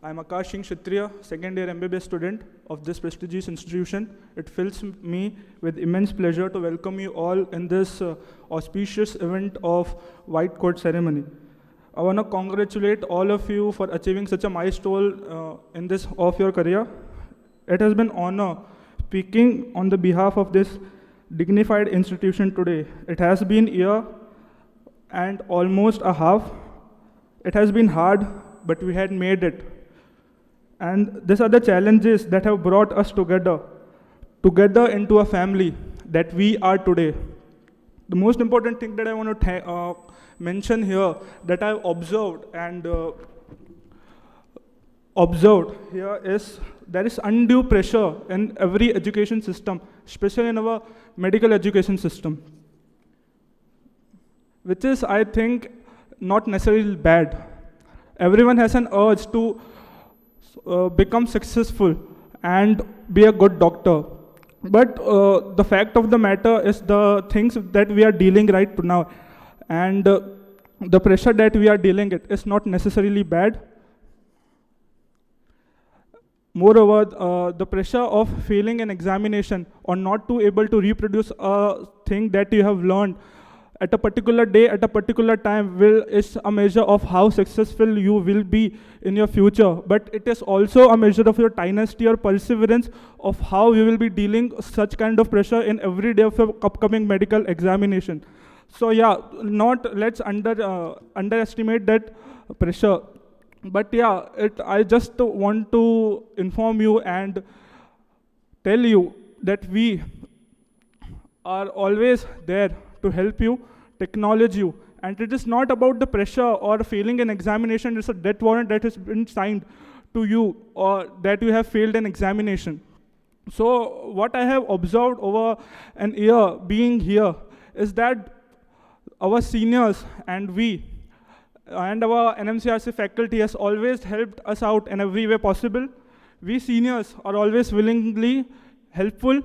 I am Akash Singh Kshatriya, second year MBBS student of this prestigious institution. It fills me with immense pleasure to welcome you all in this auspicious event of White Coat ceremony. I want to congratulate all of you for achieving such a milestone in this of your career. It has been an honor speaking on the behalf of this dignified institution today. It has been a year and almost a half. It has been hard, but we had made it. And these are the challenges that have brought us together into a family that we are today. The most important thing that I want to mention here that I've observed and observed here is there is undue pressure in every education system, especially in our medical education system, which is, I think, not necessarily bad. Everyone has an urge to become successful and be a good doctor. But the fact of the matter is the things that we are dealing right now, and the pressure that we are dealing with is not necessarily bad. Moreover, the pressure of failing an examination or not to able to reproduce a thing that you have learned at a particular day, at a particular time, is a measure of how successful you will be in your future. But it is also a measure of your dynasty or perseverance of how you will be dealing such kind of pressure in every day of your upcoming medical examination. So yeah, let's underestimate that pressure. But yeah, I just want to inform you and tell you that we are always there to help you, acknowledge you. And it is not about the pressure or failing an examination. It's a death warrant that has been signed to you or that you have failed an examination. So what I have observed over an year being here is that our seniors and we and our NMCRC faculty has always helped us out in every way possible. We seniors are always willingly helpful,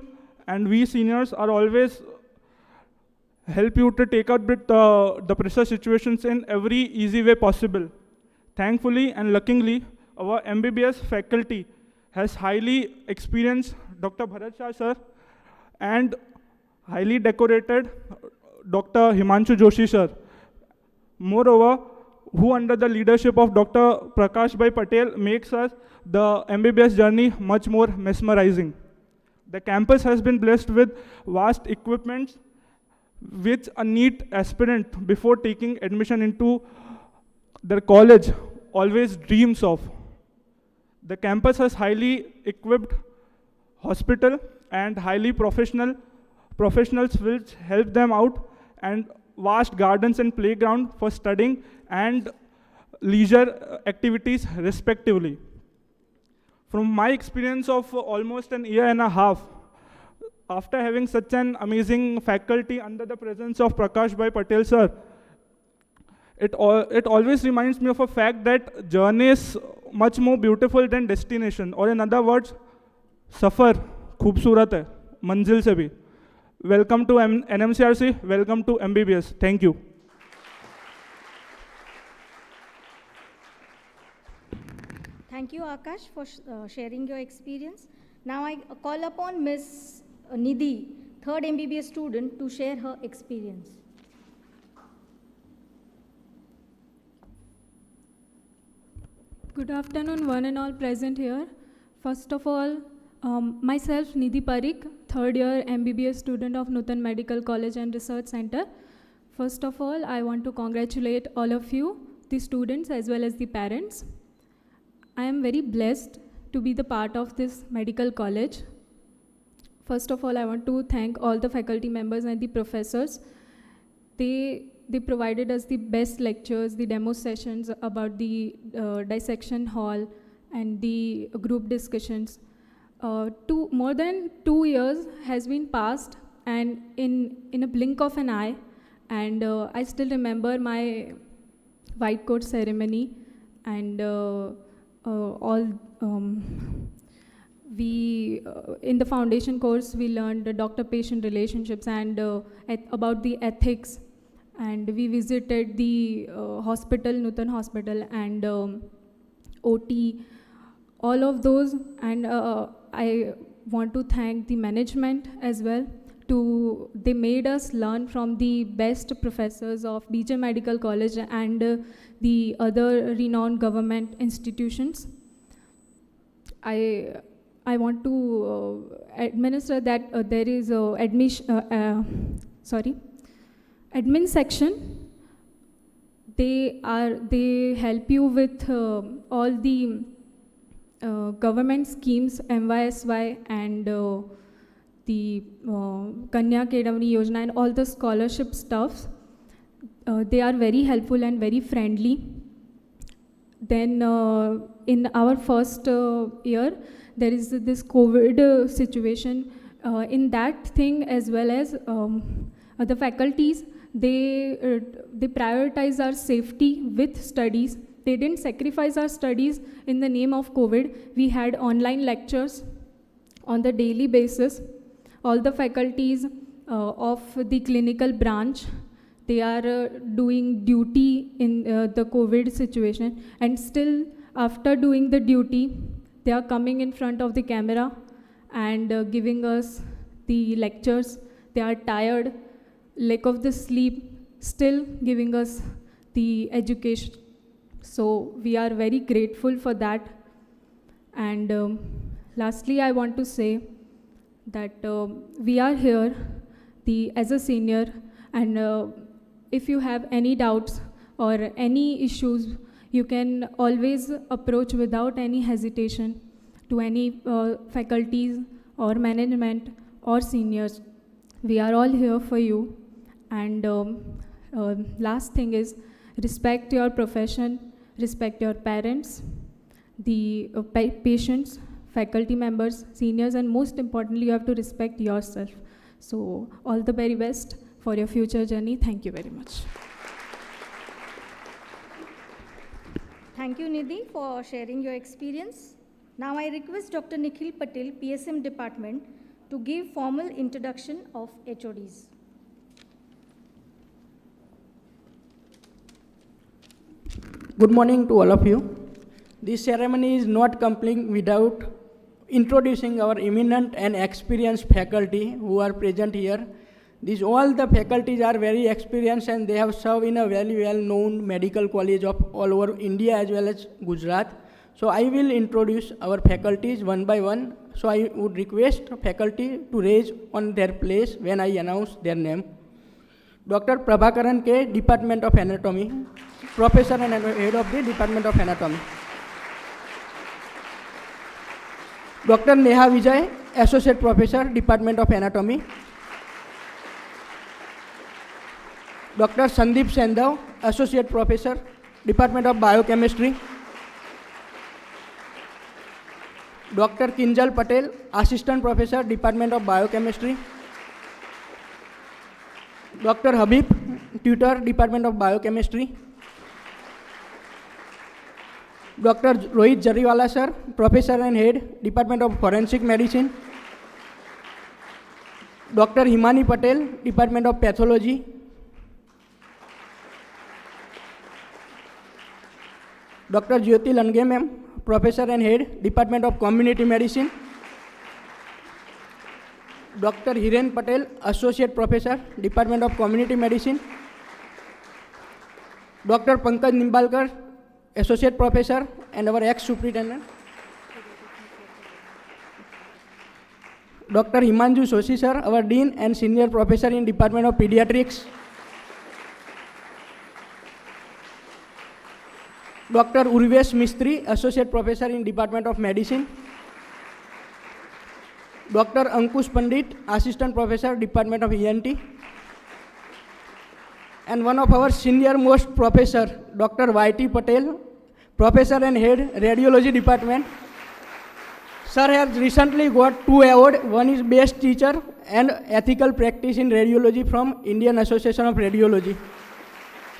and we seniors are always help you to take out the pressure situations in every easy way possible. Thankfully and luckily, our MBBS faculty has highly experienced Dr. Bharat Shah sir and highly decorated Dr. Himanshu Joshi sir. Moreover, who under the leadership of Dr. Prakash Bhai Patel makes us the MBBS journey much more mesmerizing. The campus has been blessed with vast equipments which a neat aspirant before taking admission into their college always dreams of. The campus has highly equipped hospital and highly professionals which help them out, and vast gardens and playground for studying and leisure activities respectively. From my experience of almost an year and a half, after having such an amazing faculty under the presence of Prakash Bhai Patel sir, it always reminds me of a fact that journey is much more beautiful than destination, or in other words, safar खूबसूरत है मंजिल से भी. Welcome to NMCRC, welcome to MBBS. Thank you. Thank you, Akash, for sharing your experience. Now I call upon Ms. Nidhi, third MBBS student, to share her experience. Good afternoon, one and all present here. First of all, myself, Nidhi Parikh, third year MBBS student of Nutan Medical College and Research Center. First of all, I want to congratulate all of you, the students as well as the parents. I am very blessed to be the part of this medical college. First of all, I want to thank all the faculty members and the professors. They provided us the best lectures, the demo sessions about the dissection hall and the group discussions. More than 2 years has been passed, and in a blink of an eye, and I still remember my white coat ceremony, and in the foundation course we learned the doctor-patient relationships and about the ethics, and we visited the hospital, Nutan Hospital, and OT, all of those, and I want to thank the management as well. They made us learn from the best professors of BJ Medical College and the other renowned government institutions. I want to administer that there is a admin section. They help you with all the government schemes, MYSY and the Kanya Kedavani Yojana and all the scholarship stuff. They are very helpful and very friendly. Then in our first year, there is this COVID situation. In that thing, as well as the faculties, they prioritize our safety with studies. They didn't sacrifice our studies in the name of COVID. We had online lectures on the daily basis. All the faculties of the clinical branch, they are doing duty in the COVID situation, and still after doing the duty, they are coming in front of the camera and giving us the lectures. They are tired, lack of the sleep, still giving us the education. So we are very grateful for that. And lastly, I want to say that we are here as a senior, and if you have any doubts or any issues, you can always approach without any hesitation to any faculties or management or seniors. We are all here for you. And last thing is, respect your profession, respect your parents, the patients, faculty members, seniors, and most importantly, you have to respect yourself. So all the very best for your future journey. Thank you very much. Thank you, Nidhi, for sharing your experience. Now I request Dr. Nikhil Patel, PSM Department, to give formal introduction of HODs. Good morning to all of you. This ceremony is not complete without introducing our eminent and experienced faculty who are present here. All the faculties are very experienced, and they have served in a very well-known medical college of all over India as well as Gujarat. So I will introduce our faculties one by one. So I would request faculty to raise on their place when I announce their name. Dr. Prabhakaran K, Department of Anatomy, Professor and Head of the Department of Anatomy. Dr. Neha Vijay, Associate Professor, Department of Anatomy. Dr. Sandeep Sendhav, Associate Professor, Department of Biochemistry. Dr. Kinjal Patel, Assistant Professor, Department of Biochemistry. Dr. Habib, Tutor, Department of Biochemistry. Dr. Rohit Jariwala sir, Professor and Head, Department of Forensic Medicine. Dr. Himani Patel, Department of Pathology. Dr. Jyoti Lange ma'am, Professor and Head, Department of Community Medicine. Dr. Hiren Patel, Associate Professor, Department of Community Medicine. Dr. Pankaj Nimbalkar, Associate Professor and our ex-superintendent. Dr. Himanju Soshi sir, our Dean and Senior Professor in Department of Pediatrics. Dr. Urvesh Mistry, Associate Professor in Department of Medicine. Dr. Ankush Pandit, Assistant Professor, Department of ENT. And one of our senior most professor, Dr. Y.T. Patel, Professor and Head, Radiology Department. Sir has recently got 2 awards. One is Best Teacher and Ethical Practice in Radiology from Indian Association of Radiology.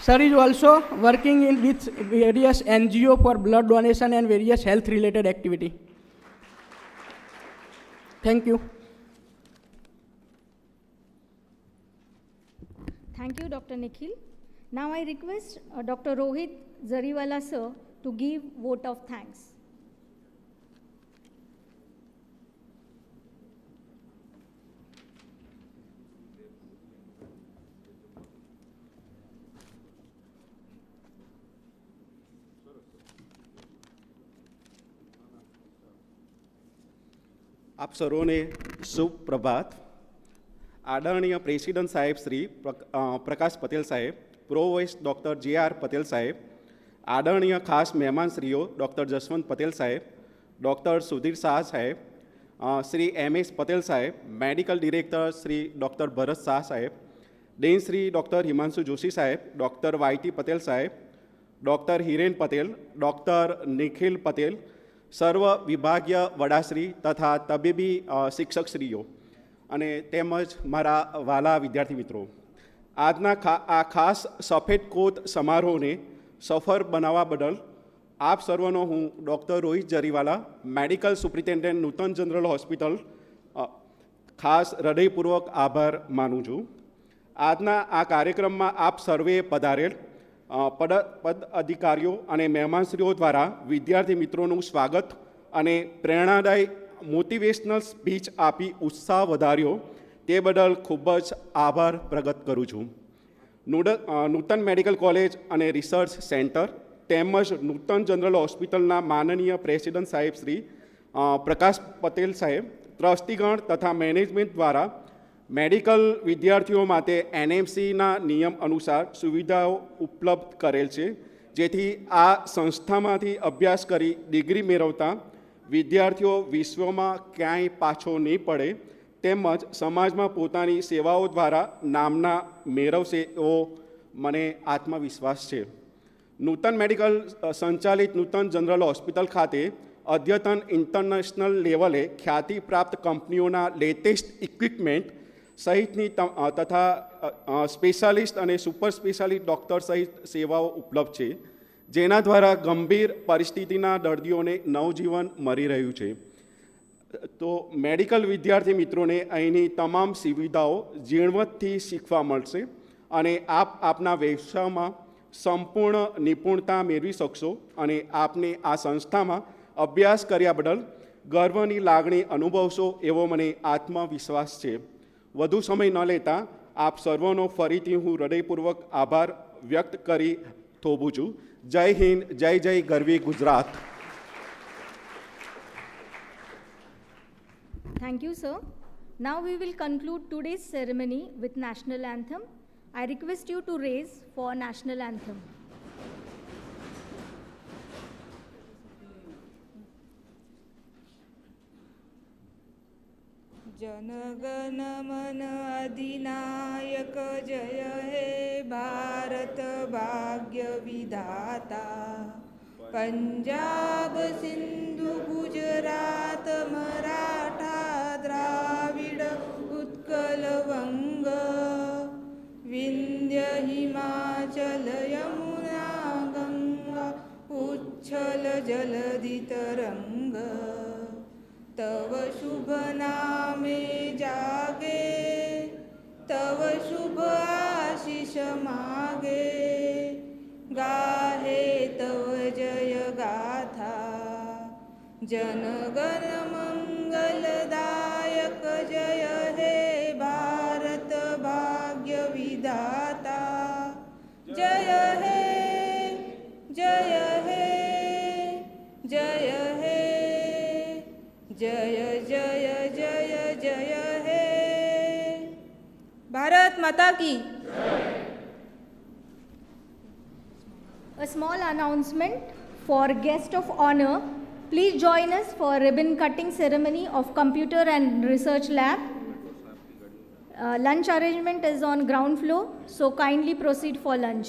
Sir is also working with various NGO for blood donation and various health-related activity. Thank you. Thank you, Dr. Nikhil. Now I request Dr. Rohit Jariwala sir to give vote of thanks. आप सर्वोने शुभ प्रभात. आदरणीय president साहेब श्री प्रकाश पटेल साहेब, provost doctor J.R. Patel साहेब, आदरणीय खास मेहमान श्रीओ डॉक्टर जसवंत पटेल साहेब, डॉक्टर सुधीर शाह साहेब, श्री M.S. पटेल साहेब, medical director Shri doctor Bharat Shah साहेब, डीन श्री डॉक्टर हिमांशु जोशी साहेब, डॉक्टर Y.T. पटेल साहेब, ડૉક્ટર હિરેન પટેલ, ડૉક્ટર નિખિલ પટેલ, સર્વ વિભાગીય વડાશ્રી તથા તબીબી શિક્ષકશ્રીઓ અને તેમજ મારા વાલા વિદ્યાર્થી મિત્રો, આજના આ ખાસ સફેદ કોટ સમારોહને સફળ બનાવવા બદલ આપ સર્વનો હું doctor Rohit Jariwala, medical superintendent Nutan general hospital, ખાસ હૃદયપૂર્વક આભાર માનું છું. આજના આ કાર્યક્રમમાં આપ સર્વે પધારેલ પદ અધિકારીઓ અને મહેમાનશ્રીઓ દ્વારા વિદ્યાર્થી મિત્રોનું સ્વાગત અને પ્રેરણાદાયી મોટિવેશનલ સ્પીચ આપી ઉત્સાહ વધાર્યો તે બદલ ખૂબ જ આભાર પ્રગટ કરું છું. નૂતન મેડિકલ કોલેજ અને રિસર્ચ સેન્ટર તેમજ નૂતન જનરલ હોસ્પિટલના માનનીય પ્રેસિડેન્ટ સાહેબ શ્રી પ્રકાશ પટેલ સાહેબ, ટ્રસ્ટીગણ તથા મેનેજમેન્ટ દ્વારા મેડિકલ વિદ્યાર્થીઓ માટે એનએમસીના નિયમ અનુસાર સુવિધાઓ ઉપલબ્ધ કરેલ છે, જેથી આ સંસ્થામાંથી અભ્યાસ કરી ડિગ્રી મેળવતા વિદ્યાર્થીઓ વિશ્વમાં ક્યાંય પાછો નહીં પડે તેમજ સમાજમાં પોતાની સેવાઓ દ્વારા નામના મેળવશે એવો મને આત્મવિશ્વાસ છે. નૂતન મેડિકલ સંચાલિત નૂતન જનરલ હોસ્પિટલ ખાતે અદ્યતન ઇન્ટરનેશનલ લેવલે ખ્યાતિ પ્રાપ્ત કંપનીઓના લેટેસ્ટ ઇક્વિપમેન્ટ સહિતની તથા સ્પેશિયાલિસ્ટ અને સુપર સ્પેશિયાલિસ્ટ ડૉક્ટર સહિત સેવાઓ ઉપલબ્ધ છે, જેના દ્વારા ગંભીર પરિસ્થિતિના દર્દીઓને નવજીવન મળી રહ્યું છે. તો મેડિકલ વિદ્યાર્થી મિત્રોને અહીંની તમામ સુવિધાઓ ઝીણવટથી શીખવા મળશે અને આપ આપના વ્યવસાયમાં સંપૂર્ણ નિપુણતા મેળવી શકશો અને આપને આ સંસ્થામાં અભ્યાસ કર્યા બદલ ગર્વની લાગણી અનુભવશો એવો મને આત્મવિશ્વાસ છે. વધુ સમય ન લેતા આપ સર્વનો ફરીથી હું હૃદયપૂર્વક આભાર વ્યક્ત કરી થોભું છું. જય હિન્દ, જય જય ગરવી Gujarat. Thank you, sir. Now we will conclude today's ceremony with national anthem. I request you to raise for national anthem. जनगण मन अधिनायक जय हे भारत भाग्य विधाता. पंजाब सिंधु गुजरात मराठा द्राविड उत्कल वंग विंध्य हिमाचल यमुना गंगा उच्छल जलधि तरंग. तव शुभ नामे जागे तव शुभ आशीष मागे. गाहे तव जय गाथा जनगण मंगलदायक जय हे भारत भाग्य विधाता. जय हे जय हे जय हे जय जय जय जय हे. भारत माता की. A small announcement for guest of honor. Please join us for ribbon cutting ceremony of Computer and Research Lab. Lunch arrangement is on ground floor, so kindly proceed for lunch.